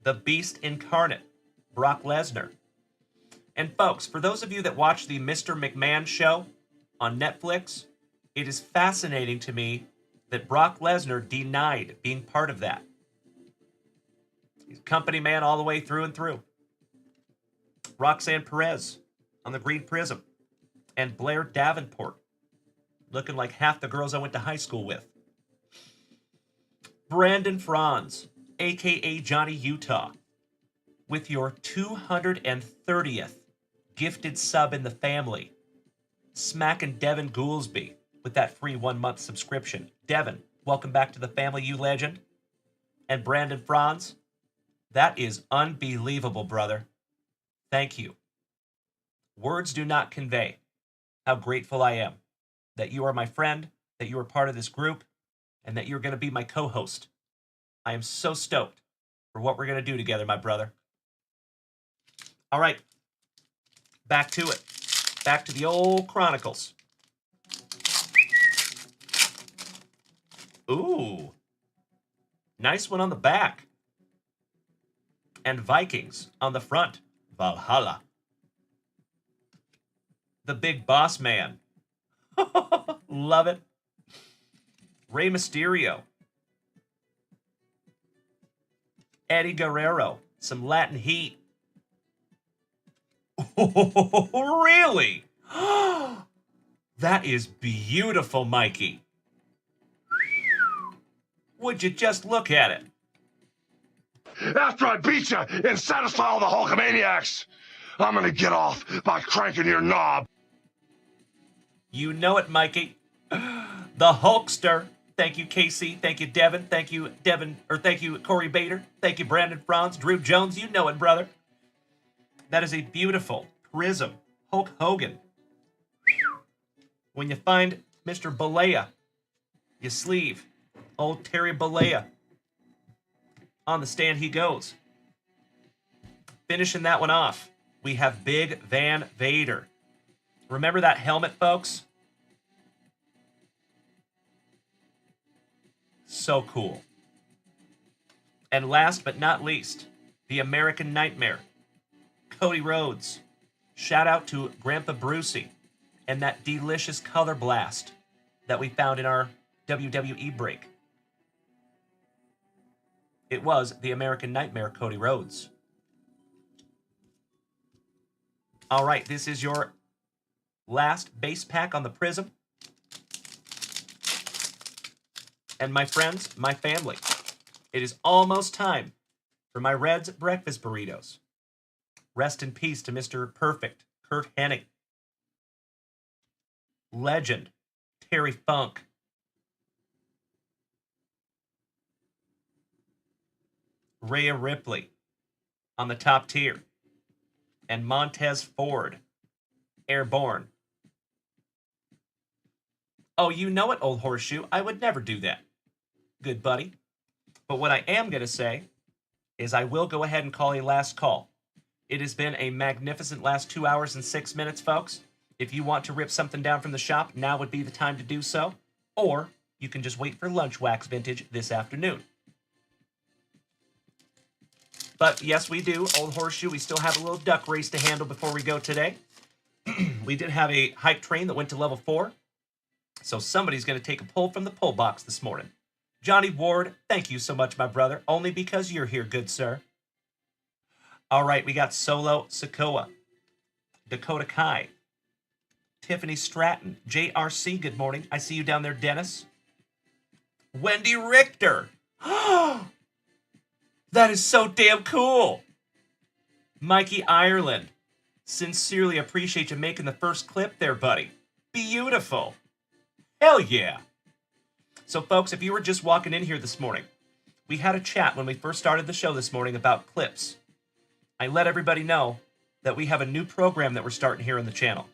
The Beast Incarnate, Brock Lesnar. And folks, for those of you that watch the Mr. McMahon show on Netflix, it is fascinating to me that Brock Lesnar denied being part of that. He's a company man all the way through and through. Roxanne Perez on the Green Prism. And Blair Davenport, looking like half the girls I went to high school with. Brandon Franz, a.k.a. Johnny Utah, with your 230th gifted sub in the family. Smacking Devin Goolsby with that free 1-month subscription. Devin, welcome back to the family, you legend. And Brandon Franz, that is unbelievable, brother. Thank you. Words do not convey how grateful I am that you are my friend, that you are part of this group, and that you're going to be my co-host. I am so stoked for what we're going to do together, my brother. All right, back to it. Back to the old Chronicles. Ooh, nice one on the back. And Vikings on the front. Valhalla. The Big Boss Man. Love it. Rey Mysterio. Eddie Guerrero. Some Latin heat. Oh, really? That is beautiful, Mikey. Would you just look at it? After I beat you and satisfy all the Hulkamaniacs, I'm gonna get off by cranking your knob. You know it, Mikey. The Hulkster. Thank you, Casey. Thank you, Devin. Thank you, thank you, Corey Bader. Thank you, Brandon Franz. Drew Jones, you know it, brother. That is a beautiful prism. Hulk Hogan. When you find Mr. Balea, you sleeve. Old Terry Balea. On the stand he goes. Finishing that one off, we have Big Van Vader. Remember that helmet, folks? So cool. And last but not least, the American Nightmare. Cody Rhodes. Shout out to Grandpa Brucey and that delicious color blast that we found in our WWE break. It was the American Nightmare, Cody Rhodes. All right, this is your last base pack on the Prism. And my friends, my family, It is almost time for my Reds breakfast burritos. Rest in peace to Mr. Perfect, Kurt Hennig. Legend, Terry Funk. Rhea Ripley on the top tier. And Montez Ford, Airborne. Oh, you know it, old horseshoe. I would never do that. Good buddy. But what I am going to say is I will go ahead and call a last call. It has been a magnificent last 2 hours and 6 minutes, folks. If you want to rip something down from the shop, now would be the time to do so. Or you can just wait for lunch wax vintage this afternoon. But yes, we do. Old horseshoe, we still have a little duck race to handle before we go today. We did have a hype train that went to level 4. So somebody's going to take a pull from the pull box this morning. Johnny Ward, thank you so much, my brother. Only because you're here, good sir. All right, we got Solo Sokoa, Dakota Kai, Tiffany Stratton, JRC, good morning. I see you down there, Dennis. Wendy Richter. That is so damn cool. Mikey Ireland. Sincerely appreciate you making the first clip there, buddy. Beautiful. Hell yeah. So, folks, if you were just walking in here this morning, we had a chat when we first started the show this morning about clips. I let everybody know that we have a new program that we're starting here on the channel.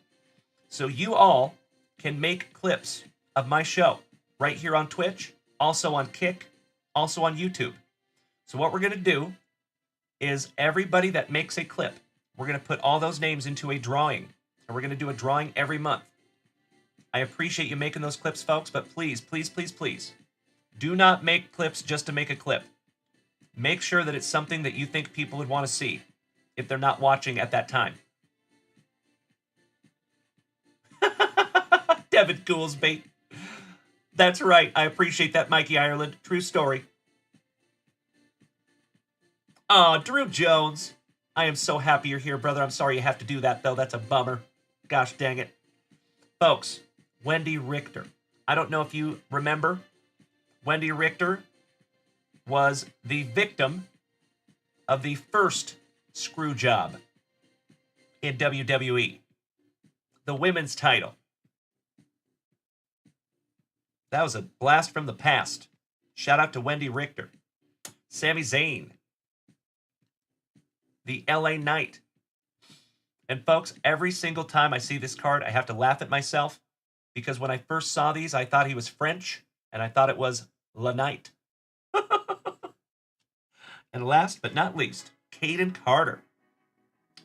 So you all can make clips of my show right here on Twitch, also on Kick, also on YouTube. So what we're going to do is everybody that makes a clip, we're going to put all those names into a drawing. And we're going to do a drawing every month. I appreciate you making those clips, folks, but please, please, please, please, do not make clips just to make a clip. Make sure that it's something that you think people would want to see if they're not watching at that time. Devin Goolsbait. That's right. I appreciate that, Mikey Ireland. True story. Aw, Drew Jones. I am so happy you're here, brother. I'm sorry you have to do that, though. That's a bummer. Gosh dang it. Folks, Wendy Richter. I don't know if you remember. Wendy Richter was the victim of the first screw job in WWE. The women's title. That was a blast from the past. Shout out to Wendy Richter. Sami Zayn. The LA Knight. And folks, every single time I see this card, I have to laugh at myself because when I first saw these, I thought he was French and I thought it was La Knight. And last but not least, Caden Carter.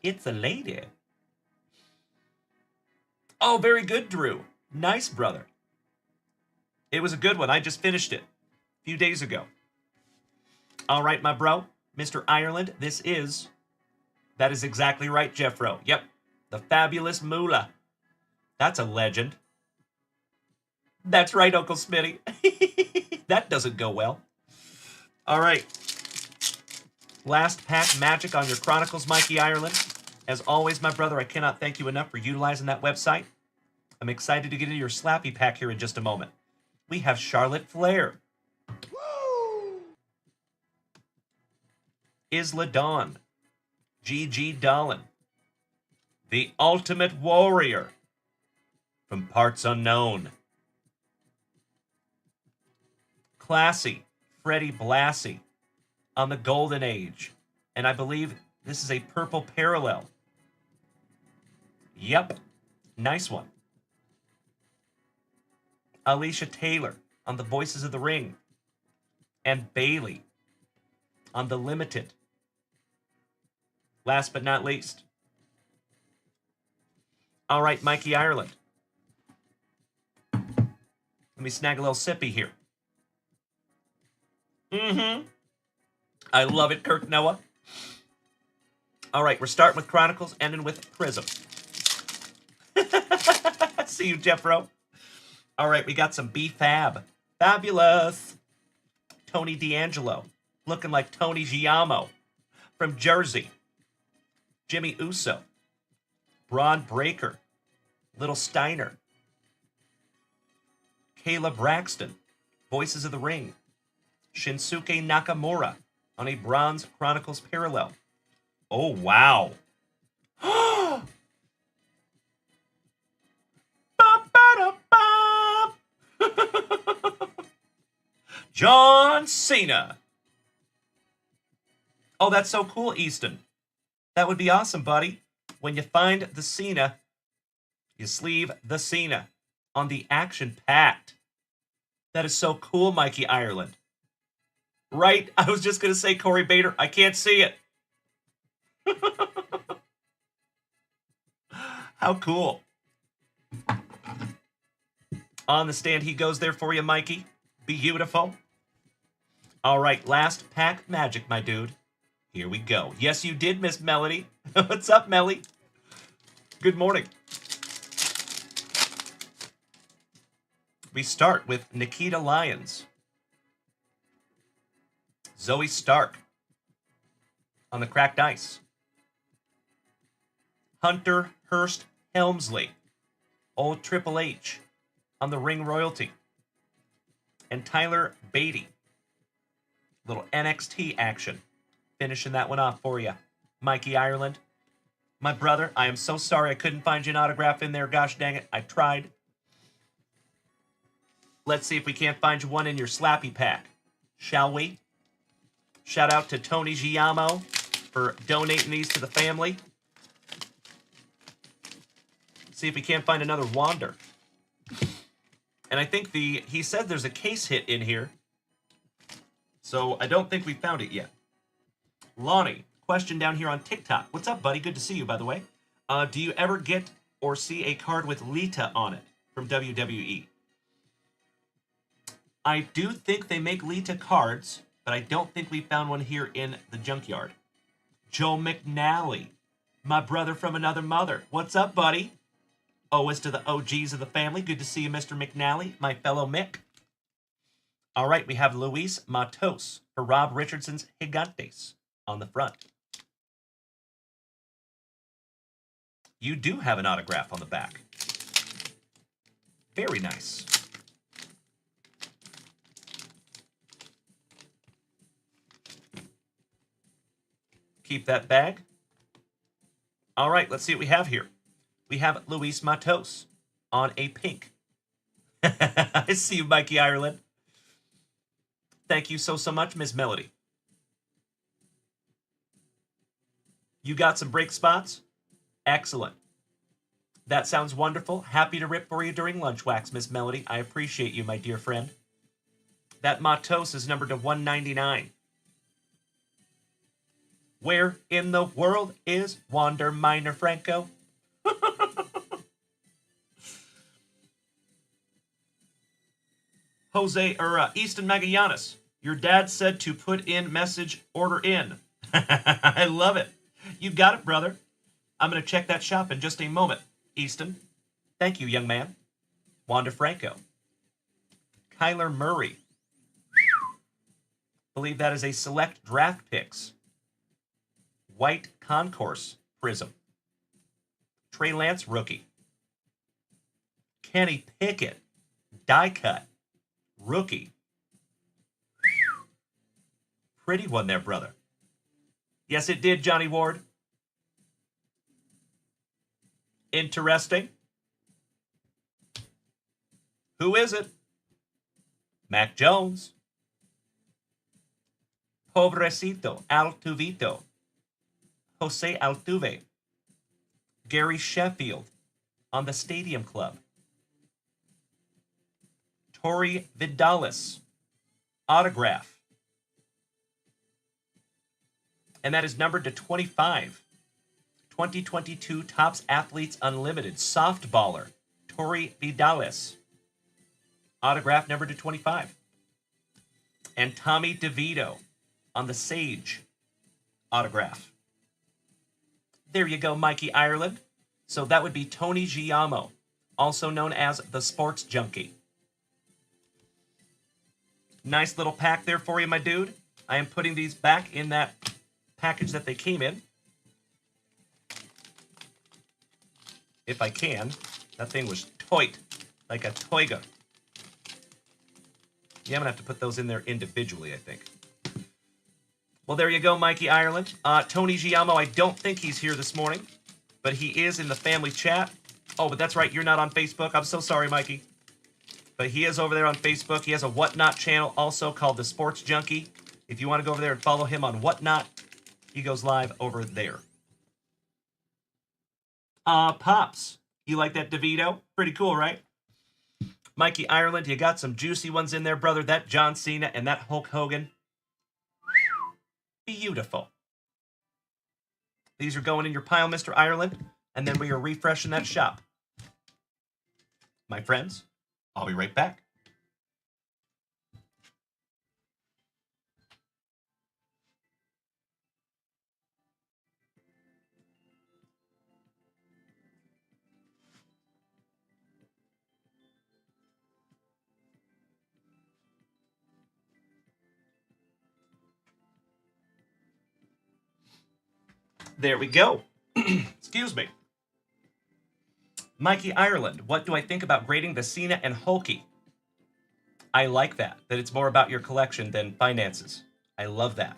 It's a lady. Oh, very good, Drew. Nice, brother. It was a good one. I just finished it a few days ago. All right, my bro, Mr. Ireland, that is exactly right, Jeffro. Yep, the fabulous Moolah. That's a legend. That's right, Uncle Smitty. That doesn't go well. All right. Last pack magic on your Chronicles, Mikey Ireland. As always, my brother, I cannot thank you enough for utilizing that website. I'm excited to get into your Slappy pack here in just a moment. We have Charlotte Flair. Woo! Isla Dawn. Gigi Dolan. The Ultimate Warrior. From Parts Unknown. Classy. Freddie Blassie. On the Golden Age. And I believe this is a purple parallel. Yep. Nice one. Alicia Taylor on the Voices of the Ring. And Bailey on the Limited. Last but not least. All right, Mikey Ireland. Let me snag a little sippy here. I love it, Kirk Noah. All right, we're starting with Chronicles, ending with Prism. See you, Jeffro. All right, we got some B-Fab. Fabulous. Tony D'Angelo, looking like Tony Giamo from Jersey. Jimmy Uso. Braun Breaker. Little Steiner. Kayla Braxton. Voices of the Ring. Shinsuke Nakamura on a Bronze Chronicles parallel. Oh, wow. John Cena. Oh, that's so cool, Easton. That would be awesome, buddy. When you find the Cena, you sleeve the Cena on the Action Pact. That is so cool, Mikey Ireland. Right? I was just going to say Corey Bader. I can't see it. How cool. On the stand he goes there for you, Mikey. Beautiful. All right, last pack magic, my dude. Here we go. Yes, you did, Miss Melody. What's up, Melly? Good morning. We start with Nikita Lyons. Zoe Stark on the cracked ice. Hunter Hearst Helmsley, old Triple H on the ring royalty. And Tyler Beatty, little NXT action. Finishing that one off for you. Mikey Ireland, my brother, I am so sorry I couldn't find you an autograph in there. Gosh dang it, I tried. Let's see if we can't find you one in your Slappy pack, shall we? Shout out to Tony Giamo for donating these to the family. See if we can't find another Wander. And I think he said there's a case hit in here. So I don't think we found it yet. Lonnie, question down here on TikTok. What's up, buddy? Good to see you, by the way. Do you ever get or see a card with Lita on it from WWE? I do think they make Lita cards, but I don't think we found one here in the junkyard. Joe McNally, my brother from another mother. What's up, buddy? As to the OGs of the family. Good to see you, Mr. McNally, my fellow Mick. All right, we have Luis Matos for Rob Richardson's Gigantes on the front. You do have an autograph on the back. Very nice. Keep that bag. All right, let's see what we have here. We have Luis Matos on a pink. I see you, Mikey Ireland. Thank you so much, Miss Melody. You got some break spots? Excellent. That sounds wonderful. Happy to rip for you during lunch wax, Miss Melody. I appreciate you, my dear friend. That Matos is numbered to 199. Where in the world is Wander Minor Franco? Easton Magallanes, your dad said to put in message order in. I love it. You got it, brother. I'm going to check that shop in just a moment, Easton. Thank you, young man. Wander Franco. Kyler Murray. Believe that is a select draft picks. White Concourse Prism. Trey Lance rookie. Kenny Pickett die cut rookie. Pretty one there, brother. Yes, it did, Johnny Ward. Interesting. Who is it? Mac Jones. Pobrecito Altuvito. Jose Altuve. Gary Sheffield on the Stadium Club. Torrey Vidalis autograph. And that is numbered to 25. 2022 Topps Athletes Unlimited softballer Torrey Vidalis. Autograph numbered to 25. And Tommy DeVito on the Sage autograph. There you go, Mikey Ireland. So that would be Tony Giamo, also known as the Sports Junkie. Nice little pack there for you, my dude. I am putting these back in that package that they came in. If I can. That thing was toit, like a toiga. Yeah, I'm going to have to put those in there individually, I think. Well, there you go, Mikey Ireland. Tony Giamo, I don't think he's here this morning, but he is in the family chat. Oh, but that's right, you're not on Facebook. I'm so sorry, Mikey. But he is over there on Facebook. He has a Whatnot channel also called The Sports Junkie. If you want to go over there and follow him on Whatnot, he goes live over there. Pops, you like that DeVito? Pretty cool, right? Mikey Ireland, you got some juicy ones in there, brother. That John Cena and that Hulk Hogan. Beautiful. These are going in your pile, Mr. Ireland, and then we are refreshing that shop. My friends, I'll be right back. There we go. Excuse me. Mikey Ireland, what do I think about grading the Cena and Hulky? I like that it's more about your collection than finances. I love that.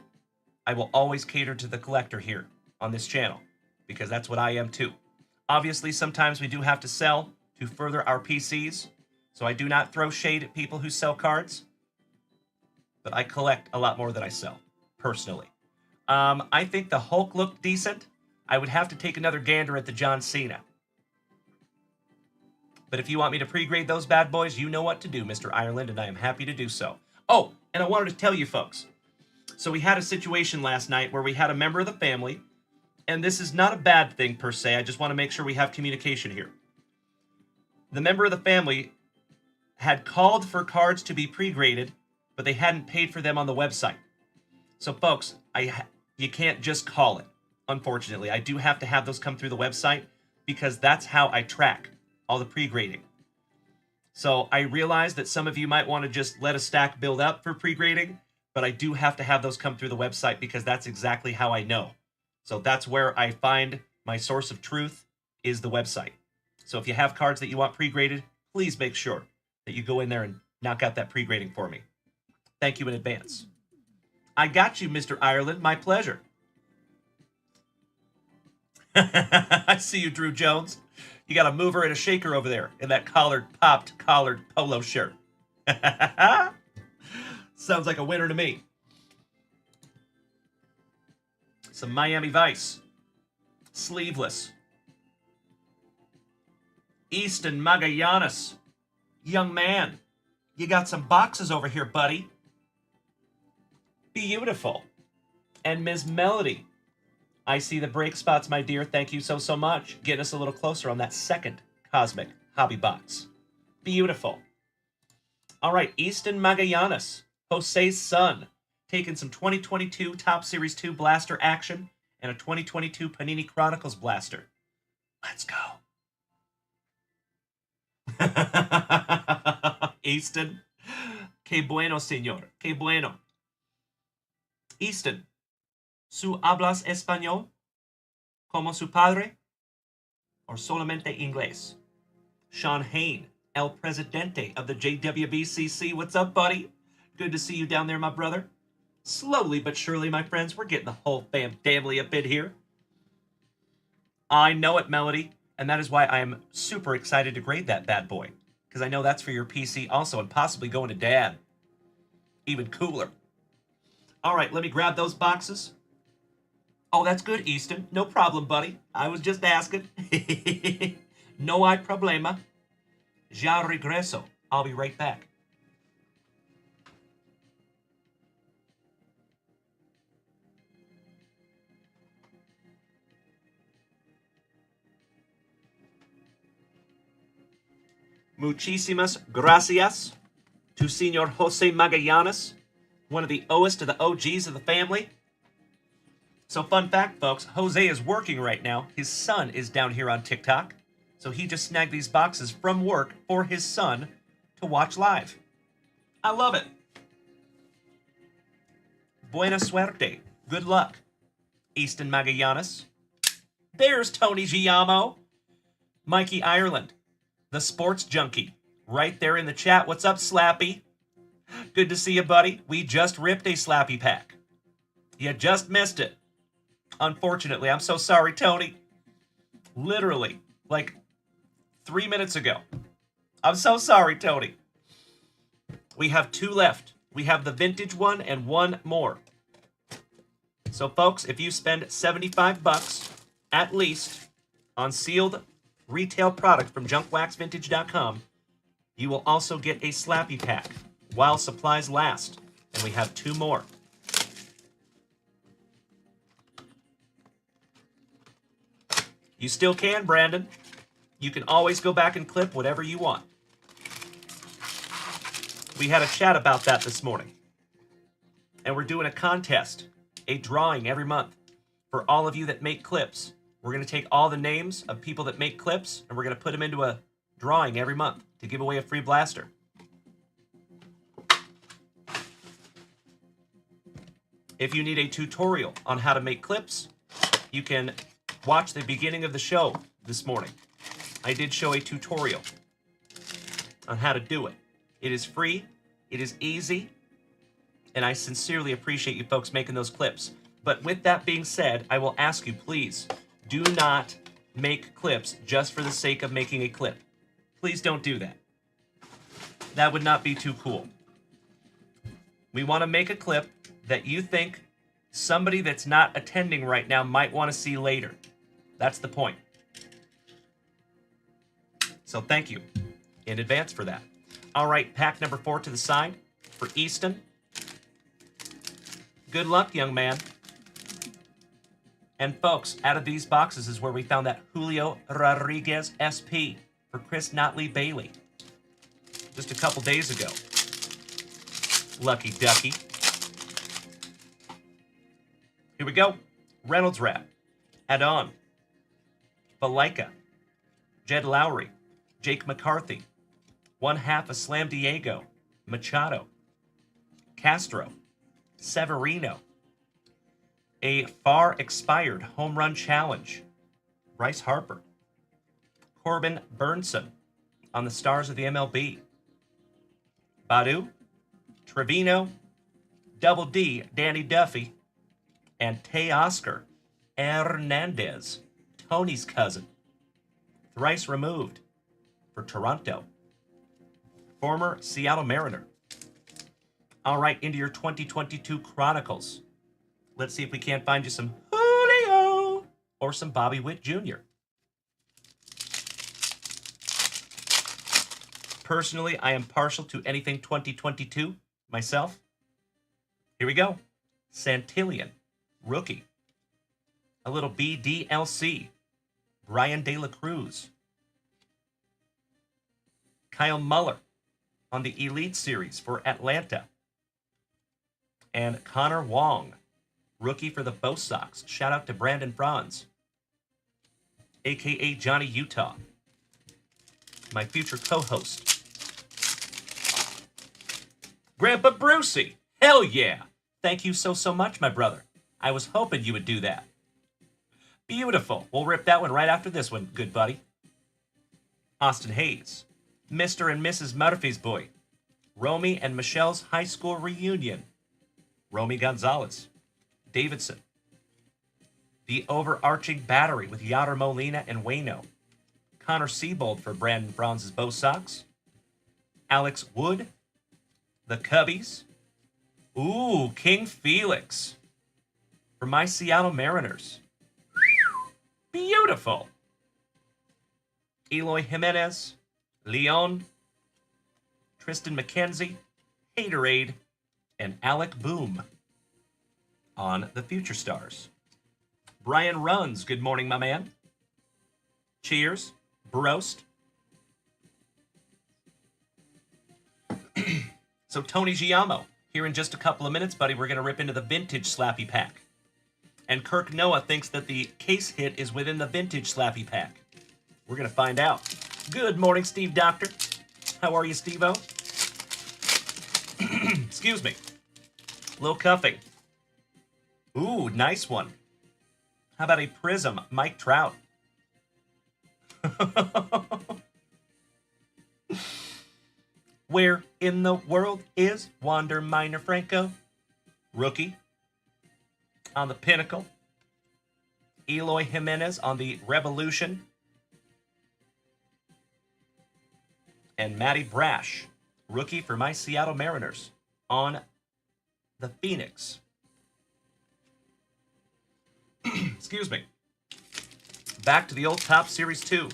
I will always cater to the collector here on this channel because that's what I am too. Obviously, sometimes we do have to sell to further our PCs, so I do not throw shade at people who sell cards, but I collect a lot more than I sell, personally. I think the Hulk looked decent. I would have to take another gander at the John Cena. But if you want me to pre-grade those bad boys, you know what to do, Mr. Ireland, and I am happy to do so. Oh, and I wanted to tell you folks. So we had a situation last night where we had a member of the family, and this is not a bad thing per se. I just want to make sure we have communication here. The member of the family had called for cards to be pre-graded, but they hadn't paid for them on the website. So folks, you can't just call it, unfortunately. I do have to have those come through the website because that's how I track all the pre-grading. So I realize that some of you might want to just let a stack build up for pre-grading, but I do have to have those come through the website because that's exactly how I know. So that's where I find my source of truth is the website. So if you have cards that you want pre-graded, please make sure that you go in there and knock out that pre-grading for me. Thank you in advance. I got you, Mr. Ireland. My pleasure. I see you, Drew Jones. You got a mover and a shaker over there in that popped collared polo shirt. Sounds like a winner to me. Some Miami Vice. Sleeveless. Easton Magallanes. Young man, you got some boxes over here, buddy. Beautiful. And Ms. Melody. I see the break spots, my dear. Thank you so much. Getting us a little closer on that second Cosmic Hobby Box. Beautiful. All right, Easton Magallanes, Jose's son, taking some 2022 Top Series 2 blaster action and a 2022 Panini Chronicles blaster. Let's go. Easton. Que bueno, señor. Que bueno. Easton. ¿Su hablas español como su padre or solamente inglés? Sean Hain, El Presidente of the JWVCC. What's up, buddy? Good to see you down there, my brother. Slowly but surely, my friends, we're getting the whole family up in here. I know it, Melody, and that is why I am super excited to grade that bad boy, because I know that's for your PC also, and possibly going to Dad. Even cooler. All right, let me grab those boxes. Oh, that's good, Easton. No problem, buddy. I was just asking. No hay problema. Ya regreso. I'll be right back. Muchísimas gracias to Señor Jose Magallanes, one of the oldest of the OGs of the family. So fun fact, folks, Jose is working right now. His son is down here on TikTok. So he just snagged these boxes from work for his son to watch live. I love it. Buena suerte. Good luck, Easton Magallanes. There's Tony Giamo. Mikey Ireland, the sports junkie, right there in the chat. What's up, Slappy? Good to see you, buddy. We just ripped a slappy pack. You just missed it. Unfortunately, I'm so sorry, Tony. Literally, like 3 minutes ago. I'm so sorry, Tony. We have 2 left. We have the vintage one and 1 more. So, folks, if you spend $75 at least on sealed retail product from junkwaxvintage.com, you will also get a slappy pack while supplies last. And we have 2 more. You still can, Brandon. You can always go back and clip whatever you want. We had a chat about that this morning. And we're doing a contest, a drawing every month for all of you that make clips. We're going to take all the names of people that make clips and we're going to put them into a drawing every month to give away a free blaster. If you need a tutorial on how to make clips, you can watch the beginning of the show this morning. I did show a tutorial on how to do it. It is free, it is easy, and I sincerely appreciate you folks making those clips. But with that being said, I will ask you, please, do not make clips just for the sake of making a clip. Please don't do that. That would not be too cool. We want to make a clip that you think somebody that's not attending right now might want to see later. That's the point. So thank you in advance for that. All right, pack number 4 to the side for Easton. Good luck, young man. And folks, out of these boxes is where we found that Julio Rodriguez SP for Chris Notley Bailey. Just a couple days ago. Lucky ducky. Here we go. Reynolds wrap. Add-on. Balika. Jed Lowry. Jake McCarthy. 1/2 of Slam Diego. Machado. Castro. Severino. A far expired home run challenge. Bryce Harper. Corbin Burnson on the stars of the MLB. Badu. Trevino. Double D, Danny Duffy. And Teoscar Hernandez, Tony's cousin. Thrice removed for Toronto. Former Seattle Mariner. All right, into your 2022 Chronicles. Let's see if we can't find you some Julio or some Bobby Witt Jr. Personally, I am partial to anything 2022 myself. Here we go. Santillan, rookie. A little BDLC. Brian De La Cruz. Kyle Muller on the Elite Series for Atlanta. And Connor Wong, rookie for the Bo Sox. Shout out to Brandon Franz, a.k.a. Johnny Utah, my future co-host. Grandpa Brucey, hell yeah. Thank you so much, my brother. I was hoping you would do that. Beautiful. We'll rip that one right after this one, good buddy. Austin Hayes, Mr. and Mrs. Murphy's boy. Romy and Michelle's high school reunion. Romy Gonzalez. Davidson. The overarching battery with Yadier Molina and Waino. Connor Siebold for Brandon Franz's Bo Sox. Alex Wood. The Cubbies. Ooh, King Felix for my Seattle Mariners. Beautiful. Eloy Jimenez, Leon, Tristan McKenzie, Haterade, and Alec Boom on the Future Stars. Brian Runs, good morning, my man. Cheers, Broast. So Tony Giamo, here in just a couple of minutes, buddy, we're going to rip into the vintage Slappy Pack. And Kirk Noah thinks that the case hit is within the vintage Slappy Pack. We're going to find out. Good morning, Steve Doctor. How are you, Steve-O? Excuse me. Little cuffing. Ooh, nice one. How about a Prism Mike Trout? Where in the world is Wander Minor Franco? Rookie on the Pinnacle. Eloy Jimenez on the Revolution. And Matty Brash, rookie for my Seattle Mariners, on the Phoenix. Excuse me. Back to the old Top Series 2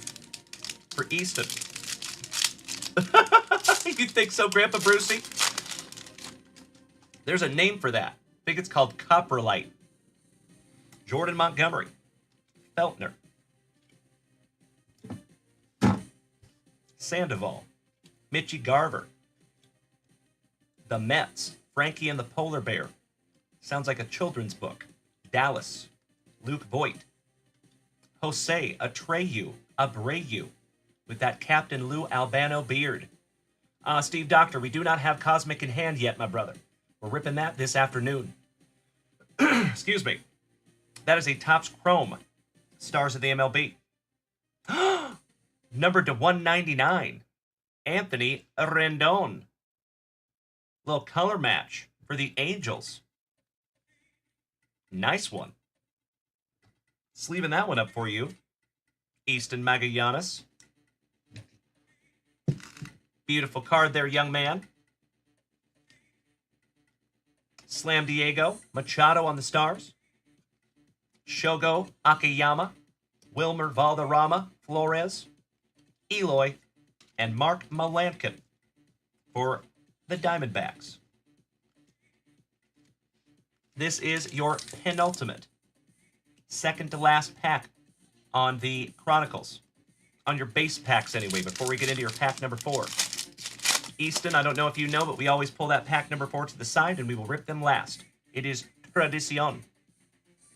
for Easton. You think so, Grandpa Brucey? There's a name for that. I think it's called coprolite. Jordan Montgomery. Feltner. Sandoval. Mitchie Garver. The Mets. Frankie and the Polar Bear. Sounds like a children's book. Dallas. Luke Voigt. Jose Abreu. With that Captain Lou Albano beard. Steve Doctor, we do not have Cosmic in hand yet, my brother. We're ripping that this afternoon. Excuse me. That is a Topps Chrome. Stars of the MLB. Numbered to 199. Anthony Rendon. Little color match for the Angels. Nice one. Sleeving that one up for you. Easton Magallanes. Beautiful card there, young man. Slam Diego. Machado on the Stars. Shogo Akiyama. Wilmer Valderrama Flores. Eloy. And Mark Melancon for the Diamondbacks. This is your penultimate, second to last pack on the Chronicles. On your base packs anyway, before we get into your pack number 4. Easton, I don't know if you know, but we always pull that pack number 4 to the side and we will rip them last. It is tradición.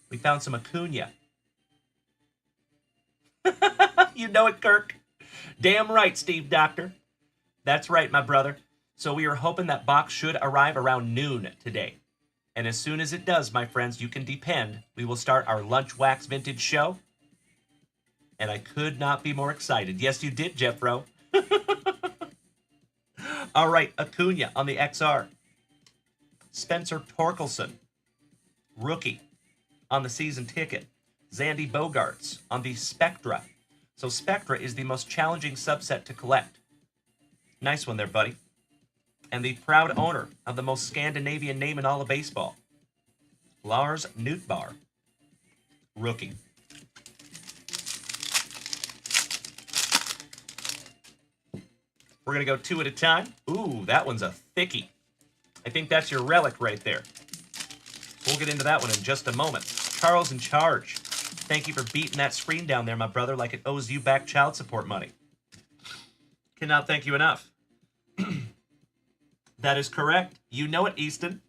We found some Acuna. You know it, Kirk. Damn right, Steve Doctor. That's right, my brother. So we are hoping that box should arrive around noon today. And as soon as it does, my friends, you can depend, we will start our Lunch Wax Vintage show. And I could not be more excited. Yes, you did, Jeffro. All right, Acuna on the XR. Spencer Torkelson, rookie, on the season ticket. Zandy Bogarts on the Spectra. So Spectra is the most challenging subset to collect. Nice one there, buddy. And the proud owner of the most Scandinavian name in all of baseball. Lars Nootbaar, rookie. We're going to go 2 at a time. Ooh, that one's a thickie. I think that's your relic right there. We'll get into that one in just a moment. Charles in charge. Thank you for beating that screen down there, my brother, like it owes you back child support money. Cannot thank you enough. That is correct. You know it, Easton.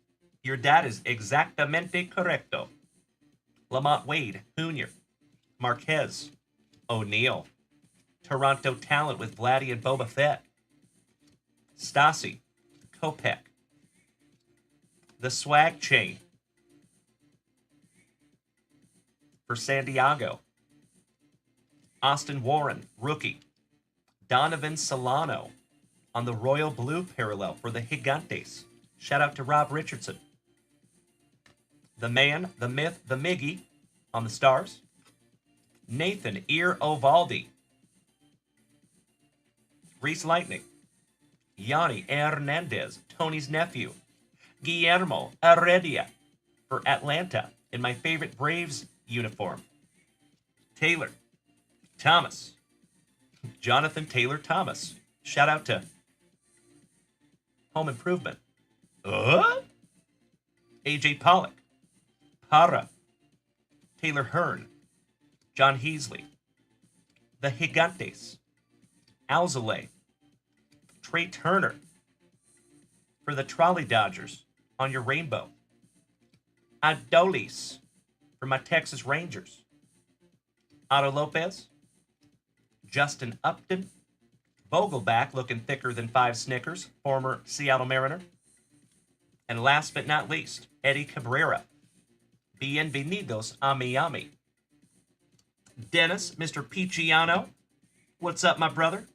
Your dad is exactamente correcto. Lamont Wade, Jr., Marquez, O'Neill, Toronto talent with Vladdy and Boba Fett, Stasi, Kopech, the swag chain for San Diego, Austin Warren, rookie, Donovan Solano on the Royal Blue parallel for the Gigantes. Shout out to Rob Richardson. The man, the myth, the Miggy on the Stars. Nathan Ear Ovaldi. Reese Lightning. Yanni Hernandez, Tony's nephew. Guillermo Heredia for Atlanta in my favorite Braves uniform. Taylor Thomas. Jonathan Taylor Thomas. Shout out to Home Improvement. AJ Pollock. Para. Taylor Hearn. John Heasley. The Gigantes. Alzolay. Trey Turner for the Trolley Dodgers on your rainbow. Adolis for my Texas Rangers. Otto Lopez. Justin Upton. Vogelback looking thicker than 5 Snickers, former Seattle Mariner. And last but not least, Eddie Cabrera. Bienvenidos a Miami. Dennis, Mr. Picciano. What's up, my brother?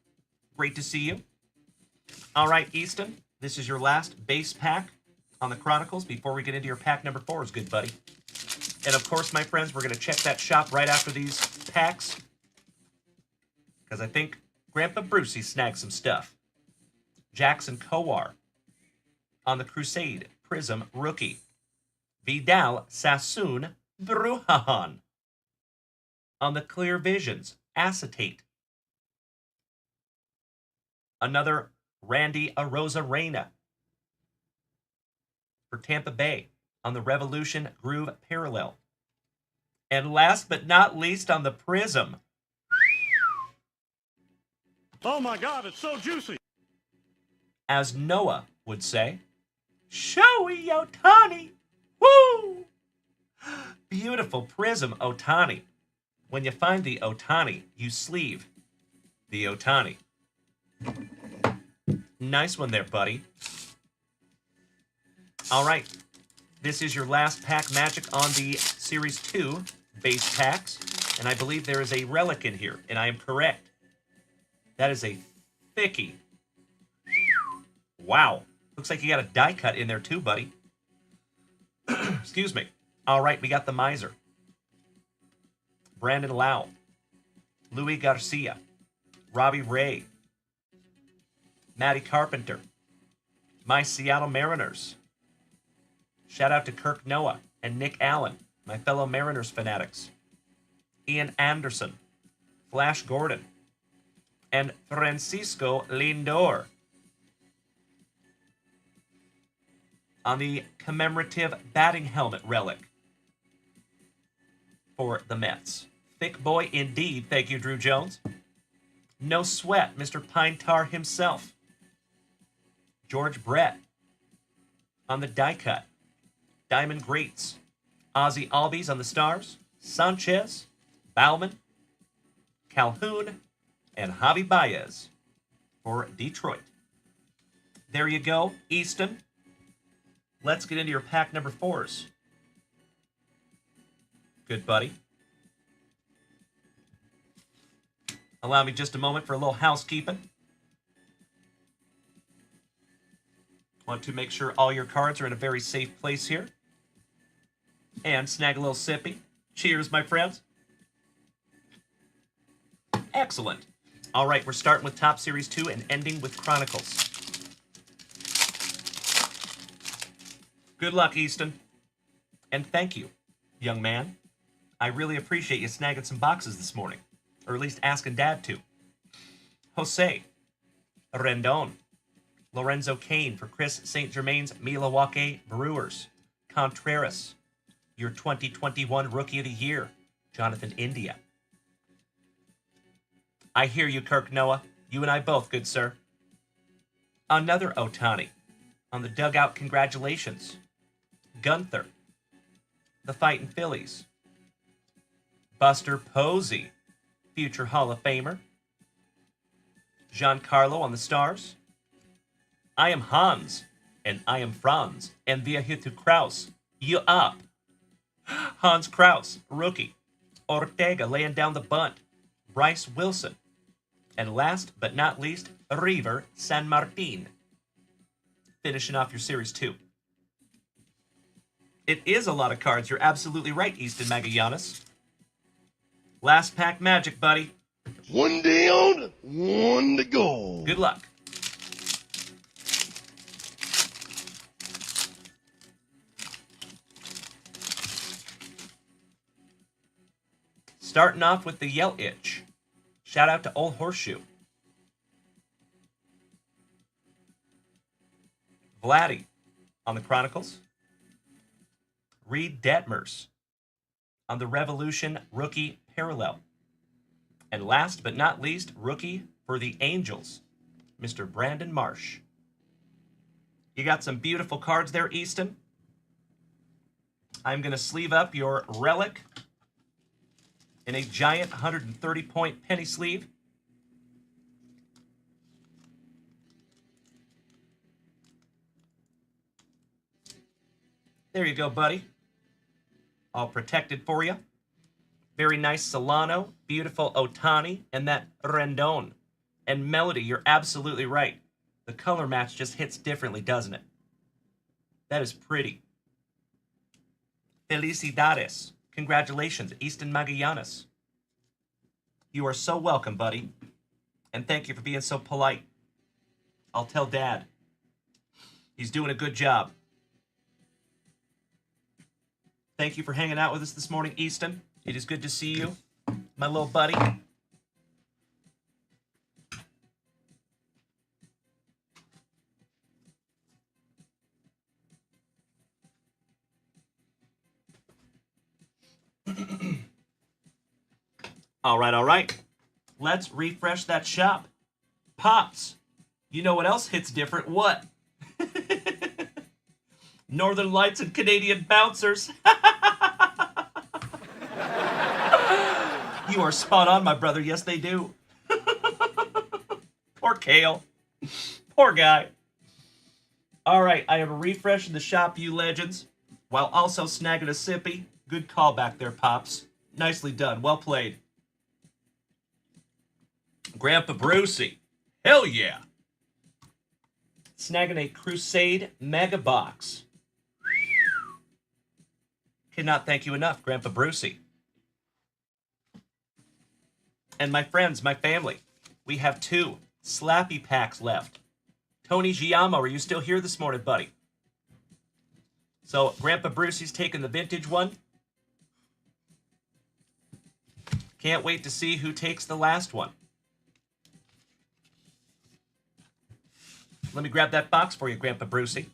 Great to see you. All right, Easton, this is your last base pack on the Chronicles before we get into your pack number 4s, good buddy. And of course, my friends, we're going to check that shop right after these packs, because I think Grandpa Brucey snagged some stuff. Jackson Kowar on the Crusade Prism Rookie. Vidal Sassoon Brujahan on the Clear Visions Acetate. Another Randy Arozarena for Tampa Bay on the Revolution Groove Parallel. And last but not least on the Prism. Oh my God, it's so juicy. As Noah would say, Showy Otani. Woo! Beautiful Prism Otani. When you find the Otani, you sleeve the Otani. Nice one there, buddy. All right. This is your last pack magic on the Series 2 base packs. And I believe there is a relic in here, and I am correct. That is a thickie. Wow. Looks like you got a die cut in there too, buddy. Excuse me. All right, we got the Miser. Brandon Lau. Louis Garcia. Robbie Ray. Matty Carpenter. My Seattle Mariners. Shout out to Kirk Noah and Nick Allen, my fellow Mariners fanatics. Ian Anderson. Flash Gordon. And Francisco Lindor. On the commemorative batting helmet relic for the Mets. Thick boy indeed, thank you, Drew Jones. No sweat, Mr. Pine Tar himself. George Brett on the die cut. Diamond Greats. Ozzy Albies on the Stars. Sanchez, Bauman, Calhoun, and Javi Baez for Detroit. There you go, Easton. Let's get into your pack number 4s. Good buddy. Allow me just a moment for a little housekeeping. Want to make sure all your cards are in a very safe place here. And snag a little sippy. Cheers, my friends. Excellent. All right, we're starting with Top Series 2 and ending with Chronicles. Good luck, Easton. And thank you, young man. I really appreciate you snagging some boxes this morning. Or at least asking Dad to. Jose Rendon. Lorenzo Kane for Chris St. Germain's Milwaukee Brewers. Contreras. Your 2021 Rookie of the Year, Jonathan India. I hear you, Kirk Noah. You and I both, good sir. Another Otani. On the dugout, congratulations. Gunther. The Fightin' Phillies. Buster Posey. Future Hall of Famer. Giancarlo on the Stars. I am Hans. And I am Franz. And we are here to Kraus. You up. Hans Kraus, rookie. Ortega laying down the bunt. Bryce Wilson. And last but not least, River San Martin. Finishing off your Series 2. It is a lot of cards. You're absolutely right, Easton Magallanes. Last pack magic, buddy. One down, one to go. Good luck. Starting off with the Yell Itch. Shout out to Old Horseshoe. Vladdy on the Chronicles. Reed Detmers on the Revolution Rookie Parallel. And last but not least, rookie for the Angels, Mr. Brandon Marsh. You got some beautiful cards there, Easton. I'm going to sleeve up your relic in a giant 130-point penny sleeve. There you go, buddy. All protected for you. Very nice Solano, beautiful Otani, and that Rendon. And Melody, you're absolutely right. The color match just hits differently, doesn't it? That is pretty. Felicidades. Congratulations, Easton Magallanes. You are so welcome, buddy. And thank you for being so polite. I'll tell Dad. He's doing a good job. Thank you for hanging out with us this morning, Easton. It is good to see you, my little buddy. All right. Let's refresh that shop. Pops, you know what else hits different? What? Northern Lights and Canadian Bouncers. You are spot on, my brother. Yes, they do. Poor Kale. Poor guy. All right, I have a refresh in the shop, you legends, while also snagging a sippy. Good call back there, Pops. Nicely done. Well played. Grandpa Brucey. Hell yeah. Snagging a Crusade Mega Box. Cannot thank you enough, Grandpa Brucey. And my friends, my family, we have 2 Slappy packs left. Tony Giamo, are you still here this morning, buddy? So, Grandpa Brucey's taking the vintage one. Can't wait to see who takes the last one. Let me grab that box for you, Grandpa Brucey.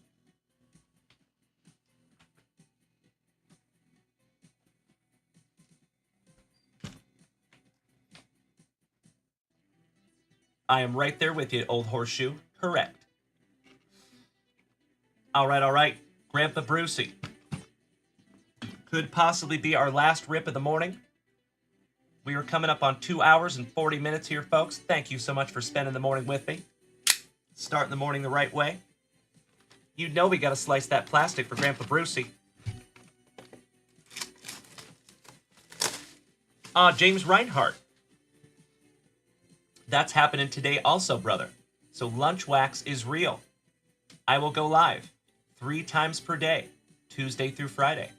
I am right there with you, Old Horseshoe. Correct. All right. Grandpa Brucey. Could possibly be our last rip of the morning. We are coming up on 2 hours and 40 minutes here, folks. Thank you so much for spending the morning with me. Starting the morning the right way. You know we got to slice that plastic for Grandpa Brucey. James Reinhardt. That's happening today also, brother. So lunch wax is real. I will go live 3 times per day, Tuesday through Friday.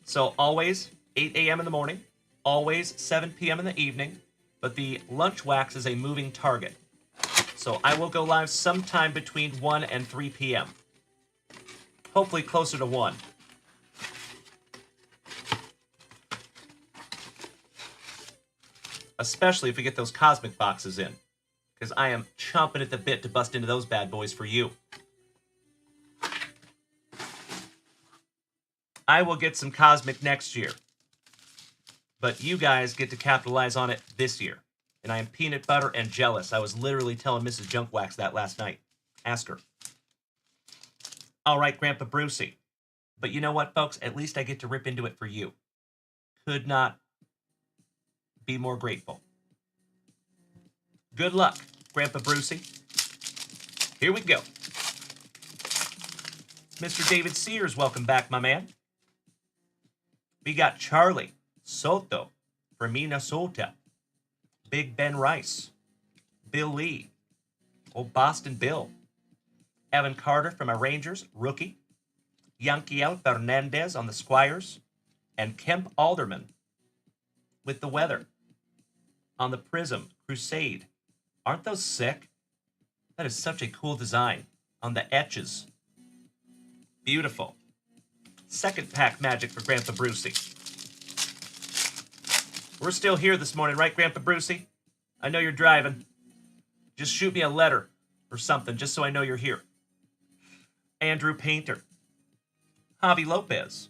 So always 8 a.m. in the morning, always 7 p.m. in the evening, but the lunch wax is a moving target. So I will go live sometime between 1 and 3 p.m. Hopefully closer to 1. Especially if we get those cosmic boxes in. Because I am chomping at the bit to bust into those bad boys for you. I will get some cosmic next year. But you guys get to capitalize on it this year. And I am peanut butter and jealous. I was literally telling Mrs. Junkwax that last night. Ask her. All right, Grandpa Brucey. But you know what, folks? At least I get to rip into it for you. Could not be more grateful. Good luck, Grandpa Brucey. Here we go. Mr. David Sears, welcome back, my man. We got Charlie Soto from Minnesota. Big Ben Rice. Bill Lee. Old Boston Bill. Evan Carter from our Rangers, rookie. Yankiel Fernandez on the Squires. And Kemp Alderman with the weather on the Prism Crusade. Aren't those sick? That is such a cool design on the etches. Beautiful. Second pack magic for Grandpa Brucey. We're still here this morning, right, Grandpa Brucey? I know you're driving. Just shoot me a letter or something, just so I know you're here. Andrew Painter. Javi Lopez.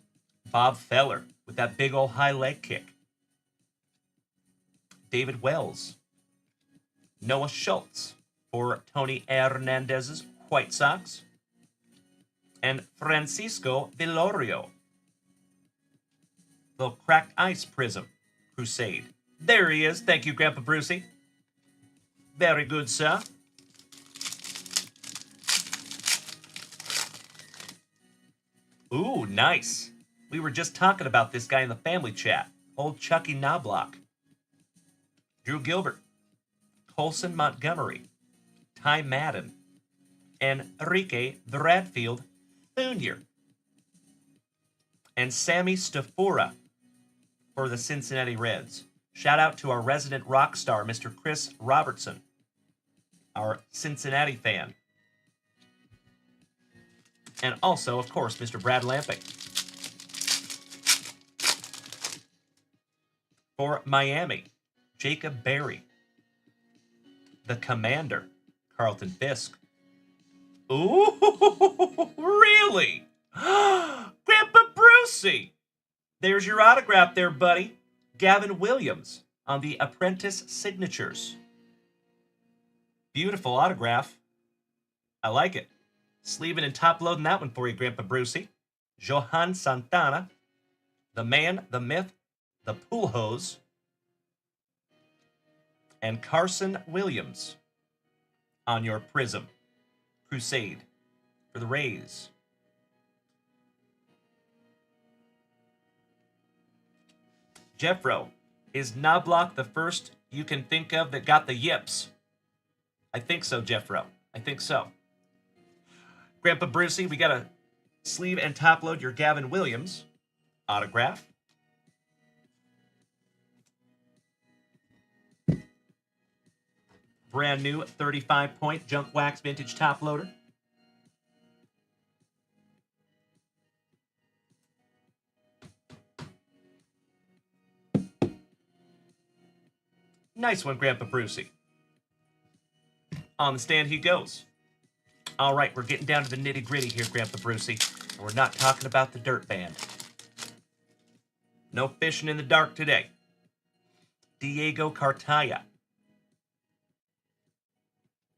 Bob Feller with that big old high leg kick. David Wells. Noah Schultz for Tony Hernandez's White Sox. And Francisco Vilorio. The Cracked Ice Prism Crusade. There he is. Thank you, Grandpa Brucey. Very good, sir. Ooh, nice. We were just talking about this guy in the family chat. Old Chucky Knobloch. Drew Gilbert. Colson Montgomery. Ty Madden, and Enrique Bradfield Jr., and Sammy Stafura for the Cincinnati Reds. Shout out to our resident rock star, Mr. Chris Robertson, our Cincinnati fan. And also, of course, Mr. Brad Lampick. For Miami, Jacob Berry. The Commander, Carlton Fisk. Ooh, really? Grandpa Brucey! There's your autograph there, buddy. Gavin Williams on the Apprentice Signatures. Beautiful autograph. I like it. Sleeving and top-loading that one for you, Grandpa Brucey. Johan Santana, the man, the myth, the pool hose, and Carson Williams on your Prism Crusade for the Rays. Jeffro, is Knobloch the first you can think of that got the yips? I think so, Jeffro. I think so. Grandpa Brucey, we got to sleeve and top load your Gavin Williams autograph. Brand new 35-point JunkWax vintage top loader. Nice one, Grandpa Brucey. On the stand he goes. All right, we're getting down to the nitty-gritty here, Grandpa Brucey, and we're not talking about the dirt band. No fishing in the dark today. Diego Cartaya.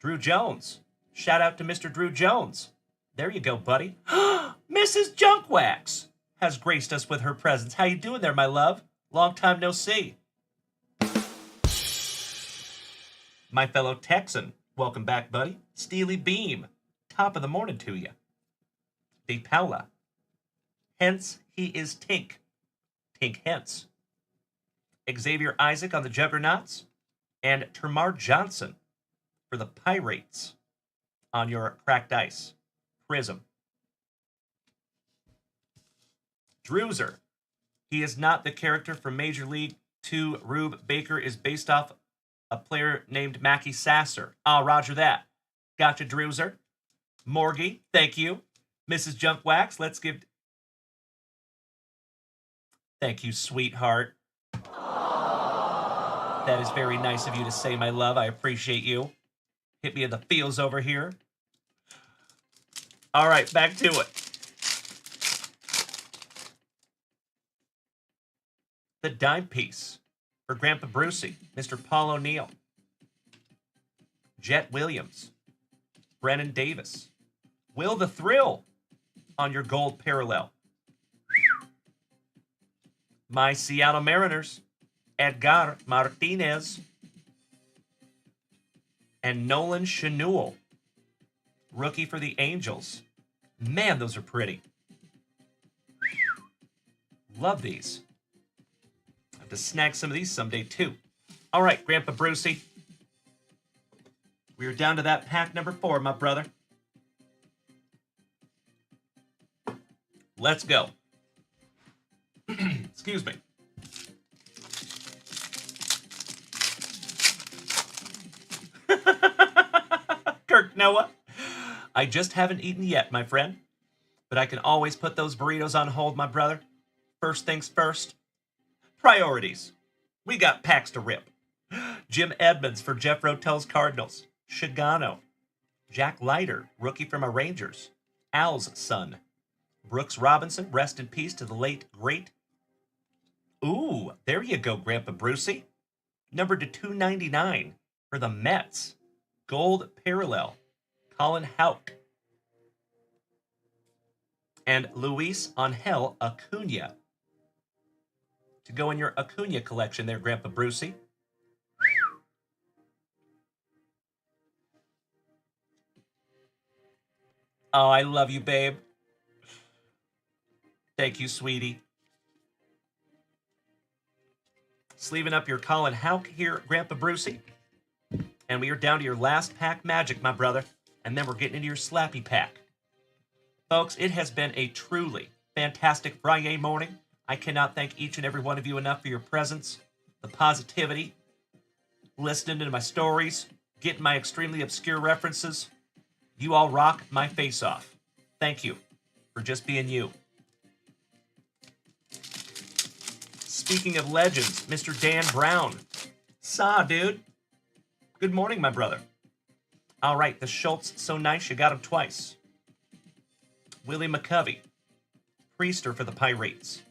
Drew Jones. Shout out to Mr. Drew Jones. There you go, buddy. Mrs. Junkwax has graced us with her presence. How you doing there, my love? Long time no see. My fellow Texan, welcome back, buddy. Steely Beam, top of the morning to you. De Paula, hence he is Tink. Tink hence. Xavier Isaac on the Juggernauts, and Termar Johnson for the Pirates on your Cracked Ice Prism. Drewzer, he is not the character from Major League 2. Rube Baker is based off a player named Mackie Sasser. Ah, roger that. Gotcha, Drewzer. Morgie, thank you. Mrs. Junkwax, let's give... Thank you, sweetheart. That is very nice of you to say, my love. I appreciate you. Hit me in the feels over here. All right, back to it. The dime piece for Grandpa Brucey, Mr. Paul O'Neill. Jet Williams. Brennan Davis. Will the Thrill on your gold parallel. My Seattle Mariners, Edgar Martinez. And Nolan Schanuel, rookie for the Angels. Man, those are pretty. Love these. I have to snag some of these someday, too. All right, Grandpa Brucey. We're down to that pack number 4, my brother. Let's go. Excuse me. Kirk Noah, I just haven't eaten yet, my friend. But I can always put those burritos on hold, my brother. First things first. Priorities. We got packs to rip. Jim Edmonds for Jeff Rotel's Cardinals. Shigano. Jack Leiter, rookie from our Rangers. Al's son. Brooks Robinson, rest in peace to the late, great. Ooh, there you go, Grandpa Brucey. Numbered to 299 for the Mets. Gold parallel. Colin Houck. And Luis Angel Acuna. To go in your Acuna collection there, Grandpa Brucey. Oh, I love you, babe. Thank you, sweetie. Sleeving up your Colin Houck here, Grandpa Brucey. And we are down to your last pack magic, my brother. And then we're getting into your slappy pack. Folks, it has been a truly fantastic FriYAY morning. I cannot thank each and every one of you enough for your presence, the positivity, listening to my stories, getting my extremely obscure references. You all rock my face off. Thank you for just being you. Speaking of legends, Mr. Dan Brown. Saw, dude. Good morning, my brother. All right, the Schultz, so nice you got him twice. Willie McCovey, Priester for the Pirates.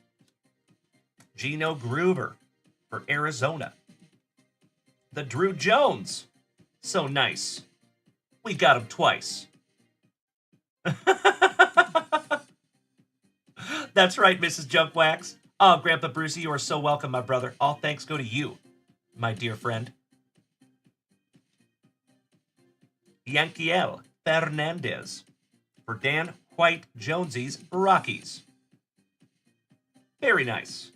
Gino Groover for Arizona. The Drew Jones, so nice. We got him twice. That's right, Mrs. Junkwax. Oh, Grandpa Brucey, you are so welcome, my brother. All thanks go to you, my dear friend. Yankiel Fernandez for Dan White Jonesy's Rockies. Very nice.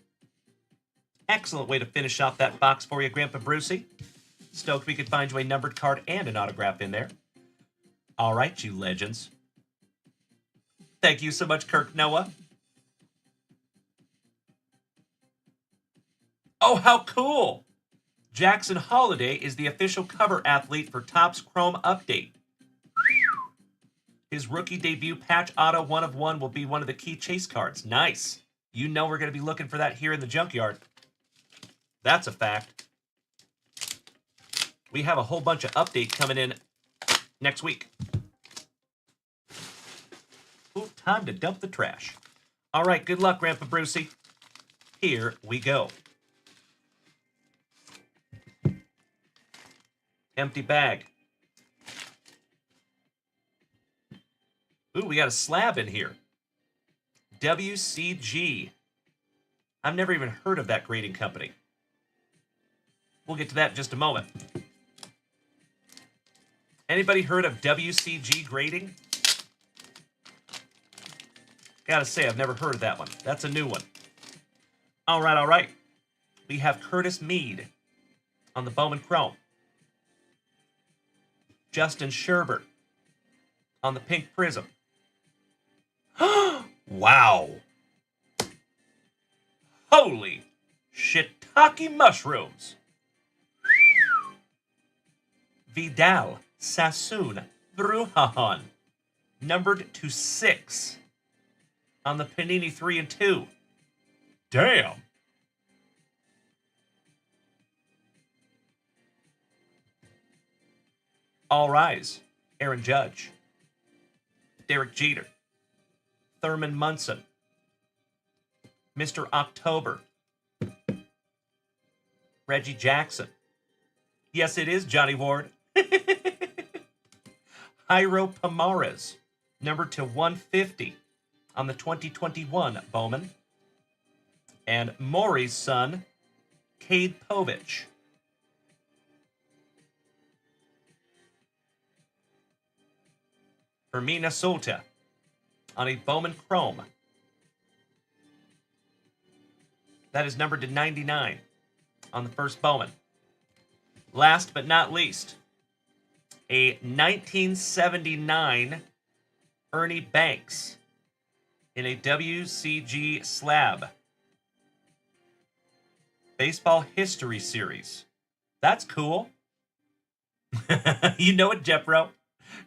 Excellent way to finish off that box for you, Grandpa Brucey. Stoked we could find you a numbered card and an autograph in there. All right, you legends. Thank you so much, Kirk Noah. Oh, how cool! Jackson Holiday is the official cover athlete for Topps Chrome Update. His rookie debut patch auto 1 of 1 will be one of the key chase cards. Nice. You know we're going to be looking for that here in the junkyard. That's a fact. We have a whole bunch of update coming in next week. Ooh, time to dump the trash. All right, good luck, Grandpa Brucey. Here we go. Empty bag. Ooh, we got a slab in here. WCG. I've never even heard of that grading company. We'll get to that in just a moment. Anybody heard of WCG grading? Gotta say, I've never heard of that one. That's a new one. All right, all right. We have Curtis Mead on the Bowman Chrome. Justin Sherbert on the Pink Prism. Wow. Holy shiitake mushrooms. Vidal Sassoon Brujahan, numbered to 6 on the Panini 3 and 2. Damn. All Rise, Aaron Judge, Derek Jeter, Thurman Munson, Mr. October, Reggie Jackson. Yes, it is Johnny Ward. Jairo Pomares, numbered to 150 on the 2021 Bowman. And Maury's son, Cade Povich. For Minnesota on a Bowman Chrome. That is numbered to 99 on the first Bowman. Last but not least, a 1979 Ernie Banks in a WCG slab. Baseball History Series. That's cool. You know it, Jeffro.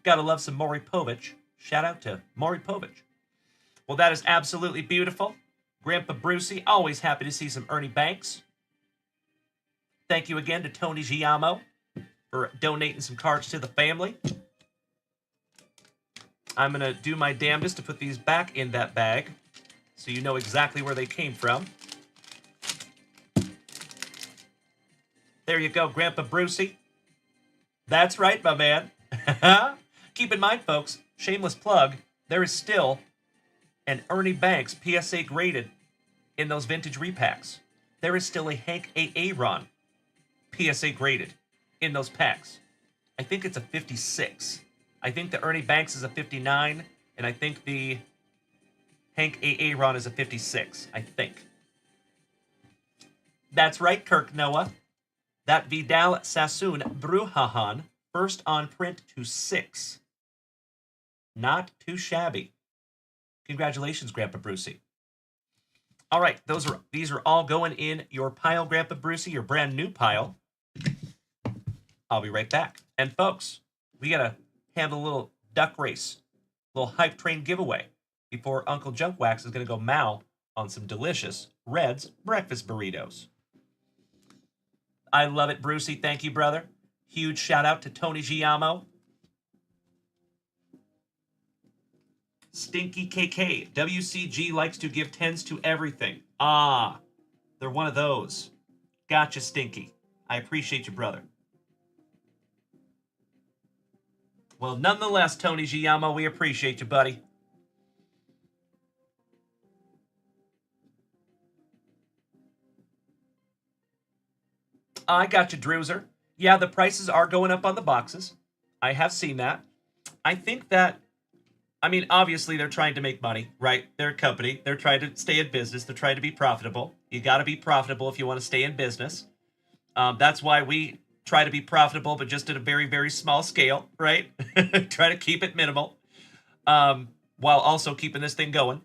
Gotta love some Maury Povich. Shout out to Maury Povich. Well, that is absolutely beautiful. Grandpa Brucey, always happy to see some Ernie Banks. Thank you again to Tony Giamo for donating some cards to the family. I'm going to do my damnedest to put these back in that bag so you know exactly where they came from. There you go, Grandpa Brucey. That's right, my man. Keep in mind, folks, shameless plug, there is still an Ernie Banks PSA graded in those vintage repacks. There is still a Hank Aaron PSA graded in those packs. I think it's a 56. I think the Ernie Banks is a 59, and I think the Hank Aaron is a 56, I think. That's right, Kirk Noah. That Vidal Sassoon Brujahan, first on print to 6. Not too shabby. Congratulations, Grandpa Brucey. All right, these are all going in your pile, Grandpa Brucey, your brand new pile. I'll be right back. And folks, we gotta handle a little duck race, a little hype train giveaway before Uncle Junkwax is gonna go mow on some delicious Red's breakfast burritos. I love it, Brucey. Thank you, brother. Huge shout out to Tony Giamo. Stinky KK. WCG likes to give 10s to everything. Ah, they're one of those. Gotcha, Stinky. I appreciate you, brother. Well, nonetheless, Tony Giamo, we appreciate you, buddy. I got you, Drewzer. Yeah, the prices are going up on the boxes. I have seen that. I think that, I mean, obviously they're trying to make money, right? They're a company. They're trying to stay in business. They're trying to be profitable. You got to be profitable if you want to stay in business. That's why we try to be profitable, but just at a very, very small scale, right? Try to keep it minimal, while also keeping this thing going.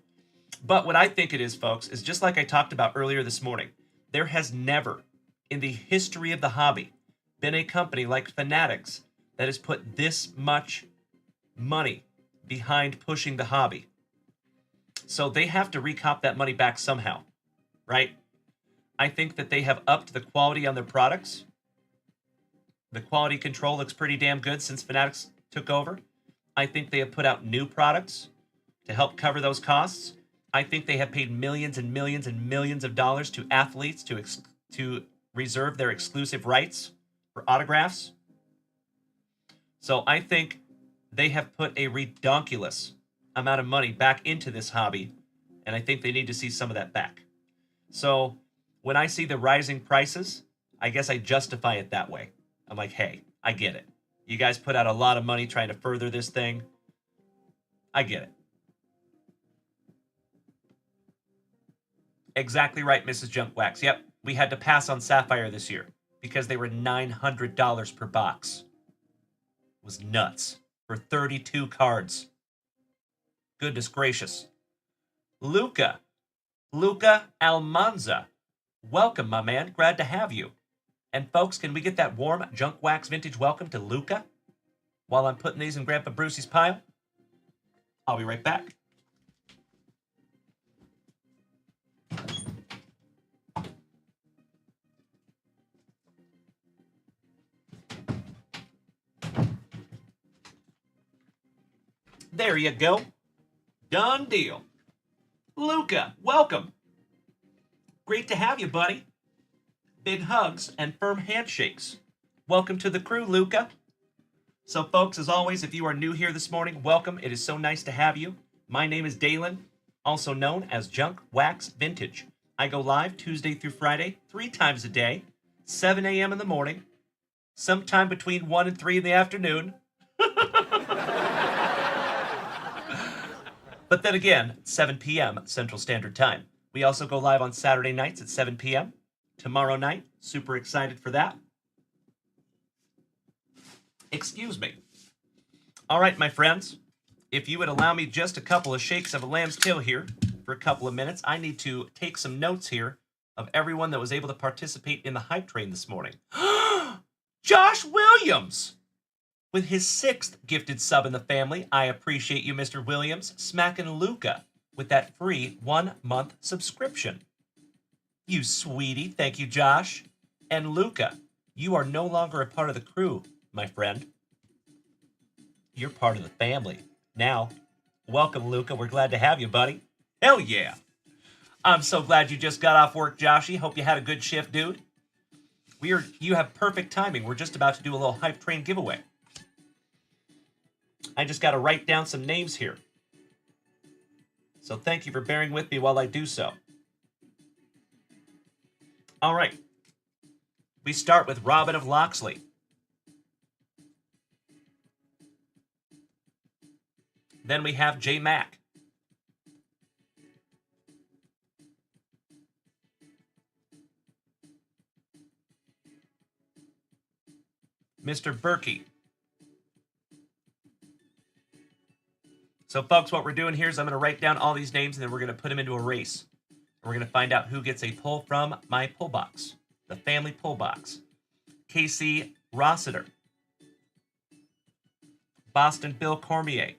But what I think it is, folks, is just like I talked about earlier this morning. There has never, in the history of the hobby, been a company like Fanatics that has put this much money behind pushing the hobby. So they have to recop that money back somehow, right? I think that they have upped the quality on their products. The quality control looks pretty damn good since Fanatics took over. I think they have put out new products to help cover those costs. I think they have paid millions and millions and millions of dollars to athletes to reserve their exclusive rights for autographs. So I think they have put a redonkulous amount of money back into this hobby, and I think they need to see some of that back. So when I see the rising prices, I guess I justify it that way. I'm like, hey, I get it. You guys put out a lot of money trying to further this thing. I get it. Exactly right, Mrs. Junkwax. Yep, we had to pass on Sapphire this year because they were $900 per box. It was nuts for 32 cards. Goodness gracious. Luca Almanza. Welcome, my man. Glad to have you. And folks, can we get that warm Junkwax vintage welcome to Luca while I'm putting these in Grandpa Brucey's pile? I'll be right back. There you go. Done deal. Luca, welcome. Great to have you, buddy. Big hugs and firm handshakes. Welcome to the crew, Luca. So, folks, as always, if you are new here this morning, welcome. It is so nice to have you. My name is Dalen, also known as JunkWax Vintage. I go live Tuesday through Friday, 3 times a day, 7 a.m. in the morning, sometime between 1 and 3 in the afternoon. But then again, 7 p.m. Central Standard Time. We also go live on Saturday nights at 7 p.m. Tomorrow night, super excited for that. Excuse me. All right, my friends, if you would allow me just a couple of shakes of a lamb's tail here for a couple of minutes, I need to take some notes here of everyone that was able to participate in the hype train this morning. Josh Williams! With his 6th gifted sub in the family, I appreciate you, Mr. Williams, smacking Luca with that free 1-month subscription. You sweetie, thank you, Josh. And Luca, you are no longer a part of the crew, my friend. You're part of the family. Now, welcome, Luca. We're glad to have you, buddy. Hell yeah. I'm so glad you just got off work, Joshy. Hope you had a good shift, dude. You have perfect timing. We're just about to do a little hype train giveaway. I just got to write down some names here. So thank you for bearing with me while I do so. All right. We start with Robin of Loxley. Then we have J Mac. Mr. Berkey. So, folks, what we're doing here is I'm going to write down all these names, and then we're going to put them into a race. And we're going to find out who gets a pull from my pull box, the family pull box. Casey Rossiter. Boston Bill Cormier.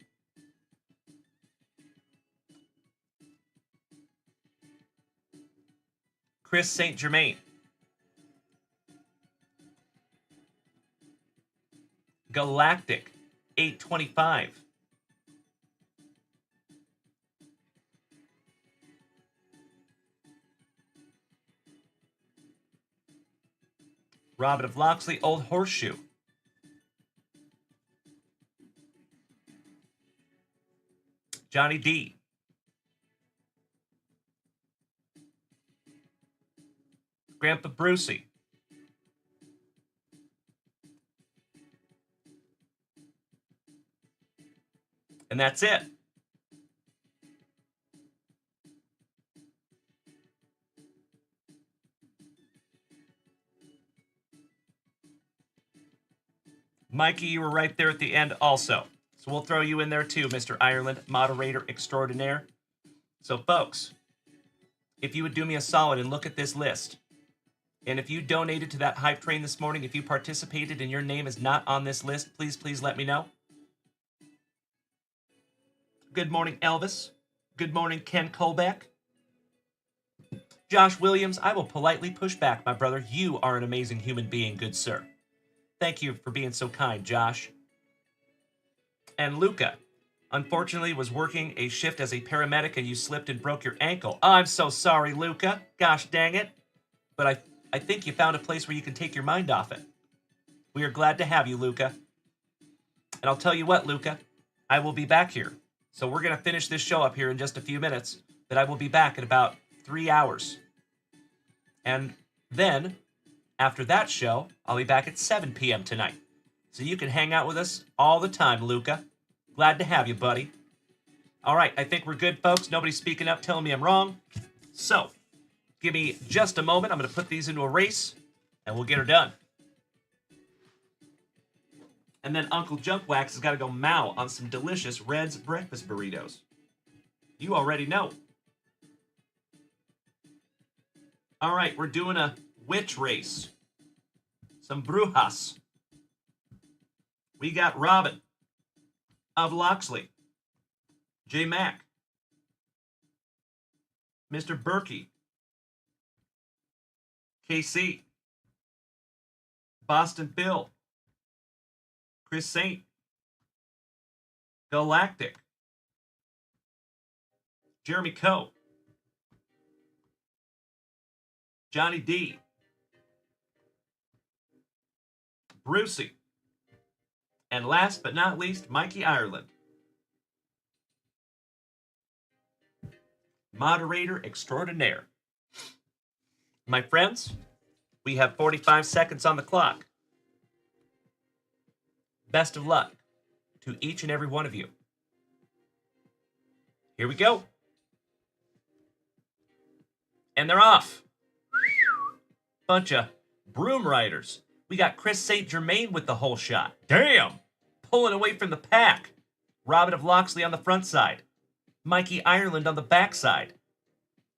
Chris St. Germain. Galactic 825. Robin of Loxley, Old Horseshoe. Johnny D. Grandpa Brucey. And that's it. Mikey, you were right there at the end also. So we'll throw you in there too, Mr. Ireland, moderator extraordinaire. So folks, if you would do me a solid and look at this list, and if you donated to that hype train this morning, if you participated and your name is not on this list, please let me know. Good morning, Elvis. Good morning, Ken Colbeck. Josh Williams, I will politely push back, my brother. You are an amazing human being, good sir. Thank you for being so kind, Josh. And Luca, unfortunately, was working a shift as a paramedic and you slipped and broke your ankle. I'm so sorry, Luca. Gosh dang it. But I think you found a place where you can take your mind off it. We are glad to have you, Luca. And I'll tell you what, Luca, I will be back here. So we're going to finish this show up here in just a few minutes, but I will be back in about 3 hours. And then, after that show, I'll be back at 7 p.m. tonight. So you can hang out with us all the time, Luca. Glad to have you, buddy. All right, I think we're good, folks. Nobody's speaking up, telling me I'm wrong. So, give me just a moment. I'm going to put these into a race, and we'll get her done. And then Uncle Junkwax has got to go mow on some delicious Red's breakfast burritos. You already know. All right, we're doing a witch race. Some brujas. We got Robin of Loxley. J. Mac. Mr. Berkey. KC. Boston Bill. Chris Saint. Galactic. Jeremy Coe. Johnny D. Brucey. And last but not least, Mikey Ireland. Moderator extraordinaire. My friends, we have 45 seconds on the clock. Best of luck to each and every one of you. Here we go. And they're off. Bunch of broom riders. We got Chris St. Germain with the whole shot. Damn! Pulling away from the pack. Robin of Loxley on the front side. Mikey Ireland on the back side.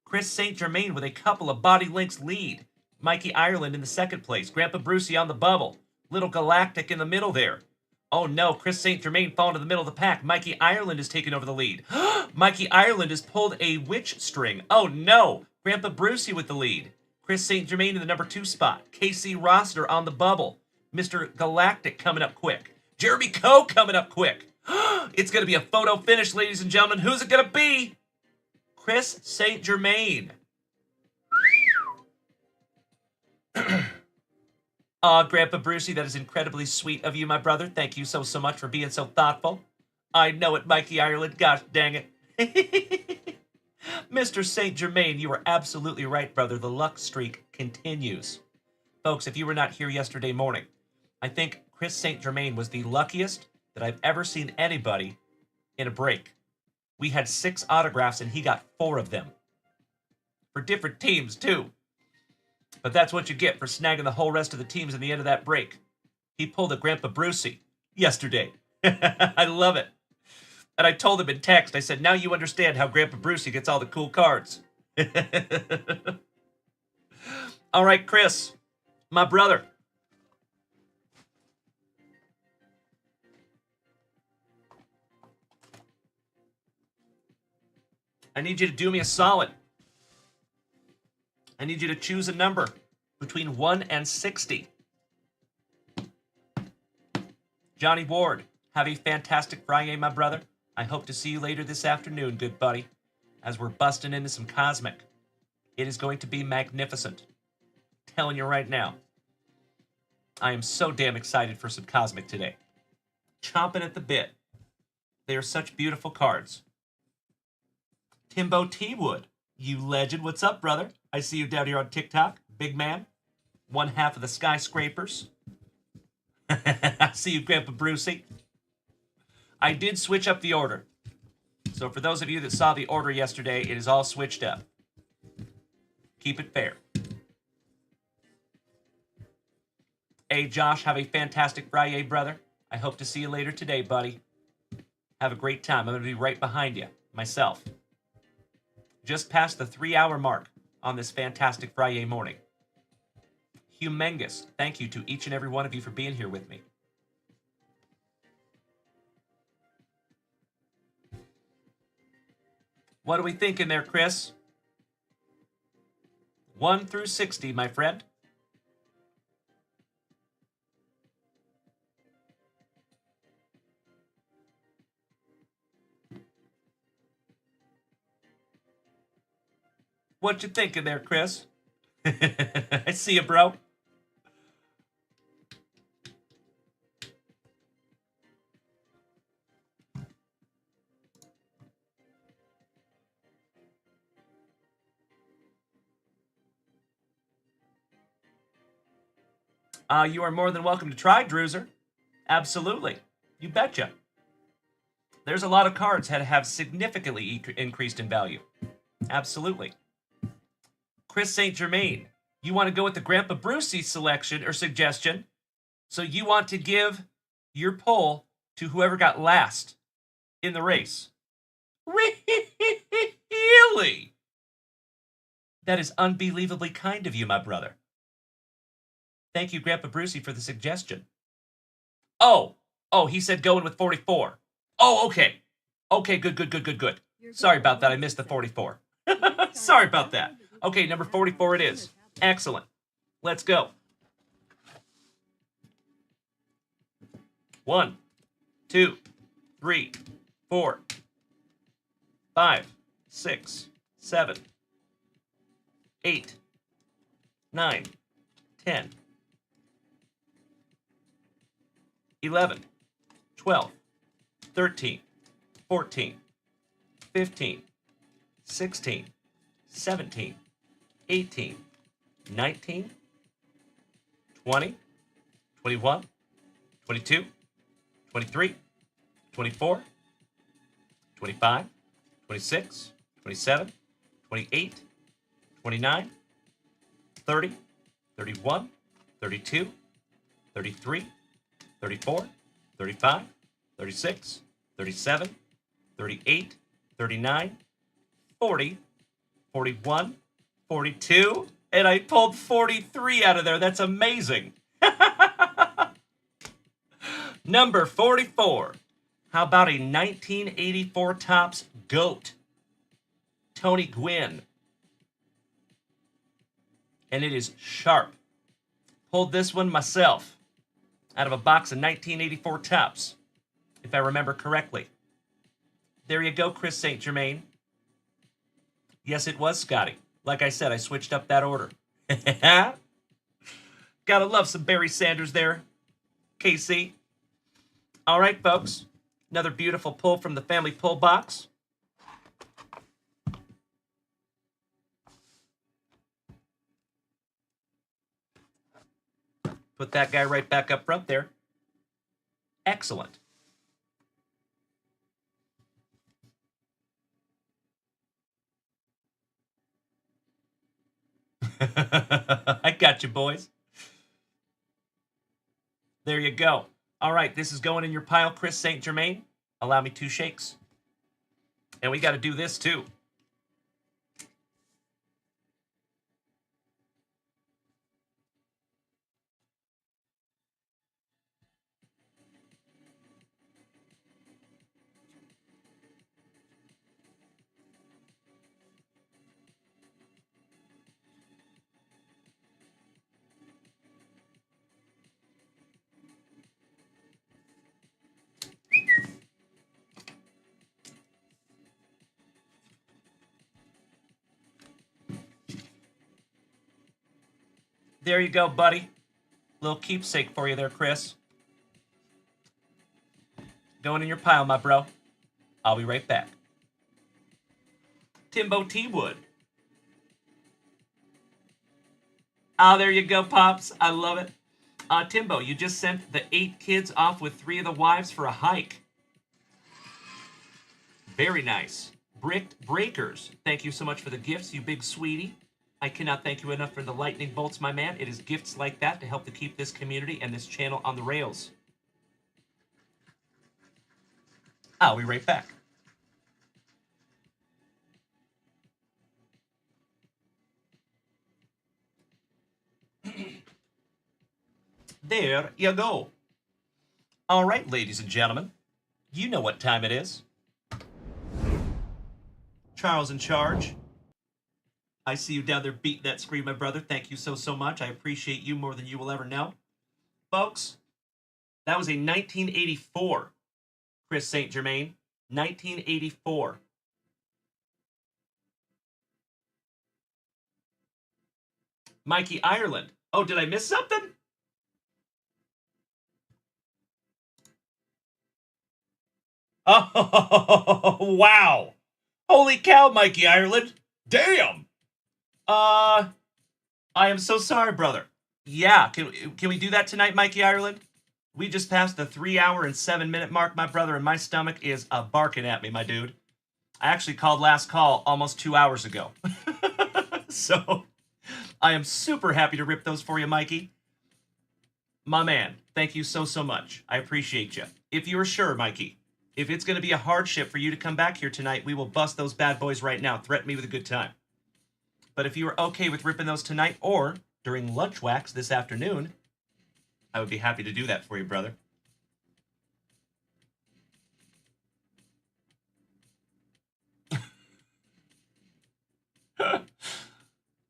Chris St. Germain with a couple of body lengths lead. Mikey Ireland in the second place. Grandpa Brucey on the bubble. Little Galactic in the middle there. Oh no, Chris St. Germain falling to the middle of the pack. Mikey Ireland is taking over the lead. Mikey Ireland has pulled a witch string. Oh no, Grandpa Brucey with the lead. Chris St. Germain in the number 2 spot. KC Rossiter on the bubble. Mr. Galactic coming up quick. Jeremy Coe coming up quick. It's going to be a photo finish, ladies and gentlemen. Who's it going to be? Chris St. Germain. Grandpa Brucey, that is incredibly sweet of you, my brother. Thank you so much for being so thoughtful. I know it, Mikey Ireland. Gosh dang it. Mr. St. Germain, you were absolutely right, brother. The luck streak continues. Folks, if you were not here yesterday morning, I think Chris St. Germain was the luckiest that I've ever seen anybody in a break. We had 6 autographs, and he got 4 of them. For different teams, too. But that's what you get for snagging the whole rest of the teams in the end of that break. He pulled a Grandpa Brucey yesterday. I love it. And I told him in text, I said, now you understand how Grandpa Brucey gets all the cool cards. All right, Chris, my brother. I need you to do me a solid. I need you to choose a number between 1 and 60. Johnny Ward, have a fantastic FriYAY, my brother. I hope to see you later this afternoon, good buddy, as we're busting into some Cosmic. It is going to be magnificent. Telling you right now. I am so damn excited for some Cosmic today. Chomping at the bit. They are such beautiful cards. Timbo T. Wood, you legend. What's up, brother? I see you down here on TikTok. Big man. One half of the Skyscrapers. I see you, Grandpa Brucey. I did switch up the order. So for those of you that saw the order yesterday, it is all switched up. Keep it fair. Hey, Josh, have a fantastic FriYAY, brother. I hope to see you later today, buddy. Have a great time. I'm going to be right behind you, myself. Just past the 3-hour mark on this fantastic FriYAY morning. Humongous thank you to each and every one of you for being here with me. What are we thinking there, Chris? 1 through 60, my friend. What you thinking there, Chris? I see you, bro. You are more than welcome to try, Druzer. Absolutely. You betcha. There's a lot of cards that have significantly increased in value. Absolutely. Chris St. Germain, you want to go with the Grandpa Brucey selection or suggestion, so you want to give your poll to whoever got last in the race. Really? That is unbelievably kind of you, my brother. Thank you, Grandpa Brucey, for the suggestion. Oh, he said going with 44. Oh, okay. Okay, good. Sorry about that. I missed the 44. Sorry about that. Okay, number 44 it is. Excellent. Let's go. 1, 2, 3, 4, 5, 6, 7, 8, 9, 10, 11, 12, 13, 14, 15, 16, 17, 18, 19, 20, 21, 22, 23, 24, 25, 26, 27, 28, 29, 30, 31, 32, 33, 34, 35, 36, 37, 38, 39, 40, 41, 42, and I pulled 43 out of there. That's amazing. Number 44. How about a 1984 Topps GOAT? Tony Gwynn. And it is sharp. Pulled this one myself out of a box of 1984 Topps, if I remember correctly. There you go, Chris St. Germain. Yes, it was Scotty. Like I said, I switched up that order. Gotta love some Barry Sanders there, KC. All right, folks. Another beautiful pull from the family pull box. Put that guy right back up front there. Excellent. I got you, boys. There you go. All right, this is going in your pile, Chris St. Germain. Allow me 2 shakes. And we got to do this too. There you go, buddy. Little keepsake for you there, Chris. Going in your pile, my bro. I'll be right back. Timbo T. Wood. Oh, there you go, Pops. I love it. Timbo, you just sent the 8 kids off with 3 of the wives for a hike. Very nice. Bricked Breakers, thank you so much for the gifts, you big sweetie. I cannot thank you enough for the lightning bolts, my man. It is gifts like that to help to keep this community and this channel on the rails. I'll be right back. There you go. All right, ladies and gentlemen, you know what time it is. Charles in charge. I see you down there beating that screen, my brother. Thank you so much. I appreciate you more than you will ever know. Folks, that was a 1984 Chris St. Germain. 1984. Mikey Ireland. Oh, did I miss something? Oh, wow. Holy cow, Mikey Ireland. Damn. I am so sorry, brother. Yeah, can we do that tonight, Mikey Ireland? We just passed the 3 hour and 7 minute mark, my brother, and my stomach is barking at me, my dude. I actually called last call almost 2 hours ago. So, I am super happy to rip those for you, Mikey. My man, thank you so much. I appreciate you. If you're sure, Mikey, if it's going to be a hardship for you to come back here tonight, we will bust those bad boys right now. Threaten me with a good time. But if you are okay with ripping those tonight or during lunch wax this afternoon, I would be happy to do that for you, brother.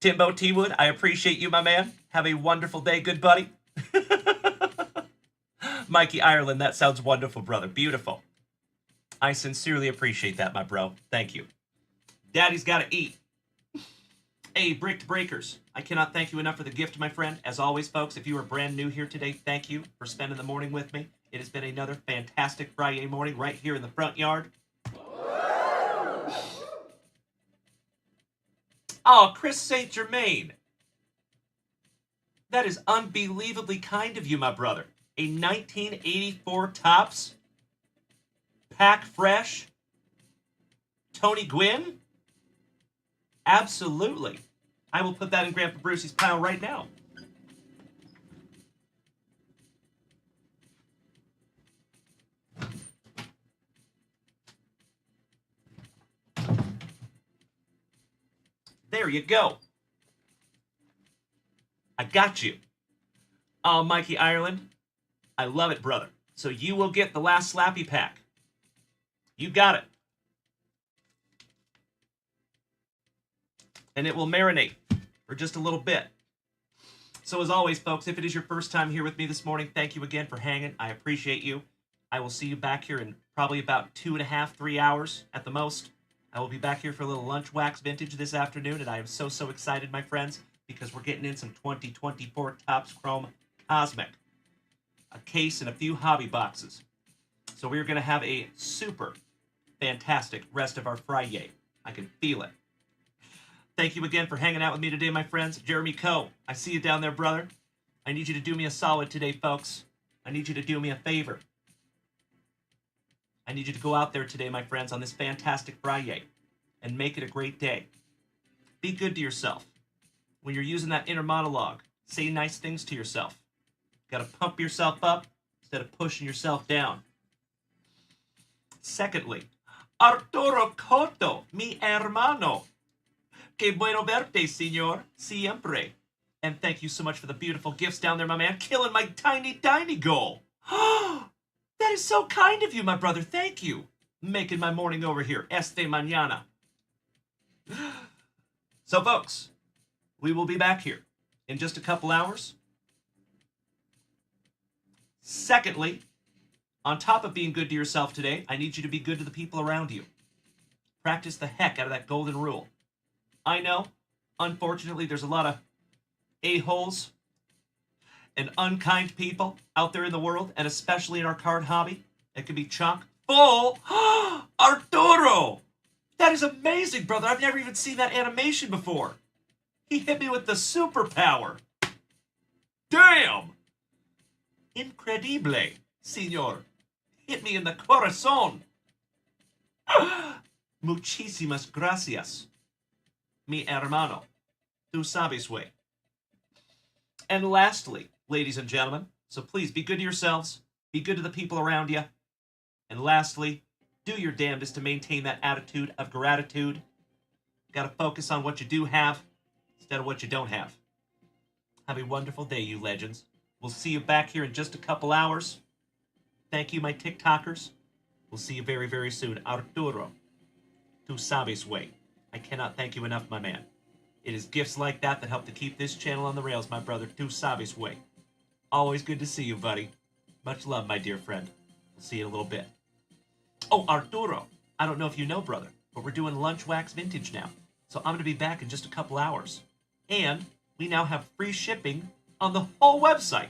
Timbo T. Wood, I appreciate you, my man. Have a wonderful day, good buddy. Mikey Ireland, that sounds wonderful, brother. Beautiful. I sincerely appreciate that, my bro. Thank you. Daddy's got to eat. Hey, Bricked Breakers, I cannot thank you enough for the gift, my friend. As always, folks, if you are brand new here today, thank you for spending the morning with me. It has been another fantastic Friday morning right here in the front yard. Oh, Chris St. Germain. That is unbelievably kind of you, my brother. A 1984 Topps Pack Fresh Tony Gwynn? Absolutely. I will put that in Grandpa Brucey's pile right now. There you go. I got you. Oh, Mikey Ireland, I love it, brother. So you will get the last Slappy Pack. You got it. And it will marinate for just a little bit. So as always, folks, if it is your first time here with me this morning, thank you again for hanging. I appreciate you. I will see you back here in probably about 2.5, 3 hours at the most. I will be back here for a little lunch wax vintage this afternoon, and I am so excited, my friends, because we're getting in some 2024 Topps Chrome Cosmic. A case and a few hobby boxes. So we're going to have a super fantastic rest of our FriYAY. I can feel it. Thank you again for hanging out with me today, my friends. Jeremy Coe, I see you down there, brother. I need you to do me a solid today, folks. I need you to do me a favor. I need you to go out there today, my friends, on this fantastic FriYAY and make it a great day. Be good to yourself. When you're using that inner monologue, say nice things to yourself. Got to pump yourself up instead of pushing yourself down. Secondly, Arturo Cotto, mi hermano. Que bueno verte, señor, siempre. And thank you so much for the beautiful gifts down there, my man. Killing my tiny goal. That is so kind of you, my brother. Thank you. Making my morning over here. Este mañana. So, folks, we will be back here in just a couple hours. Secondly, on top of being good to yourself today, I need you to be good to the people around you. Practice the heck out of that golden rule. I know, unfortunately, there's a lot of a-holes and unkind people out there in the world, and especially in our card hobby. It can be chock full. Arturo! That is amazing, brother. I've never even seen that animation before. He hit me with the superpower. Damn! Incredible, señor. Hit me in the corazón. Muchísimas gracias, mi hermano. Tu sabes, way. And lastly, ladies and gentlemen, so please be good to yourselves, be good to the people around you, and lastly, do your damnedest to maintain that attitude of gratitude. Got to focus on what you do have instead of what you don't have. Have a wonderful day, you legends. We'll see you back here in just a couple hours. Thank you, my TikTokers. We'll see you very, very soon. Arturo, tu sabes, way. I cannot thank you enough, my man. It is gifts like that that help to keep this channel on the rails, my brother. Tu sabes, way. Always good to see you, buddy. Much love, my dear friend. We'll see you in a little bit. Oh, Arturo, I don't know if you know, brother, but we're doing Lunch Wax Vintage now. So I'm going to be back in just a couple hours. And we now have free shipping on the whole website.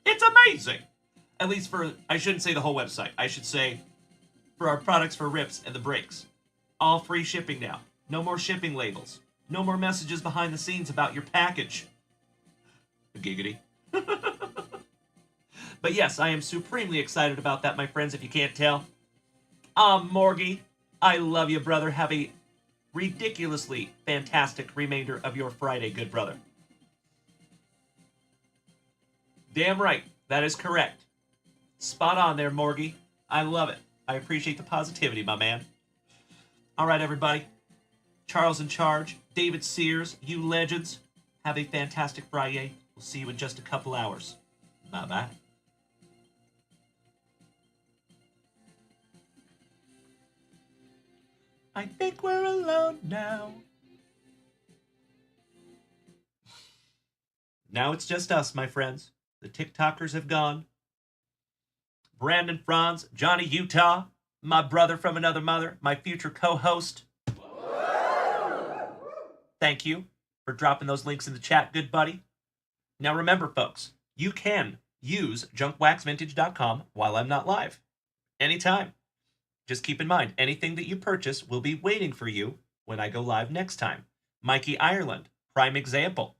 It's amazing! At least for, I shouldn't say the whole website. I should say for our products for rips and the breaks. All free shipping now. No more shipping labels. No more messages behind the scenes about your package. Giggity. But yes, I am supremely excited about that, my friends, if you can't tell. Morgie, I love you, brother. Have a ridiculously fantastic remainder of your Friday, good brother. Damn right, that is correct. Spot on there, Morgie. I love it. I appreciate the positivity, my man. All right, everybody. Charles in charge, David Sears, you legends. Have a fantastic FriYAY. We'll see you in just a couple hours. Bye-bye. I think we're alone now. Now it's just us, my friends. The TikTokers have gone. Brandon Franz, Johnny Utah, my brother from another mother, my future co-host. Thank you for dropping those links in the chat, good buddy. Now remember, folks, you can use junkwaxvintage.com while I'm not live. Anytime. Just keep in mind, anything that you purchase will be waiting for you when I go live next time. Mikey Ireland, prime example.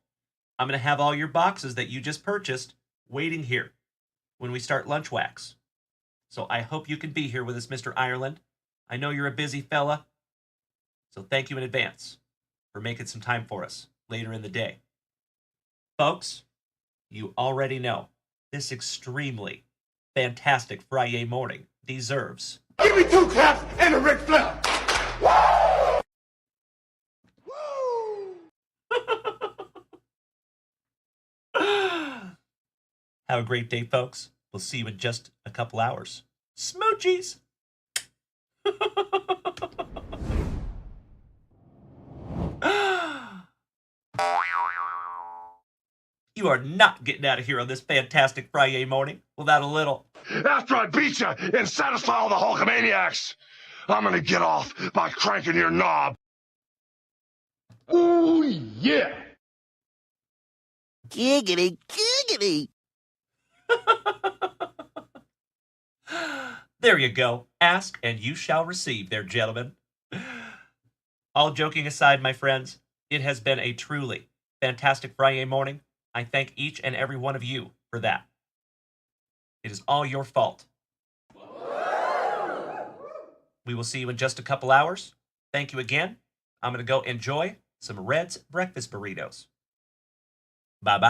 I'm going to have all your boxes that you just purchased waiting here when we start Lunch Wax. So I hope you can be here with us, Mr. Ireland. I know you're a busy fella, so thank you in advance for making some time for us later in the day. Folks, you already know this extremely fantastic FriYAY morning deserves... Give me 2 claps and a Ric Flair. Have a great day, folks. We'll see you in just a couple hours. Smoochies! You are not getting out of here on this fantastic FriYAY morning without a little... After I beat you and satisfy all the Hulkamaniacs, I'm gonna get off by cranking your knob. Ooh, yeah! Giggity, giggity. There you go. Ask and you shall receive there, gentlemen. All joking aside, my friends, it has been a truly fantastic FriYAY morning. I thank each and every one of you for that. It is all your fault. We will see you in just a couple hours. Thank you again. I'm going to go enjoy some Red's breakfast burritos. Bye-bye.